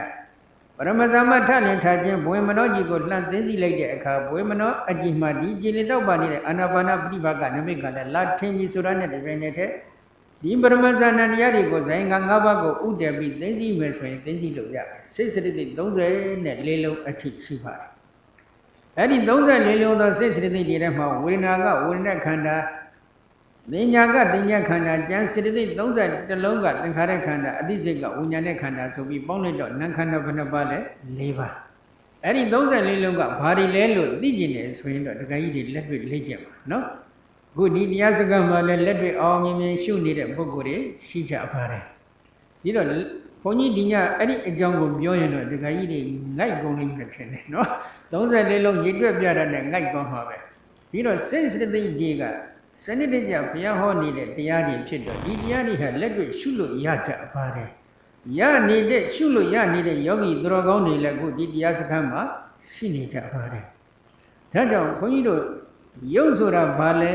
ပရမဇာမထလင်ထားခြင်းဘွေမနောကြီးကိုလှမ်းသိသိလိုက်တဲ့အခါဘွေမနောအကြည့်မှဒီကြည်လင်တောက်ပါနေတဲ့အာနာပါနပြိပကနမိတ်ကလည်းလာထင်ကြီးဆိုတာနဲ့တပြိုင်နက်တည်းဒီပရမဇာဏတရားတွေကိုဇိုင်းက၅ပါးကိုဥတည်ပြီးသိသိမယ်ဆိုရင်သိသိလို့ရတယ်စိတ်စရိတ်34လုံးအထိရှိပါတယ်အဲ့ဒီ34လုံးသောစိတ်စရိတ်တွေထဲမှာဝေဒနာကဝေဒနာခန္ဓာဉာဏ်ကဉာဏ်ခန္ဓာဉာဏ်စရိတ်31လုံးကသင်္ခါရခန္ဓာအတိစိတ်ကဝိညာဉ်နဲ့ခန္ဓာဆိုပြီးပေါင်းလိုက်တော့နာမ်ခန္ဓာဘယ်နှပါလဲ၄ပါးအဲ့ဒီ34လုံးကဘာတွေလဲလို့သိကျင်တယ်ဆိုရင်တော့ဒကာကြီးတွေလက်တွေ့လေ့ကျင့်ပါနော်အခုဒီတရားစကားမှာလည်းလက်တွေ့အောင်မြင်မြင်ရှုနေတဲ့ပုဂ္ဂိုလ်တွေရှိကြပါတယ်ပြီးတော့ဘုန်းကြီးဒီညအဲ့ဒီအကြောင်းကိုပြောရင်တော့ဒကာကြီးတွေငိုက်ကုန်လိမ့်မယ်ထင်တယ်နော်34လုံးရည်တွက်ပြတာနဲ့ငိုက်သွားမှာပဲပြီးတော့စိတ်စရိတ်တွေကစနစ်တကျဘုရားဟောနေတဲ့တရားတွေဖြစ်တော့ဒီတရားတွေဟာလက်တွေ့ရှုလို့ရကြပါတယ်ရနေတဲ့ရှုလို့ရနေတဲ့ယောဂီသူတော်ကောင်းတွေလည်းအခုဒီတရားစခန်းမှာရှိနေကြပါတယ်ဒါကြောင့်ခွန်ကြီးတို့ရုပ်ဆိုတာဘာလဲ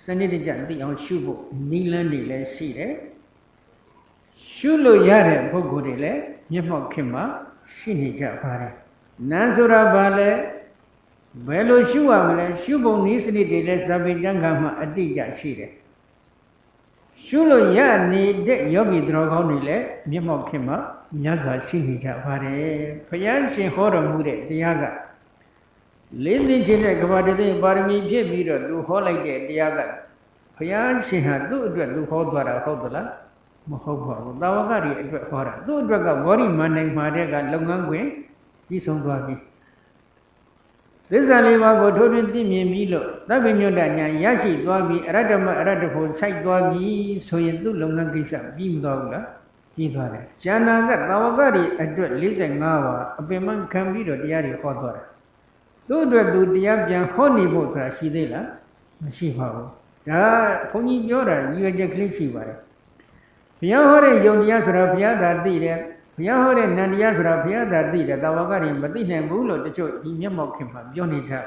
စနစ်တကျသိအောင်ရှုဖို့နိလန်းတွေလည်းရှိတယ်ရှုလို့ရတဲ့ပုဂ္ဂိုလ်တွေလည်းမျက်မှောက်ခင်မှာရှိနေကြပါတယ်နာမ်ဆိုတာဘာလဲဘယ်လိုရှုရမလဲရှုပုံနည်းစနစ်တွေလည်းဇာပိတံကမှာအတိအကျရှိတယ်ရှုလို့ရနေတဲ့ယောဂီသူတော်ကောင်းတွေလည်းမျက်မှောက်ခင်မှာများစွာရှိနေကြပါတယ်ဘုရားရှင်ဟောတော်မူတဲ့တရားကလေးသိခြင်းနဲ့ကဘာတသိပါရမီဖြစ်ပြီးတော့သူဟောလိုက်တဲ့တရားကဘုရားရှင်ဟာသူ့အတွက်သူဟောသွားတာဟုတ်သလားမဟုတ်ပါဘူးတာဝကတွေအတွက်ဟောတာသူ့အတွက်ကဘောဓိမန္နိုင်မှာတဲ့ကလုပ်ငန်းခွင်ပြီးဆုံးသွားပြီသစ္စာလေးပါးကိုထိုးထွင်းသိမြင်ပြီးလို့သဗ္ဗညုတ္တဉာဏ်ရရှိသွားပြီးအရတ္တမအရတ္တဖို့စိုက်သွားပြီဆိုရင်သူ့လုပ်ငန်းကိစ္စပြီးမသွားဘူးလားပြီးသွားတယ်ဉာဏ်ကတာဝကတွေအတွက်45ပါးအပင်မခံပြီးတော့တရားတွေဟောသွားတယ်သူ့အတွက်သူတရားပြန်ဟောနေဖို့ဆိုတာရှိသေးလားမရှိပါဘူးဒါဘုန်းကြီးပြောတာရည်ရွယ်ချက်ကလေးရှိပါတယ်ဘုရားဟောတဲ့ယုံတရားဆိုတာဘုရားသာသိတယ်ဘုရားဟောတဲ့နန္တရားဆိုတာဘုရားသာသိတယ်တာဝကတွေမသိနိုင်ဘူးလို့တချို့ဒီမျက်မှောက်ခင်မှာပြောနေကြတယ်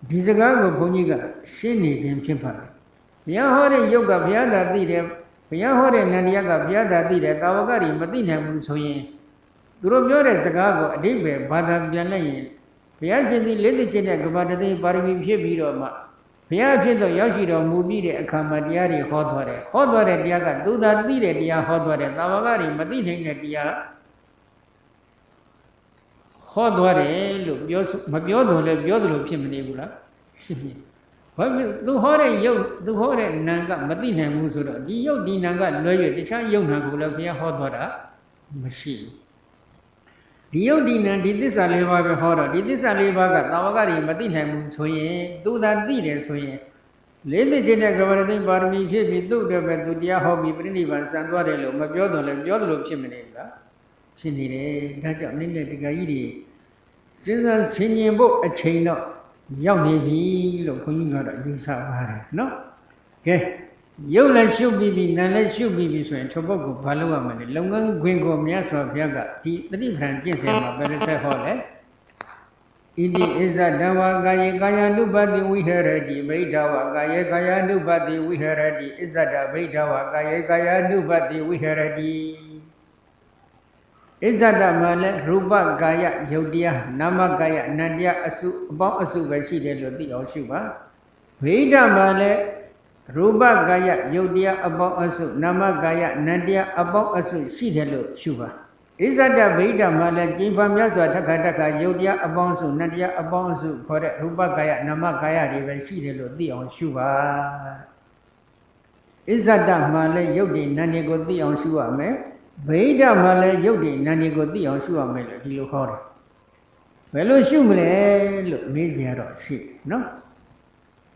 ဒီစကားကိုဘုန်းကြီးကရှင်းနေခြင်းဖြစ်ပါတယ်ဘုရားဟောတဲ့ယုတ်ကဘုရားသာသိတယ်ဘုရားဟောတဲ့နန္တရားကဘုရားသာသိတယ်တာဝကတွေမသိနိုင်ဘူးဆိုရင်သူတို့ပြောတဲ့စကားကိုအတိပ္ပယ်ဘာသာပြန်လိုက်ရင်ဘုရားရှင်သည်လေးသိခြင်းနဲ့ကဘာတသိပါရမီဖြစ်ပြီးတော့မှ ဘုရားဖြစ်သောရောက်ရှိတော်မူပြီးတဲ့အခါမှာတရားတွေဟောသွားတယ်ဟောသွားတဲ့တရားကသူသာသိတဲ့တရားဟောသွားတယ်သာဝကတွေမသိနိုင်တဲ့တရားဟောသွားတယ်လို့မပြောတော့လည်းပြောသလိုဖြစ်မနေဘူးလားရှင်းပြီဘာဖြစ်သူဟောတဲ့ယုတ်သူဟောတဲ့နာကမသိနိုင်ဘူးဆိုတော့ဒီယုတ်ဒီနာကလွဲ၍တခြားယုတ်နာကိုလည်းဘုရားဟောသွားတာမရှိဘူးဒီယုတ်ဒီနာဒီသစ္စာလေးပါးပဲဟောတော့ဒီသစ္စာလေးပါးကသာဝကတွေမသိနိုင်ဘူးဆိုရင်သူသာသိတယ်ဆိုရင်လေးသိခြင်းတဲ့ကဝရတိပါရမီဖြစ်ပြီးသူ့အတွက်ပဲသူတရားဟောပြီးပြိဋိဘံစံသွားတယ်လို့မပြောတော့လည်းပြောသလိုဖြစ်မနေဘူးလားဖြစ်နေတယ်ဒါကြောင့်နည်းနည်းတက္ကကြီးတွေစဉ်းစားဆင်ခြင်ဖို့အချိန်တော့ရောက်နေပြီလို့ခွန်ကြီးကတော့ယူဆပါတယ်နော်ကဲရုပ်လည်းရှုပ်ပြီးပြီနာမ်လည်းရှုပ်ပြီးပြီဆိုရင်ထိုပုဂ္ဂိုလ်ဘာလုပ်ရမလဲလုပ်ငန်းခွင်ကိုမြတ်စွာဘုရားကဒီတတိပဌာန်ကျင့်စဉ်မှာဘယ်လိုဆက်ဟောလဲဣတိဣဇဒဝကာယေကာယ ानु ပတိဝိဟရတိဗိဓဝကာယေကာယ ानु ပတိဝိဟရတိဣဇဒဗိဓဝကာယေကာယ ानु ပတိဝိဟရတိဣဇဒမှာလည်းရူပကာယယုတ်တရားနာမကာယနန္တရားအစုအပေါင်းအစုပဲရှိတယ်လို့သိအောင်ရှုပါဗိဓမှာလည်းရူပကာယယုတ်တရားအပေါင်းအစုနာမကာယနန္တရားအပေါင်းအစုရှိတယ်လို့ရှုပါဣဇဒဗိဓမှာလည်းကျင့်ဖန်မြတ်စွာတခါတခါယုတ်တရားအပေါင်းအစုနန္တရားအပေါင်းအစုခေါ်တဲ့ရူပကာယနာမကာယတွေပဲရှိတယ်လို့သိအောင်ရှုပါဣဇဒမှာလည်းယုတ်ဒီနန္ဒီကိုသိအောင်ရှုရမယ်ဗိဓမှာလည်းယုတ်ဒီနန္ဒီကိုသိအောင်ရှုရမယ်လို့ဒီလိုခေါ်တယ်ဘယ်လိုရှုမလဲလို့မေးစရာတော့ရှိနော်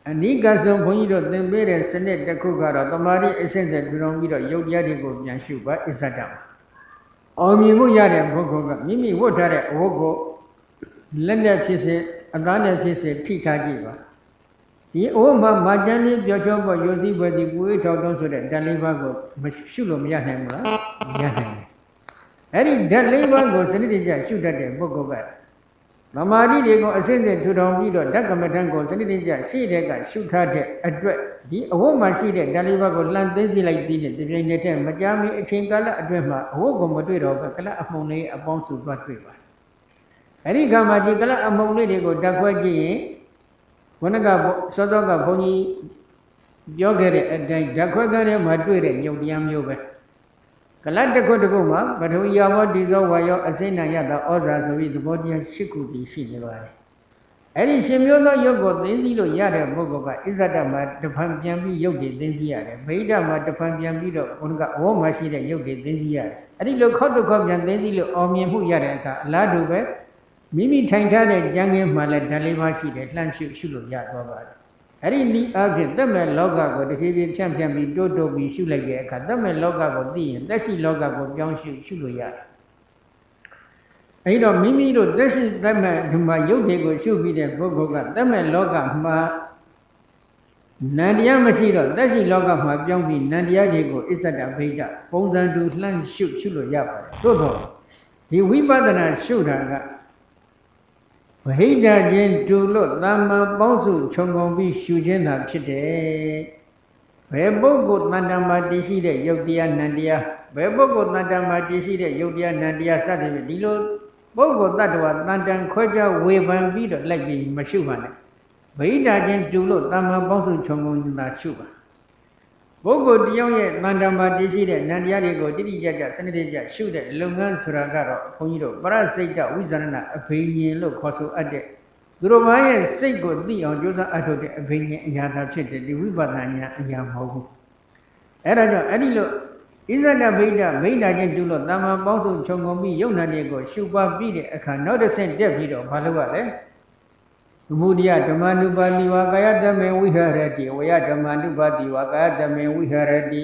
အနိကဆုံးဘုန်းကြီးတို့သင်ပေးတဲ့စနစ်တစ်ခုကတော့တမာတိအစစ်စစ်ပြုလုပ်ပြီးတော့ယုတ်တရားတွေကိုပြန်ရှုပါဣဇဒမှာအောင်မြင်မှုရတဲ့ပုဂ္ဂိုလ်ကမိမိဝတ်ထားတဲ့အဝတ်ကိုလက်နဲ့ဖြစ်စေအသားနဲ့ဖြစ်စေထိထားကြည့်ပါဒီအဝတ်မှာမာကျန်းလေးပြောချောပေါ်ယုတ်သီးပွဲဒီကိုယ်ထောက်တုံးဆိုတဲ့ဓာတ်လေးပါးကိုမရှုလို့မရနိုင်ဘူးလားရနိုင်တယ်အဲ့ဒီဓာတ်လေးပါးကိုစနစ်တကျရှုတတ်တဲ့ပုဂ္ဂိုလ်ကသမာဓိတွေကိုအစစ်စစ်ထူထောင်ပြီးတော့ဓာတ်ကမ္မဋ္ဌာန်းကိုစနစ်တကျရှေ့တဲ့ကရှုထားတဲ့အတွက်ဒီအဝတ်မှာရှိတဲ့ဓာတ်လေးပါးကိုလှန်သိမ်းစီလိုက်ပြီးတဲ့ဒီပြိုင်နေတဲ့မကြာမီအချိန်ကာလအတွင်းမှာအဝတ်ကိုမတွေ့တော့ဘဲကလပ်အမှုန်လေးအပေါင်းစုသွားတွေ့ပါအဲ့ဒီခါမှာဒီကလပ်အမှုန်လေးတွေကိုဓာတ်ခွဲကြည့်ရင်ဝဏကစောစောကဘုန်းကြီးပြောခဲ့တဲ့အတိုင်းဓာတ်ခွဲကထဲမှာတွေ့တဲ့ယုတ်တရားမျိုးပဲကလပ်တစ်ခုတစ်ခုမှာပထဝီယဝတိသောဝါယောအစိမ့်နာယတာဩဇာဆိုပြီးသဘောတရား၈ခုတည်ရှိနေပါတယ်အဲ့ဒီရှင်မျိုးသောယုတ်ကိုသိသိလို့ရတဲ့ပုဂ္ဂိုလ်ကဣဇဒမှာတဖန်ပြန်ပြီးယုတ်တွေသိသိရတယ်ဗိဓမှာတဖန်ပြန်ပြီးတော့ဘုန်းကအဝမှာရှိတဲ့ယုတ်တွေသိသိရတယ်အဲ့ဒီလိုခောက်တစ်ခေါက်ပြန်သိသိလို့အောင်မြင်မှုရတဲ့အခါအလားတူပဲမိမိထိုင်ထားတဲ့ကြံငင်းမှလည်းဓာတ်လေးပါးရှိတယ်လှမ်းရှုလို့ရသွားပါတယ်အဲ့ဒီနည်းအားဖြင့်သက်မဲ့လောကကိုတဖြည်းဖြည်းဖြန့်ပြီးတိုးပြီးရှုလိုက်တဲ့အခါသက်မဲ့လောကကိုသိရင်သက်ရှိလောကကိုပြောင်းရှုလို့ရတယ်အဲ့တော့မိမိတို့သက်ရှိသက်မဲ့ဒီမှာယုတ်တွေကိုရှုပြီးတဲ့ပုဂ္ဂိုလ်ကသက်မဲ့လောကမှာနန္တရားမရှိတော့သက်ရှိလောကမှာပြောင်းပြီးနန္တရားတွေကိုဣဇဒဗိဓပုံစံတူလှမ်းရှုလို့ရပါတယ်သို့တော့ဒီဝိပဿနာရှုတာကဝဟိတခြင်းတူလို့သမ္မာပေါင်းစုခြုံငုံပြီးရှုခြင်းသာဖြစ်တယ်ဘယ်ပုဂ္ဂိုလ်တဏ္ဍာမှာတည်ရှိတဲ့ယုတ်တရားနန္တရားဘယ်ပုဂ္ဂိုလ်တဏ္ဍာမှာတည်ရှိတဲ့ယုတ်တရားနန္တရားစသဖြင့်ဒီလိုပုဂ္ဂိုလ်တ attva တန်တန်ခွဲခြားဝေဖန်ပြီးတော့လိုက်ပြီးမရှုပါနဲ့ဗိဓာချင်းတူလို့သမ္မာပေါင်းစုခြုံငုံသာရှုပါပုဂ္ဂိုလ်တယောက်ရဲ့တန်တန်မှာတည်ရှိတဲ့နန္တရားတွေကိုတိတိကျကျစနစ်တကျရှုတဲ့လုပ်ငန်းဆိုတာကတော့ဘုန်းကြီးတို့ပရစိတ်တဝိဇာဏအဘိညာဉ်လို့ခေါ်ဆိုအပ်တဲ့သူတော်ဘာရဲ့စိတ်ကိုသိအောင်ကြိုးစားအထောက်တဲ့အဘိညာဉ်အရာသာဖြစ်တဲ့ဒီဝိပဿနာဉာဏ်အရာမဟုတ်ဘူးအဲ့ဒါကြောင့်အဲ့ဒီလိုဣဇဒဗိဓဗိဓာချင်းတူလို့သမ္မာပေါင်းစုခြုံငုံပြီးယုတ်နာတွေကိုရှုပါပြီးတဲ့အခါနောက်တစ်ဆင့်တက်ပြီးတော့ဘာလုပ်ရလဲသမုဒိယဓမ္မ ानु ပါတိဝါကာယတမေဝိဟရတိဝယဓမ္မ ानु ပါတိဝါကာယတမေဝိဟရတိ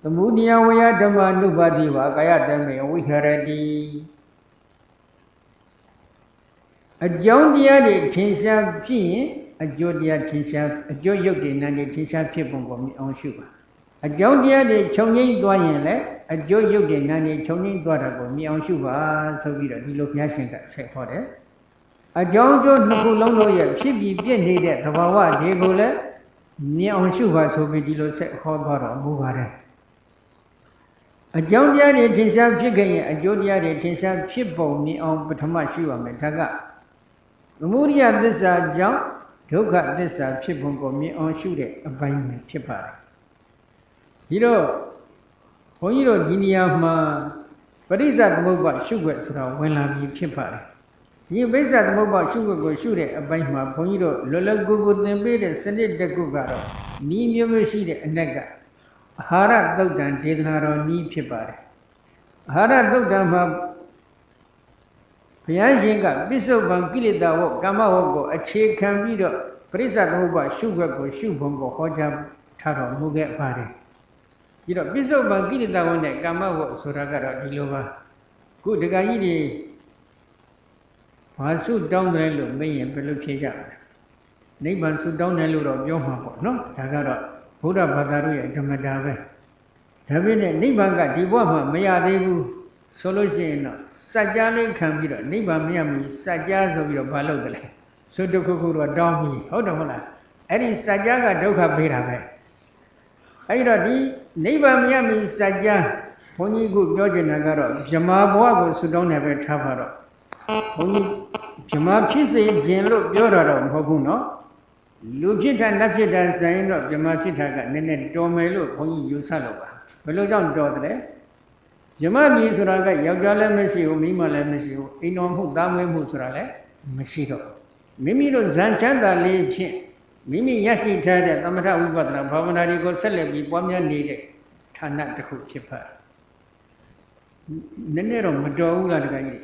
သမုဒိယဝယဓမ္မ ानु ပါတိဝါကာယတမေဝိဟရတိအကြောင်းတရားတွေထင်ရှားဖြစ်ရင်အကျိုးတရားထင်ရှားအကျိုးရုပ်တွေနာနေထင်ရှားဖြစ်ပုံကိုမြင်အောင်ရှုပါအကြောင်းတရားတွေခြုံငိမ့်သွားရင်လည်းအကျိုးရုပ်တွေနာနေခြုံငိမ့်သွားတာကိုမြင်အောင်ရှုပါဆိုပြီးတော့ဒီလိုဘုရားရှင်ကဆက်ဟောတယ်အကြောင်းကျိုးနှစ်ခုလုံးတို့ရဲ့ဖြစ်ပြီးပြည့်နေတဲ့သဘာဝတွေကိုလည်းမြင်အောင်ရှုပါဆိုပြီးဒီလိုဆက်ဟောသွားတော့မူပါတယ်အကြောင်းတရားတွေထင်ရှားဖြစ်ခဲ့ရင်အကျိုးတရားတွေထင်ရှားဖြစ်ပုံမြင်အောင်ပထမရှုရမယ်ဒါကသမုဒိယသစ္စာကြောင့် ဒုက္ခသစ္စာဖြစ်ပုံကိုမြင်အောင်ရှုတဲ့အပိုင်းပဲဖြစ်ပါတယ်ဒီတော့ဘုန်းကြီးတို့ဒီနေရာမှာပရိစ္ဆသမုပ္ပါရှုွက်ဆိုတာဝင်လာပြီးဖြစ်ပါတယ်ဒီပရိစ္ဆသမုပ္ပါရှုွက်ကိုရှုတဲ့အပိုင်းမှာဘုန်းကြီးတို့လွယ်လွယ်ကူကူသင်ပေးတဲ့စနစ်တစ်ခုကတော့ဤမျိုးမျိုးရှိတဲ့အနက်ကအာဟာရသုတ်တံဒေသနာတော်ဤဖြစ်ပါတယ်အာဟာရသုတ်တံမှာဘုရားရှင်ကပိဿုပံကိလေသာဝတ်ကာမဝတ်ကိုအခြေခံပြီးတော့ပရိစ္ဆသမုပ္ပါရှုွက်ကိုရှုပုံကိုဟောကြားထားတော်မူခဲ့ပါတယ်ဒီတော့ပိဿုပံကိလေသာဝတ်နဲ့ကာမဝတ်ဆိုတာကတော့ဒီလိုပါခုဒကာကြီးတွေဘာဆုတောင်းတယ်လို့မေးရင်ဘယ်လိုဖြေကြလဲနိဗ္ဗာန်ဆုတောင်းတယ်လို့တော့ပြောမှာပေါ့နော်ဒါကတော့ဘုရားဘာသာတို့ရဲ့ဓမ္မတာပဲဒါပေမဲ့နိဗ္ဗာန်ကဒီဘဝမှာမရသေးဘူးဆိုလို့ရှိရင်တော့စัจ जा လေးခံပြီးတော့နိဗ္ဗာန်မရမီစัจ जा ဆိုပြီးတော့ဘာလုပ်တယ်လဲသုတ္တခုခုတော့တောင်းပြီးဟုတ်တယ်မဟုတ်လားအဲ့ဒီစัจ जा ကဒုက္ခပေးတာပဲအဲ့တော့ဒီနိဗ္ဗာန်မရမီစัจ जा ဘုန်းကြီးကပြောချင်တာကတော့ဗြဟ္မာဘဝကိုဆုတောင်းတယ်ပဲထားပါတော့ဘုန်းကြီးဗြဟ္မာဖြစ်စေခြင်းလို့ပြောတာတော့မဟုတ်ဘူးနော်လူဖြစ်တာနတ်ဖြစ်တာဆိုရင်တော့ဗြဟ္မာဖြစ်တာကနည်းနည်းတော်မယ်လို့ဘုန်းကြီးယူဆလို့ပါဘယ်လိုကြောင့်တော်တယ်ဗြဟ္မာပြည်ဆိုတာကယောက်ျားလည်းမရှိဘူးမိန်းမလည်းမရှိဘူးအိမ်တော်မှုသားမွေးမှုဆိုတာလည်းမရှိတော့မိမိတို့ဇန်ချမ်းသာလေးဖြင့်မိမိရရှိထားတဲ့သမထဝိပဿနာဘာဝနာတွေကိုဆက်လက်ပြီးပွားများနေတဲ့ဌာနတစ်ခုဖြစ်ပါနည်းနည်းတော့မတော်ဘူးလားတခါကြီး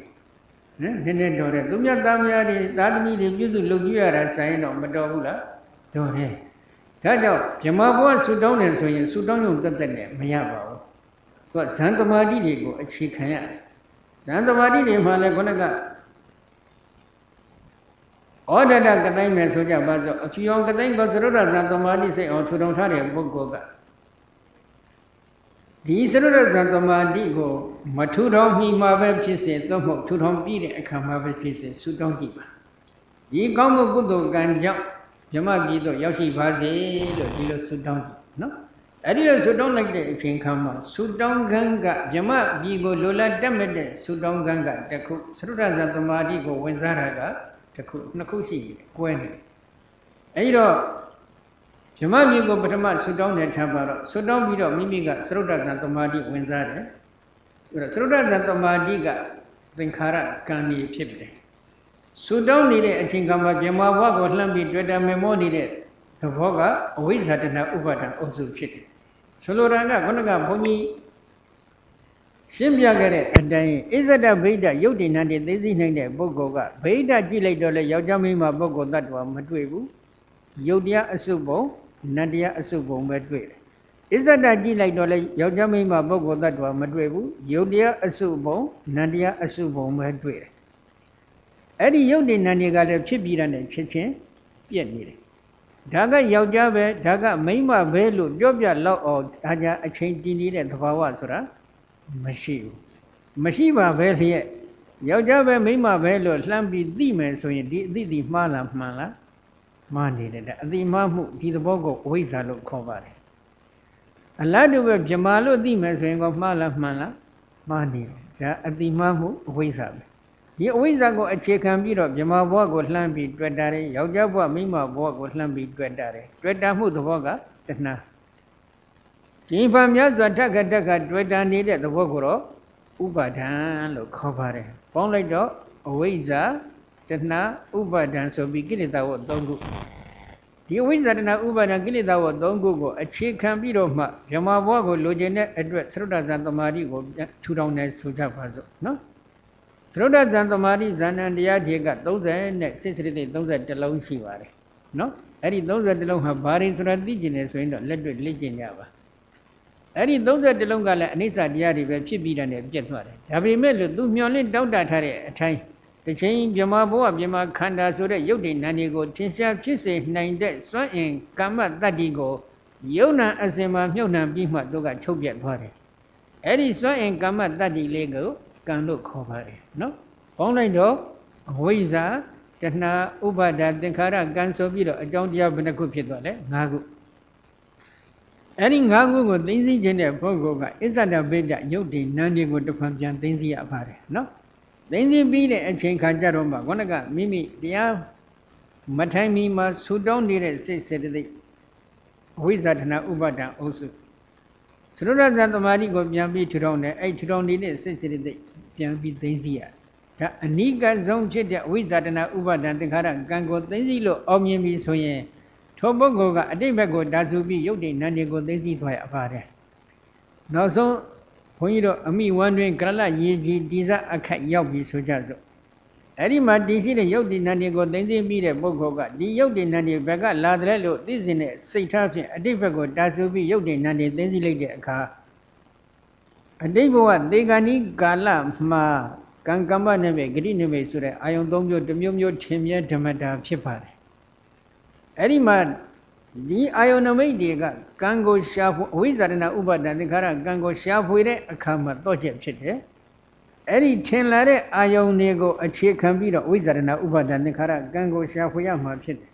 နည်းနည်းတော်တယ်သူမြတ်သားများတွေသာသမီတွေပြုစုလုပ်ကြရတာဆိုင်တော့မတော်ဘူးလားတော်တယ်ဒါကြောင့်ဗြဟ္မာဘဝဆုတောင်းတယ်ဆိုရင်ဆုတောင်းရုံတက်တက်နဲ့မရပါဘူးသူကဇန်သမာဓိတွေကိုအခြေခံရတယ်ဇန်သမာဓိတွေမှလည်းခုနကဩဒတကတိုင်းမယ်ဆိုကြပါစို့အဖြူအောင်ကတိုင်းကိုသရုဒ္ဓဇန်သမာဓိစိတ်အောင်ထူထောင်ထားတဲ့ပုဂ္ဂိုလ်ကဒီသရုဒ္ဓဇန်သမာဓိကိုမထူထောင်မိမှာပဲဖြစ်စေသို့မဟုတ်ထူထောင်ပြီးတဲ့အခါမှာပဲဖြစ်စေဆုတောင်းကြည့်ပါဒီကောင်းမှုကုသိုလ်ကံကြောင့်ဗြဟ္မာပြည်သို့ရောက်ရှိပါစေလို့ဒီလိုဆုတောင်းကြည့်နော်အဲ့ဒီလိုဆုတောင်းလိုက်တဲ့အချိန်ခါမှာဆုတောင်းကံကဗြဟ္မာပြည်ကိုလိုလားတက်မဲ့တဲ့ဆုတောင်းကံကတစ်ခုသရုဒ္ဓဇန်သမာဓိကိုဝင်စားတာကတစ်ခုနှစ်ခုရှိတယ်ကွဲနေအဲ့ဒီတော့ဗြဟ္မာပြည်ကိုပထမဆုတောင်းတယ်ထားပါတော့ဆုတောင်းပြီးတော့မိမိကသရုဒ္ဓဇန်သမာဓိဝင်စားတယ်အဲ့တော့သရုဒ္ဓဇန်သမာဓိကသင်္ခါရကံကြီးဖြစ်တယ်ဆုတောင်းနေတဲ့အချိန်ကမှဗြဟ္မာဘဝကိုလှမ်းပြီးတွေ့တာမေမောနေတဲ့သဘောကအဝိဇ္ဇာတဏှာဥပါဒံအုပ်စုဖြစ်တယ်ဆိုလိုတာကခုနကဘုန်းကြီးရှင်းပြခဲ့တဲ့အတိုင်းအစ္ဆဒဗိဒ္ဓယုတ်တိဏ္ဍေသိသိနိုင်တဲ့ပုဂ္ဂိုလ်ကဗိဒ္ဓကြည့်လိုက်တော့လေယောက်ျားမိန်းမပုဂ္ဂိုလ်တ attva မတွေ့ဘူးယုတ်တရားအစုပုံနတ်တရားအစုပုံပဲတွေ့တယ်အစ္ဆဒကြည့်လိုက်တော့လေယောက်ျားမိန်းမပုဂ္ဂိုလ်တ attva မတွေ့ဘူးယုတ်တရားအစုပုံနတ်တရားအစုပုံပဲတွေ့တယ်အဲ့ဒီယုတ်တိဏ္ဍေကလည်းဖြစ်ပြီးတဲ့ချက်ချင်းပြက်နေတယ်ဒါကယောက်ျားပဲဒါကမိန်းမပဲလို့ပြောပြလောက်အောင်ဒါကြအချိန်တည်နေတဲ့သဘာဝဆိုတာမရှိဘူးမရှိပါပဲလျက်ယောက်ျားပဲမိန်းမပဲလို့လှမ်းပြီးသိမယ်ဆိုရင်ဒီအသိတိမှားလားမှန်လားမှားနေတယ်ဒါအသိမှားမှုဒီသဘောကိုအဝိဇ္ဇာလို့ခေါ်ပါတယ်အလားတူပဲဗြဟ္မာလို့သိမယ်ဆိုရင်ကောမှားလားမှန်လားမှားနေတယ်ဒါအသိမှားမှုအဝိဇ္ဇာပဲဒီအဝိဇ္ဇာကိုအခြေခံပြီးတော့ဗြဟ္မာဘဝကိုလှမ်းပြီးတွေ့တာတယ်ယောက်ျားဘဝမိန်းမဘဝကိုလှမ်းပြီးတွေ့တာတယ်တွေ့တာမှုသဘောကတဏှာကျင်ဖန်များစွာထက်ကတွေ့တာနေတဲ့သဘောကိုတော့ဥပါဒံလို့ခေါ်ပါတယ်ပေါင်းလိုက်တော့အဝိဇ္ဇာတဏှာဥပါဒံဆိုပြီးကိလေသာဝတ်၃ခုဒီအဝိဇ္ဇာတဏှာဥပါဒံကိလေသာဝတ်၃ခုကိုအခြေခံပြီးတော့မှဗြဟ္မာဘဝကိုလိုချင်တဲ့အတွက်သရုဒ္ဓဇန်သမာဓိကိုထူထောင်နေဆိုကြပါစို့နော်သရုဒ္ဓဇန်သမာဓိဇာဏံတရားတွေက30နဲ့စိတ်စရိတ်31လုံးရှိပါတယ်နော်အဲ့ဒီ31လုံးဟာဘာတွေဆိုတာသိကျင်နေဆိုရင်တော့လက်တွေ့လေ့ကျင့်ကြပါအဲ့ဒီ31လုံးကလည်းအနိစ္စတရားတွေပဲဖြစ်ပြီးတဲ့ပြတ်သွားတယ်ဒါပေမဲ့လို့သူမျောလင့်တောက်တထားတဲ့အထိုင်းတစ်ချိန်ဗြဟ္မာဘဝဗြဟ္မာခန္ဓာဆိုတဲ့ယုတ်တိဏ္ဍေကိုထင်ရှားဖြစ်စေနိုင်တဲ့စွမ်းအင်ကမ္မတတ္တိကိုယုံနာအစဉ်မှာမြုပ်နှံပြီးမှသူကချုပ်ပြတ်သွားတယ်အဲ့ဒီစွမ်းအင်ကမ္မတတ္တိလေးကိုကံလို့ခေါ်ပါတယ်နော်ပေါင်းလိုက်တော့အဝိဇ္ဇာတဏှာဥပါဒသင်္ခါရကံဆိုပြီးတော့အကြောင်းတရားဘယ်နှခုဖြစ်သွားလဲ၅ခုအဲ့ဒီ၅ခုကိုသိသိခြင်းတဲ့ပုဂ္ဂိုလ်ကအစ္ဆဒဗိဒ္ဓယုတ်တိဏ္ဍေကိုတစ်ဖန်ပြန်သိသိရပါတယ်နော်သိသိပြီးတဲ့အချိန်ခါကျတော့မှခေါင်းကမိမိတရား မထိုင်မီမှာဆူတောင်းနေတဲ့စိတ်စေတသိက်အဝိဇ္ဇာတဏဥပါဒံအုပ်စုသရုပ်ရဇသမာဓိကိုပြန်ပြီးထူထောင်တယ်အဲ့ထူထောင်နေတဲ့စိတ်စေတသိက်ပြန်ပြီးသိသိရဒါအနိကဆုံးဖြစ်တဲ့အဝိဇ္ဇာတဏဥပါဒံသင်္ခါရကံကိုသိသိလို့အောင်မြင်ပြီဆိုရင်ထိုပုဂ္ဂိုလ်ကအတိတ်ဘက်ကိုဒါစုပြီးယုတ်တိနန္ဒီကိုသိသိသွားရပါတယ်နောက်ဆုံးဘုန်းကြီးတို့အမိဝမ်းတွင်ကရလရေကြီးတိစအခက်ရောက်ပြီဆိုကြစို့အဲ့ဒီမှာတည်ရှိတဲ့ယုတ်တိနန္ဒီကိုသိသိပြီးတဲ့ပုဂ္ဂိုလ်ကဒီယုတ်တိနန္ဒီဘက်ကလာတယ်လို့သိစဉ်နဲ့စိတ်ထားဖြင့်အတိတ်ဘက်ကိုဒါစုပြီးယုတ်တိနန္ဒီသိသိလိုက်တဲ့အခါအတိတ်ဘဝသေဂာနိကာလမှာကံကမ္မနိမိတ်ဂတိနိမိတ်ဆိုတဲ့အာယုံ၃မျိုးတစ်မျိုးမျိုးထင်မြဲဓမ္မတာဖြစ်ပါတယ်အဲ့ဒီမှာဒီအာယုန်နမိတ်တွေကကံကိုရှာဖွေအဝိဇ္ဇာတဏဥပါဒံသင်္ခါရကံကိုရှာဖွေတဲ့အခါမှာတော့ချက်ဖြစ်တယ်အဲ့ဒီထင်လာတဲ့အာယုန်တွေကိုအခြေခံပြီးတော့အဝိဇ္ဇာတဏဥပါဒံသင်္ခါရကံကိုရှာဖွေရမှာဖြစ်တယ်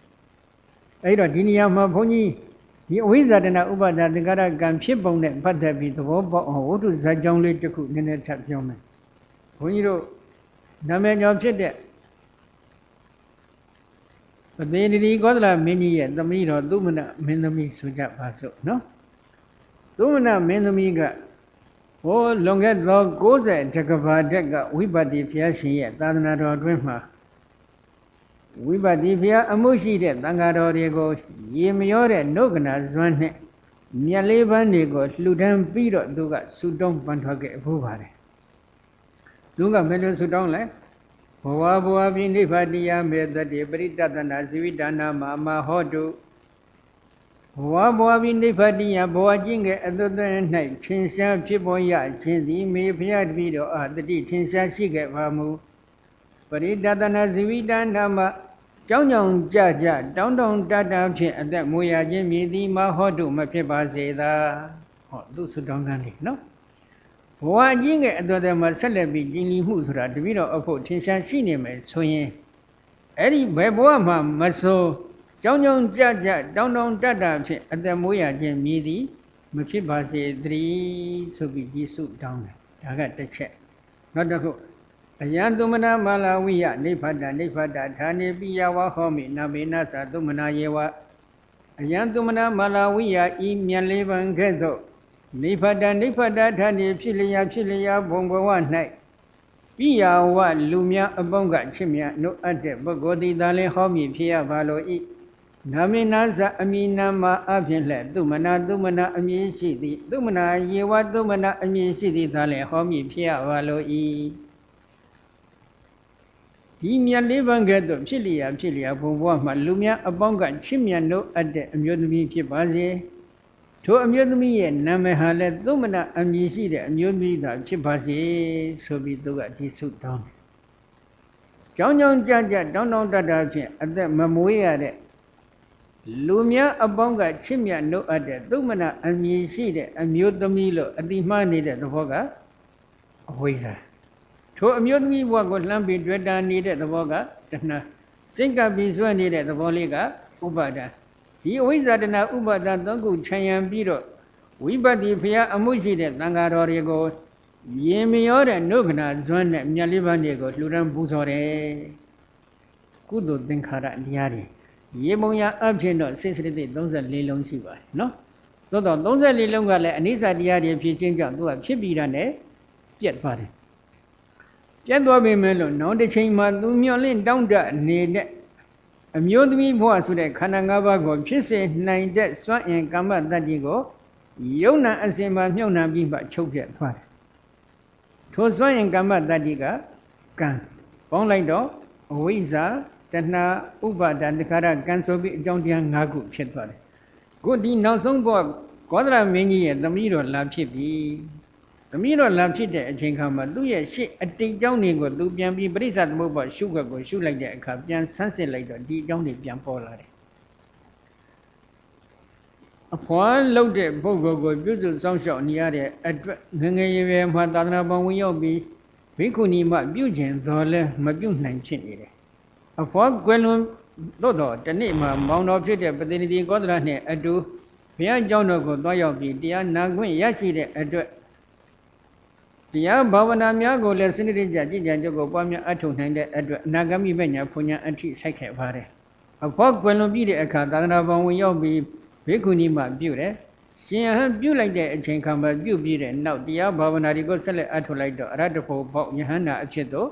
အဲ့တော့ဒီနေရာမှာဘုန်းကြီးဒီအဝိဇ္ဇာတဏဥပါဒံသင်္ခါရကံဖြစ်ပုံနဲ့ပတ်သက်ပြီးသဘောပေါက်အောင်ဝတ္ထုဇာတ်ကြောင်းလေးတစ်ခုနည်းနည်းထပ်ပြောမယ်ဘုန်းကြီးတို့နာမည်ကျော်ဖြစ်တဲ့ပသေနတိကောသလမင်းကြီးရဲ့သမီးတော်သုမနမင်းသမီးဆိုကြပါစို့နော်သုမနမင်းသမီးကဟောလွန်ခဲ့သော60တက္ကဘာတက်ကဝိပဿနာဘုရားရှင်ရဲ့သာသနာတော်အတွင်းမှာဝိပဿနာဘုရားအမှုရှိတဲ့သံဃာတော်တွေကိုရေမရောတဲ့နှုတ်ကနာဇွမ်းနဲ့မြတ်လေးပန်းတွေကိုလှူဒန်းပြီးတော့သူကဆုတောင်းပန်ထွက်ခဲ့ဖို့ပါတယ်သူကဘယ်လိုဆုတောင်းလဲဘဝဘဝပိနိဗ္ဗာတိယမေတ္တိပရိတတနာဇိဝိဒါနာမဟောတုဘဝဘဝပိနိဗ္ဗာတိယဘဝကျင့်ခဲ့အသွတ်သွင်း၌ထင်ရှားဖြစ်ပေါ်ရခြင်းသည်မေဖျားတပည့်တော်အားတတိထင်ရှားရှိခဲ့ပါမူပရိတတနာဇိဝိဒါနာမကြောင်းကြောင်ကြကြတောင်းတောင်းတတဖြင့်အသက်မွေရခြင်းမြည်သည်မဟောတုမဖြစ်ပါစေသာဟောသူဆုတောင်းကန်းလေးနော်ဘဝကျင့်ခဲ့အတော်တည်းမှာဆက်လက်ပြီးကျင်လီမှုဆိုတာတပည့်တော်အဖို့ထင်ရှားရှိနေမယ်ဆိုရင်အဲ့ဒီဘယ်ဘဝမှာမဆိုကြောင်းကြောင်းကြကြတောင်းတောင်းတတဖြင့်အသက်မွေးရခြင်းမြည်သည်မဖြစ်ပါစေသတည်းဆိုပြီးယေရှုတောင်းတယ်ဒါကတစ်ချက်နောက်တစ်ခုအယံသုမနာမာလာဝိယနိဗ္ဗာန်နိဗ္ဗာန်ဌာနေပိယဝဟောမိနဗေနသသုမနာယေဝအယံသုမနာမာလာဝိယဤမြတ်လေးပံကဲ့သို့နိဗ္ဗာန်နိဗ္ဗာန်ဌာနေဖြစ်လျာဘုံဘဝ၌ပိယဝလူများအပေါင်းကချစ်မြတ်နှုတ်အပ်တဲ့ပုဂ္ဂိုလ်သည်သာလင်ဟောမိဖြစ်ရပါလို၏နာမေနာဇအမိနာမအဖြင့်လက်သုမနာအမည်ရှိသည်သုမနာယေဝသုမနာအမည်ရှိသည်သာလင်ဟောမိဖြစ်ရပါလို၏ဒီမြတ်လေးပံကဲ့သို့ဖြစ်လျာဘုံဘဝမှာလူများအပေါင်းကချစ်မြတ်နှုတ်အပ်တဲ့အမျိုးသမီးဖြစ်ပါစေထိုအမျိုးသမီးရဲ့နာမည်ဟာလည်းသုမနာအမည်ရှိတဲ့အမျိုးသမီးသာဖြစ်ပါစေဆိုပြီးသူကဒီဆုတောင်းတယ်။ကြောင်းကြောင်းကြကြတောင်းတောင်းတတဖြင့်အသက်မမွေးရတဲ့လူများအပေါင်းကချစ်မြတ်နှုတ်အပ်တဲ့သုမနာအမည်ရှိတဲ့အမျိုးသမီးလို့အတိမှားနေတဲ့သဘောကအဝိဇ္ဇာထိုအမျိုးသမီးဘဝကိုလှမ်းပြီးတွေ့တာနေတဲ့သဘောကတဏှာစိတ်ကပြီးဆွဲနေတဲ့သဘောလေးကဥပါဒာဒီအဝိဇ္ဇာတဏဥပါဒသုံးခုခြံရံပြီးတော့ဝိပဿနာဘုရားအမှုရှိတဲ့သံဃာတော်တွေကိုရေမရောတဲ့နှုတ်ကနာဇွမ်းနဲ့မြတ်လေးပန်းတွေကိုလှူဒန်းပူဇော်တယ်ကုသိုလ်သင်္ခါရတရားတွေရေပုံရအဖြစ်တော့စိတ်စရတိ34လုံးရှိပါတယ်နော်သို့တော့34လုံးကလည်းအနိစ္စတရားတွေဖြစ်ခြင်းကြောင့်သူကဖြစ်ပြီးတာနဲ့ပြတ်သွားတယ်ပြတ်သွားပြီမဲ့လို့နောက်တစ်ချိန်မှာသူမျောလင့်တောင်းတနေတဲ့အမျိုးသမီးဘဝဆိုတဲ့ခန္ဓာ၅ပါးကိုဖြစ်စေနိုင်တဲ့စွမ်းအင်ကမ္မတတ္တိကိုယုံနာအစဉ်မှာမြုပ်နှံပြီးမှချုပ်ပြတ်သွားတယ်ထိုစွမ်းအင်ကမ္မတတ္တိကကံပေါင်းလိုက်တော့အဝိဇ္ဇာတဏှာဥပါဒသင်္ခါရကံဆိုပြီးအကြောင်းတရား၅ခုဖြစ်သွားတယ်ခုဒီနောက်ဆုံးဘဝကောသလမင်းကြီးရဲ့သမီးတော်လာဖြစ်ပြီသမီးတော်လာဖြစ်တဲ့အချိန်ခါမှာသူ့ရဲ့ရှေ့အတိတ်အကြောင်းတွေကိုသူပြန်ပြီးပရိစ္ဆသမုပ္ပါရှုခွက်ကိုရှုလိုက်တဲ့အခါပြန်ဆန်းစစ်လိုက်တော့ဒီအကြောင်းတွေပြန်ပေါ်လာတယ်အဖွာလှုပ်တဲ့ပုဂ္ဂိုလ်ကိုပြုစုစောင့်ရှောက်နေရတဲ့အတွက်ငငယ်ရွယ်မှာသာသနာပေါင်းဝင်ရောက်ပြီးဘိက္ခုနီမပြုကျင်တော်လဲမပြုနိုင်ဖြစ်နေတယ်အဖွာကွယ်လွန်တော့တနေ့မှာမောင်တော်ဖြစ်တဲ့ပတိတိကောသလနဲ့အတူဘုရားကျောင်းတော်ကိုသွားရောက်ပြီးတရားနာခွင့်ရရှိတဲ့အတွက်တရားဘာဝနာများကိုလည်းစနစ်တကျကြည်ကြံကြုတ်ကိုပွားများအထောက်နိုင်တဲ့အတွက်အနာဂမိပညာဖွညာအထိဆိုင်ခဲ့ပါတယ်။ဘာ အဖို့ကွယ်လွန်ပြီးတဲ့အခါသာသနာပေါင်းဝင်ရောက်ပြီးဘေကုဏီမှာပြုတယ်ရှင်ယဟန်ပြုလိုက်တဲ့အချိန်ခါမှာပြုပြီးတဲ့နောက်တရားဘာဝနာတွေကိုဆက်လက်အထောက်လိုက်တော့အရတ္တဖို့ပေါ့ယဟန္တာအဖြစ်သို့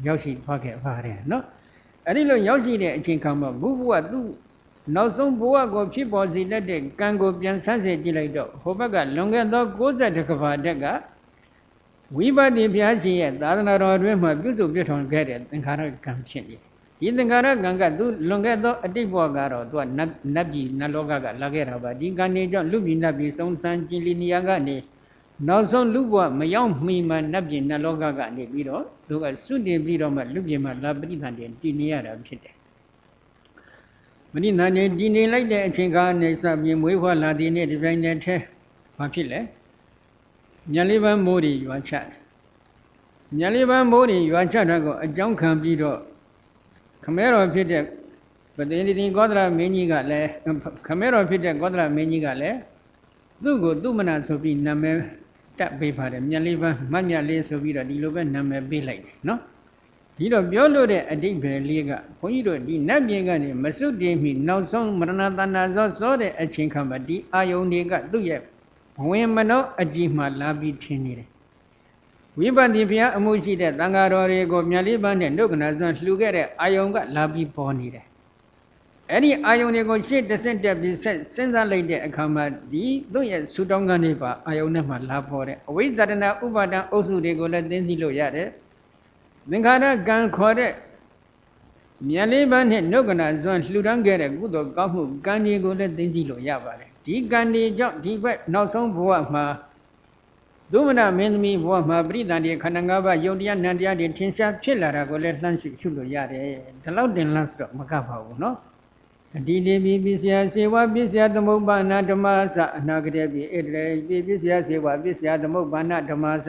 ရောက်ရှိသွားခဲ့ပါတယ်နော်အဲ့ဒီလိုရောက်ရှိတဲ့အချိန်ခါမှာဘုရားသူနောက်ဆုံးဘဝကိုဖြစ်ပေါ်စေတတ်တဲ့ကံကိုပြန်ဆန်းစစ်ကြည့်လိုက်တော့ဟိုဘက်ကလွန်ခဲ့သော62ကဘာတက်ကဝိပဿနာဘုရားရှင်ရဲ့သာသနာတော်အတွင်းမှာပြုစုပြထွန်ခဲ့တဲ့သင်္ခါရကံဖြစ်နေဒီသင်္ခါရကံကသူလွန်ခဲ့သောအတိတ်ဘဝကတော့သူကနတ်ပြည်နတ်လောကကလာခဲ့တာပါဒီကံနေကြောင့်လူပြည်နတ်ပြည်ဆုံးသန်ကျင်လီနေရာကနေနောက်ဆုံးလူဘဝမရောက်မီမှနတ်ပြည်နတ်လောကကနေပြီးတော့သူကစွန့်တင်ပြီးတော့မှလူပြည်မှာလာပဋိသန္ဓေတည်နေရတာဖြစ်တယ်ပဋိသန္ဓေတည်နေလိုက်တဲ့အချိန်ကနေစပြီးမွေးဖွားလာတဲ့နေ့ဒီပိုင်းနဲ့ထဲဘာဖြစ်လဲမြတ်လေးပန်းမိုးတွေရွာချတယ်မြတ်လေးပန်းမိုးတွေရွာချတာကိုအကြောင်းခံပြီးတော့ခမဲတော်ဖြစ်တဲ့ပတိတိကောသလမင်းကြီးကလည်းခမဲတော်ဖြစ်တဲ့ကောသလမင်းကြီးကလည်းသူ့ကိုသူမနာဆိုပြီးနာမည်တက်ပေးပါတယ်မြတ်လေးပန်းမတ်မြတ်လေးဆိုပြီးတော့ဒီလိုပဲနာမည်ပေးလိုက်တယ်နော်ဒီတော့ပြောလို့တဲ့အဓိပ္ပာယ်လေးကဘုန်းကြီးတို့ဒီနတ်ပြည်ကနေမစွတ်တင်မီနောက်ဆုံးမရဏတဏ္ဍစောတဲ့အချိန်ခါမှာဒီအာယုန်တွေကသူ့ရဲ့ဘဝင်မနောအကြည့်မှလာပြီးထင်နေတယ်ဝိပဿနာဘုရားအမှုရှိတဲ့သံဃာတော်တွေကိုမြတ်လေးပန်းနဲ့နှုတ်ကနာစွမ်းလှူခဲ့တဲ့အာယုန်ကလာပြီးပေါ်နေတယ်အဲ့ဒီအာယုန်တွေကိုရှေ့တစ်ဆင့်တက်ပြီးစဉ်းစားလိုက်တဲ့အခါမှာဒီသူ့ရဲ့ဆူတောင်းကန်းတွေပါအာယုန်နဲ့မှလာပေါ်တဲ့အဝိဇ္ဇတနာဥပါဒံအုပ်စုတွေကိုလည်းသိသိလို့ရတယ်သင်္ခါရကံခေါ်တဲ့မြတ်လေးပန်းနဲ့နှုတ်ကနာစွမ်းလှူဒန်းခဲ့တဲ့ကုသိုလ်ကောင်းမှုကံတွေကိုလည်းသိသိလို့ရပါတယ်ဒီကံတွေကြောင့်ဒီဘက်နောက်ဆုံးဘဝမှာဒုမနမင်းသမီးဘဝမှာပရိသန္တိခန္ဓာ၅ပါးယုတ်တရားနံတရားတွေထင်ရှားဖြစ်လာတာကိုလည်းလှမ်းရှုလို့ရတယ်ဒီလောက်တင်လားဆိုတော့မကပ်ပါဘူးနော်အတိတိပိပစ္စယစေဝပစ္စယသမုပ္ပါဏဓမ္မသအနာဂတေပိဣတရေပိပစ္စယစေဝပစ္စယသမုပ္ပါဏဓမ္မသ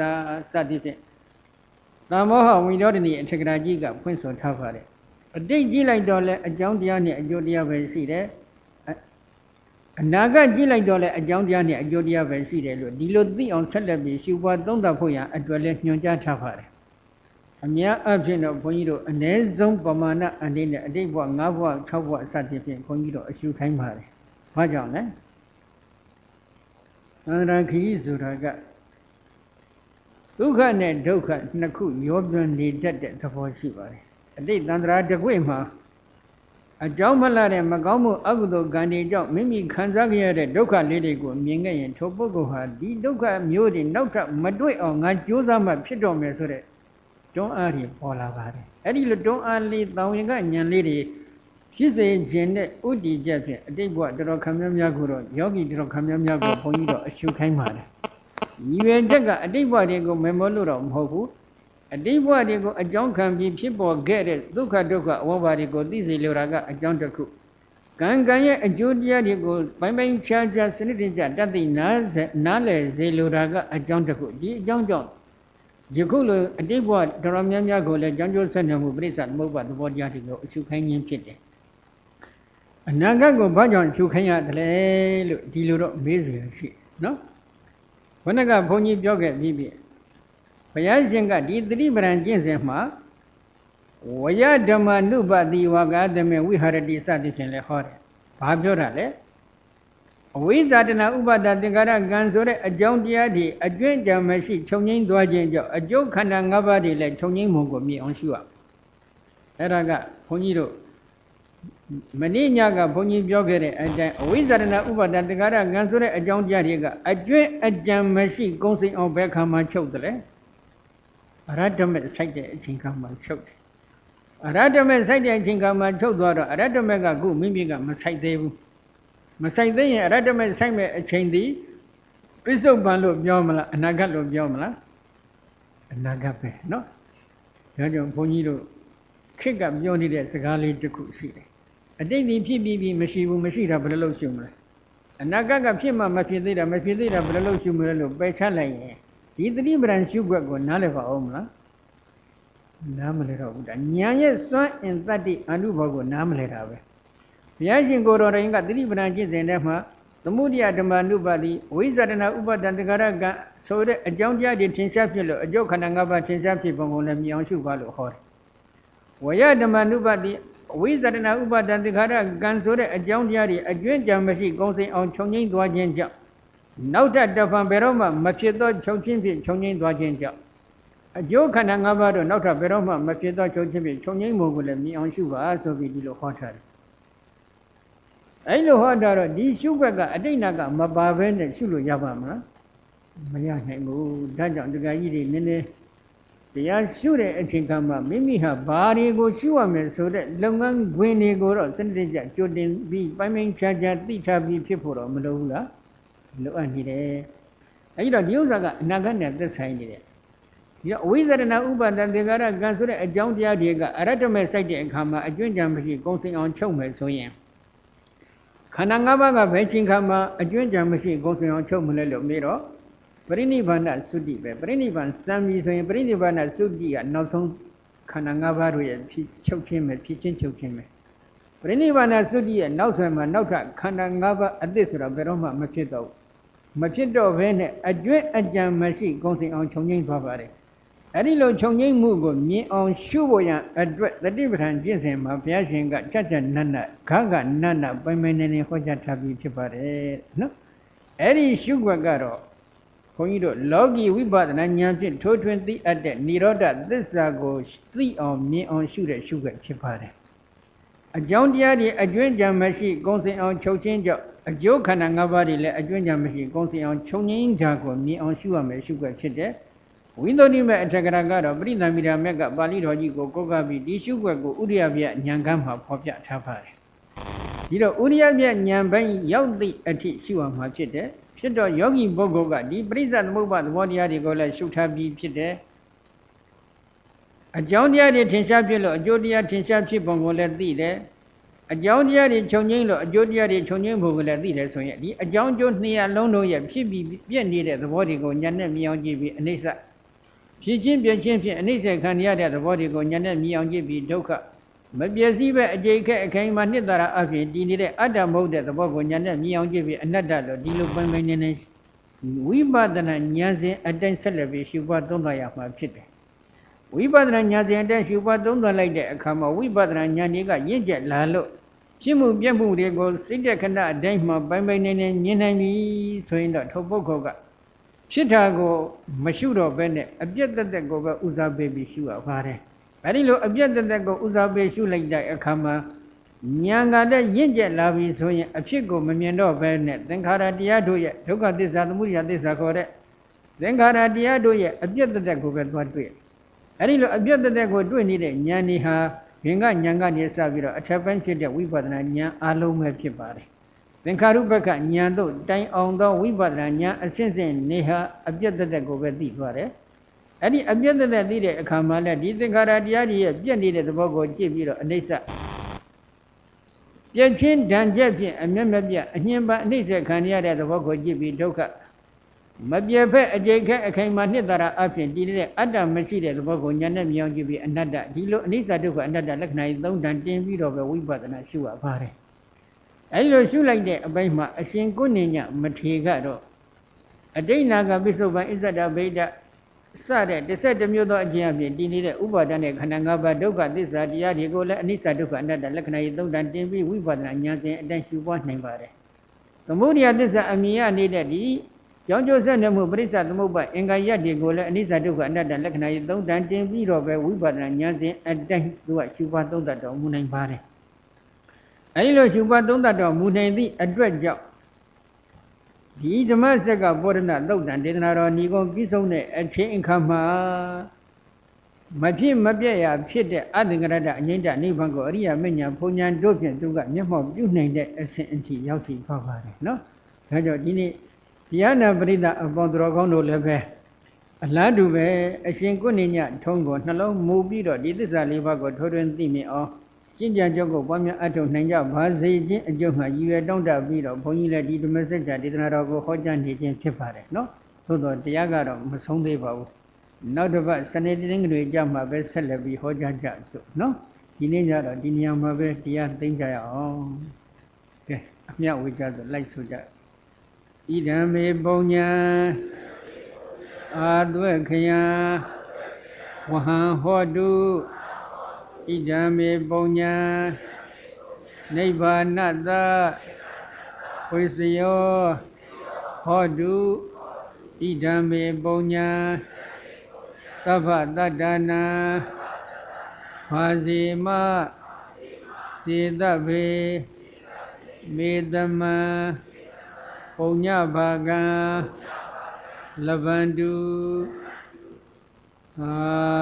စသည်ဖြင့်သမောဟဝိရောဓနိအထက်ကရာကြီးကဖွင့်ဆိုထားပါတယ်အတိတ်ကြည့်လိုက်တော့လဲအကြောင်းတရားနဲ့အကျိုးတရားပဲရှိတယ်အနာဂတ်ကြည့်လိုက်တော့လဲအကြောင်းတရားနဲ့အကျိုးတရားပဲရှိတယ်လို့ဒီလိုသိအောင်ဆက်လက်ပြီးရှုပွားသုံးသပ်ဖို့ရန်အတွက်လဲညွှန်ကြားထားပါတယ်အများအပြည့်တော့ဘုန်းကြီးတို့အ ਨੇ ဆုံးပမာဏအနေနဲ့အတိတ်ဘဝ၅ဘဝ၆ဘဝစသဖြင့်ဘုန်းကြီးတို့အရှုခိုင်းပါတယ်။ဘာကြောင့်လဲ။သန္တရာခရီးဆိုတာကဒုက္ခနဲ့ဒုက္ခနှစ်ခုရောပြနေတတ်တဲ့သဘောရှိပါတယ်။အတိတ်သန္တရာတစ်ခွေမှာအကြောင်းမလှတဲ့မကောင်းမှုအကုသိုလ်ကံတွေကြောင့်မိမိခံစားခဲ့ရတဲ့ဒုက္ခလေးတွေကိုမြင်ခဲ့ရင်ထိုပုဂ္ဂိုလ်ဟာဒီဒုက္ခမျိုးတွေနောက်ထပ်မတွေ့အောင်ငါကြိုးစားမှဖြစ်တော်မယ်ဆိုတဲ့တွန်းအားတွေပေါ်လာပါတယ်အဲ့ဒီလိုတွန်းအားလေးတောင်ရင်ကဉာဏ်လေးတွေဖြစ်စေခြင်းနဲ့ဥတည်ချက်ဖြင့်အတိတ်ဘဝတော်တော်ခံများကိုတော့ယောဂီတော်တော်ခံများကိုဘုန်းကြီးတော့အရှုခိုင်းပါတယ်ညီရွယ်ချက်ကအတိတ်ဘဝတွေကိုမမောလို့တော့မဟုတ်ဘူးအတိတ်ဘဝတွေကိုအကြောင်းခံပြီးဖြစ်ပေါ်ခဲ့တဲ့ဒုက္ခဒုက္ခအဝဘတွေကိုသိစေလိုတာကအကြောင်းတစ်ခုကံကံရဲ့အကျိုးတရားတွေကိုပိုင်းပိုင်းခြားခြားစနစ်တကျတတ်သိနားလည်စေလိုတာကအကြောင်းတစ်ခုဒီအကြောင်းကြောင့်ယခုလိုအတိတ်ဘဝတော်တော်များများကိုလည်းကြောင်းကျိုးဆက်နွယ်မှုပြိဿသမုပ္ပါသဘောတရားတွေကိုအရှုခိုင်းခြင်းဖြစ်တယ်အနာဂတ်ကိုဘာကြောင့်ရှုခိုင်းရတယ်လဲလို့ဒီလိုတော့မေးစရာရှိနော်ဘုန်းကဘုန်းကြီးပြောခဲ့ပြီးပြီဘုရားရှင်ကဒီသတိပဋ္ဌာန်ကျင့်စဉ်မှာဝယဓမ္မနုပတိဝကသမေဝိဟာရတိစသည်ဖြင့်လည်းဟောတယ်ဘာပြောတာလဲအဝိဇ္ဇာတနာဥပါဒသင်္ခါရကံဆိုတဲ့အကြောင်းတရားတွေအကျွင့်ကြံမရှိခြုံငိမ့်သွားခြင်းကြောင့်အကျိုးခန္ဓာ၅ပါးတွေလည်းခြုံငိမ့်မှုကိုမြင်အောင်ရှုရအဲ့ဒါကဘုန်းကြီးတို့မနေ့ညကဘုန်းကြီးပြောခဲ့တဲ့အတိုင်းအဝိဇ္ဇာတနာဥပါဒသင်္ခါရကံဆိုတဲ့အကြောင်းတရားတွေကအကျွင့်အကြံမရှိကုံစိမ်အောင်ဘယ်ခါမှချုပ်တယ်လဲအရဟတမေစိုက်တဲ့အချိန်ခါမှချုပ်တယ်အရဟတမေစိုက်တဲ့အချိန်ခါမှချုပ်သွားတော့အရဟတမေကခုမိမိကမစိုက်သေးဘူးမဆိုင်သေးရင်အရဟတမေဆိုင်မဲ့အချိန်ဒီပြစ္ဆုတ်ပံလို့ပြောမလားအနာဂတ်လို့ပြောမလားအနာဂတ်ပဲเนาะဒါကြောင့်ဘုန်းကြီးတို့ခေတ်ကပြောနေတဲ့စကားလေးတစ်ခုရှိတယ်အတိတ်ဒီဖြစ်ပြီးမရှိဘူးမရှိတာဘယ်လိုလုပ်ရှုမလဲအနာဂတ်ကဖြစ်မှမဖြစ်သေးတာမဖြစ်သေးတာဘယ်လိုလုပ်ရှုမလဲလို့ပယ်ချလိုက်ရင်ဒီသတိပဋ္ဌာန်ရှုွက်ကိုနားလည်ပါအောင်မလားနားမလဲတော့ဘူးဒါဉာဏ်ရဲ့စွမ်းအင်တတ္တိအနုဘောကိုနားမလဲတာပဲဘုရားရှင်ကိုယ်တော်တိုင်ကသတိပဋ္ဌာန်ကျင့်စဉ်ထဲမှာသမုဒိယဓမ္မနုပါတိဝိဇ္ဇတနာဥပါဒံတက္ကရကဆိုတဲ့အကြောင်းတရားတွေထင်ရှားဖြစ်လို့အကျိုးခန္ဓာ၅ပါးထင်ရှားဖြစ်ပုံကိုလည်းမြင်အောင်ရှုပါလို့ဟောတယ်။ဝယဓမ္မနုပါတိ ဝိသရဏဥပါဒသင်္ခါရကံဆိုတဲ့အကြောင်းတရားတွေအကျွင့်ကြံမရှိကုံစိန်အောင်ခြုံငိမ့်သွားခြင်းကြောင့်နောက်တဖန်ဘယ်တော့မှမဖြစ်သောချုပ်ချင်းဖြင့်ခြုံငိမ့်သွားခြင်းကြောင့်အကျိုးခန္ဓာ၅ပါးတော့နောက်ထပ်ဘယ်တော့မှမဖြစ်သောချုပ်ချင်းဖြင့်ခြုံငိမ့်မှုကိုလည်းမြင်အောင်ရှုပါဆိုပြီးဒီလိုဟောထားတယ်အဲ့လိုဟောတာတော့ဒီရှုွက်ကအတိတ်နာကမပါဘဲနဲ့ရှုလို့ရပါမလားမရနိုင်ဘူးဒါကြောင့်တရားကြီးတွေနည်းနည်းတရားရှုတဲ့အချိန်ကမှမိမိဟာဘာတွေကိုရှုရမယ်ဆိုတဲ့လုပ်ငန်းခွင်တွေကိုတော့စနစ်တကျကြိုတင်ပြီးပိုင်းပိုင်းခြားခြားသိထားပြီးဖြစ်ဖို့တော့မလိုဘူးလားလိုအပ်နေတယ်အဲဒီတော့ဒီဥစ္စာကအနာဂတ်နဲ့သက်ဆိုင်နေတယ်ဒီအဝိဇ္ဇရဏဥပါဒသင်္ခါရကံဆိုတဲ့အကြောင်းတရားတွေကအရတ္တမဲ့စိုက်တဲ့အခါမှာအကျွင့်ကြံမရှိကုံစိန်အောင်ချုပ်မယ်ဆိုရင်ခန္ဓာ၅ပါးကဘယ်ချိန်ခါမှာအကျွင့်ကြံမရှိကုံစိန်အောင်ချုပ်မလဲလို့မေးတော့ပရိနိဗ္ဗာန်သုတိပဲပရိနိဗ္ဗာန်စံပြီဆိုရင်ပရိနိဗ္ဗာန်သုတိကနောက်ဆုံးခန္ဓာ၅ပါးတို့ရဲ့ချုပ်ခြင်းပဲဖြစ်ချင်းချုပ်ခြင်းပဲပရိနိဗ္ဗာန်သုတိရဲ့နောက်ဆက်မှာနောက်ထပ်ခန္ဓာ၅ပါးအသစ်ဆိုတာဘယ်တော့မှမဖြစ်တော့မဖြစ်တော့ဘဲနဲ့အကျွင့်အကြံမရှိကုံစိန်အောင်ခြုံငိမ့်သွားပါတယ်အဲ့ဒီလိုခြုံငိမ့်မှုကိုမြင်အောင်ရှုဖို့ရန်အတွက်တတိပဋ္ဌာန်ကျင့်စဉ်မှာဘုရားရှင်ကကြနတ်ခါကနတ်ပိုင်ပိုင်နေနေဟောကြားထားပြီးဖြစ်ပါတယ်နော်အဲ့ဒီရှုွက်ကတော့ဘုန်းကြီးတို့လောကီဝိပဿနာဉာဏ်ဖြင့်ထိုးထွင်းသိအပ်တဲ့និရောဓသစ္စာကိုသိအောင်မြင်အောင်ရှုတဲ့ရှုွက်ဖြစ်ပါတယ်အကြောင်းတရားတွေအကျွင့်ကြံမရှိကုံစိန်အောင်ချုပ်ခြင်းကြောင့်အကျိုးခန္ဓာ၅ပါးတွေလည်းအကျွင့်ကြံမရှိကုံစိန်အောင်ချုပ်ငြိမ်းတာကိုမြင်အောင်ရှုရမယ်ရှုွက်ဖြစ်တဲ့ဝိသုဒ္ဓိမေအထက်ကရာကတော့ပရိသမိတာမက်ကပါဠိတော်ကြီးကိုကိုးကားပြီးဒီရှုွက်ကိုဥရိယပြဉာဏ်ကမ်းမှာဖော်ပြထားပါတယ်ဒီတော့ဥရိယပြဉာဏ်ပိုင်းရောက်သည့်အထိရှုရမှာဖြစ်တဲ့ဖြစ်တော့ယောဂီပုဂ္ဂိုလ်ကဒီပရိစ္ဆေသမုပ္ပါသဘောတရားတွေကိုလည်းရှုထားပြီးဖြစ်တယ်အကြောင်းတရားတွေထင်ရှားဖြစ်လို့အကျိုးတရားထင်ရှားဖြစ်ပုံကိုလည်းသိတယ်အကြောင်းတရားတွေခြုံငိမ့်လို့အကျိုးတရားတွေခြုံငိမ့်ပုံကိုလည်းသိတယ်ဆိုရင်ဒီအကြောင်းကျိုးနှစ်ရလုံးတို့ရဲ့ဖြစ်ပြီးပြည့်နေတဲ့သဘောတွေကိုဉာဏ်နဲ့မြင်အောင်ကြည့်ပြီးအနိစ္စဖြစ်ချင်းပြည့်ချင်းဖြင့်အနိစ္စခံရတဲ့သဘောတွေကိုဉာဏ်နဲ့မြင်အောင်ကြည့်ပြီးဒုက္ခမပျက်စီးပဲအကျိတ်ခက်အခိုင်အမာနှစ်သာရအဖြစ်တည်နေတဲ့အတ္တမဟုတ်တဲ့သဘောကိုဉာဏ်နဲ့မြင်အောင်ကြည့်ပြီးအနတ္တလို့ဒီလိုပိုင်းပိုင်းနေနေဝိပဿနာဉာဏ်စဉ်အတိုင်းဆက်လက်ပြီးရှုပွားသုံးသပ်ရမှာဖြစ်တယ်ဝိပဿနာဉာဏ်စဉ်အတိုင်းရှုပွားသုံးသပ်လိုက်တဲ့အခါမှာဝိပဿနာဉာဏ်တွေကရင့်ကျက်လာလို့ဖြစ်မှုပြက်မှုတွေကိုစိတ်တခဏအတိုင်းမှာပိုင်းပိုင်းနေနေမြင်နိုင်ပြီဆိုရင်တော့ထိုပုဂ္ဂိုလ်ကဖြစ်တာကိုမရှုတော့ဘဲနဲ့အပြည့်သက်သက်ကိုပဲဥစားပေးပြီးရှုရပါတယ်အဲဒီလိုအပြည့်သက်သက်ကိုဥစားပေးရှုလိုက်တဲ့အခါမှာဉာဏ်ကလည်းရင့်ကျက်လာပြီဆိုရင်အဖြစ်ကိုမမြင်တော့ဘဲနဲ့သင်္ခါရတရားတို့ရဲ့ဒုက္ခသစ္စာသမုဒယသစ္စာခေါ်တဲ့သင်္ခါရတရားတို့ရဲ့အပြည့်သက်သက်ကိုပဲသွားတွေ့အဲဒီလိုအပြည့်သက်သက်ကိုတွေ့နေတဲ့ဉာဏ်ဒီဟာဘင်္ဂဉာဏ်ကနေစပြီးတော့အထက်ပိုင်းဖြစ်တဲ့ဝိပဿနာဉာဏ်အလုံးပဲဖြစ်ပါတယ်သင်္ခါရုပ္ပကဉာဏ်တို့တိုင်အောင်သောဝိပဿနာဉာဏ်အစဉ်စဉ်နေဟာအပြည့်သက်သက်ကိုပဲသိသွားတယ်အဲ့ဒီအပြည့်သက်သက်သိတဲ့အခါမှာလည်းဒီသင်္ခါရတရားကြီးရဲ့ပြည့်နေတဲ့သဘောကိုကြည့်ပြီးတော့အနိစ္စပြည့်ချင်းဓာန်ချက်ဖြင့်အမျက်မပြတ်အညှဉ်းပန်းအနိစ္စခံရတဲ့သဘောကိုကြည့်ပြီးဒုက္ခမပြည့်ဖက်အကျိတ်ခက်အခိုင်မာနှစ်သာရအဖြစ်တည်နေတဲ့အတ္တမရှိတဲ့သဘောကိုဉာဏ်နဲ့မြင်အောင်ကြည့်ပြီးအနတ္တဒီလိုအနိစ္စဒုက္ခအနတ္တလက္ခဏာကြီးသုံးတန်တင်ပြီးတော့ပဲဝိပဿနာရှုရပါတယ်အဲဒီလိုရှုလိုက်တဲ့အပိုင်းမှာအရှင်ကိုနေညမထေကတော့အတိတ်နာဂပိစ္ဆုပန်ဣဇဒဗိဒစတဲ့17မျိုးသောအကျင့်အပြင်တည်နေတဲ့ဥပါဒณะခန္ဓာ၅ပါးဒုက္ခသစ္စာတရားတွေကိုလည်းအနိစ္စဒုက္ခအနတ္တလက္ခဏာကြီးသုံးတန်တင်ပြီးဝိပဿနာဉာဏ်စဉ်အတိုင်းရှုပွားနိုင်ပါတယ်သမုဒယသစ္စာအမြင်ရနေတဲ့ဒီကြောင့်ကျိုးဆက်နေမှုပရိစ္ဆသမုပ္ပါအင်္ဂါယတ်တွေကိုလည်းအနိစ္စဒုက္ခအနတ္တလက္ခဏာကြီးသုံးတန်တင်ပြီးတော့ပဲဝိပဿနာဉာဏ်စဉ်အတိုင်းသူကရှုပွားသုံးတတ်တော်မူနိုင်ပါတယ်အဲဒီလိုရှုပွားသုံးတတ်တော်မူနိုင်သည့်အတွက်ကြောင့်ဒီဓမ္မစက်ကပောဓနာသုတ်တံဒေသနာတော်ညီကုံပြီးဆုံးတဲ့အချိန်အခါမှာမဖြစ်မပြည့်ရဖြစ်တဲ့အသင်္ကရတအငိမ့်တနိဗ္ဗာန်ကိုအရိယာမဉ္ဇဉ်ဘုံဉာဏ်တို့ဖြင့်သူကမျက်မှောက်ပြုနိုင်တဲ့အစဉ်အထိရောက်စီသွားပါတယ်နော်ဒါကြောင့်ဒီနေ့တရားနာပရိသတ်အပေါင်းတော်ကောင်းတို့လည်းပဲအလားတူပဲအရှင်ကုဏိညထုံးကိုနှလုံးမူပြီးတော့ဒီသစ္စာလေးပါးကိုထိုးထွင်းသိမြင်အောင်ကျင့်ကြံကြုတ်ကိုပွားများအထောက်နိုင်ကြပါစေခြင်းအကျိုးမှာရည်ရွယ်တောင်းတပြီးတော့ဘုန်းကြီးလည်းဒီဓမ္မစကြာဒေသနာတော်ကိုဟောကြားနေခြင်းဖြစ်ပါတယ်နော်သို့တော့တရားကတော့မဆုံးသေးပါဘူးနောက်တစ်ပတ်စနေတင်းတွေကြမှာပဲဆက်လက်ပြီးဟောကြားကြစို့နော်ဒီနေ့ညတော့ဒီနေရာမှာပဲတရားသိမ့်ကြရအောင်ကဲအမြတ်ဝေကြဆိုလိုက်ဆိုကြဣဒံမေပုံညာအာသွေခယံဝဟံဟောတု ဣဒံမေပုံညာနိဗ္ဗာနတဝိစယောဟောတုဣဒံမေပုံညာသဗ္ဗတတ္တနာမာဇေမစေတဗ္ဗေမေတ္တမံပုံညဘာကံလဗန္တုသာ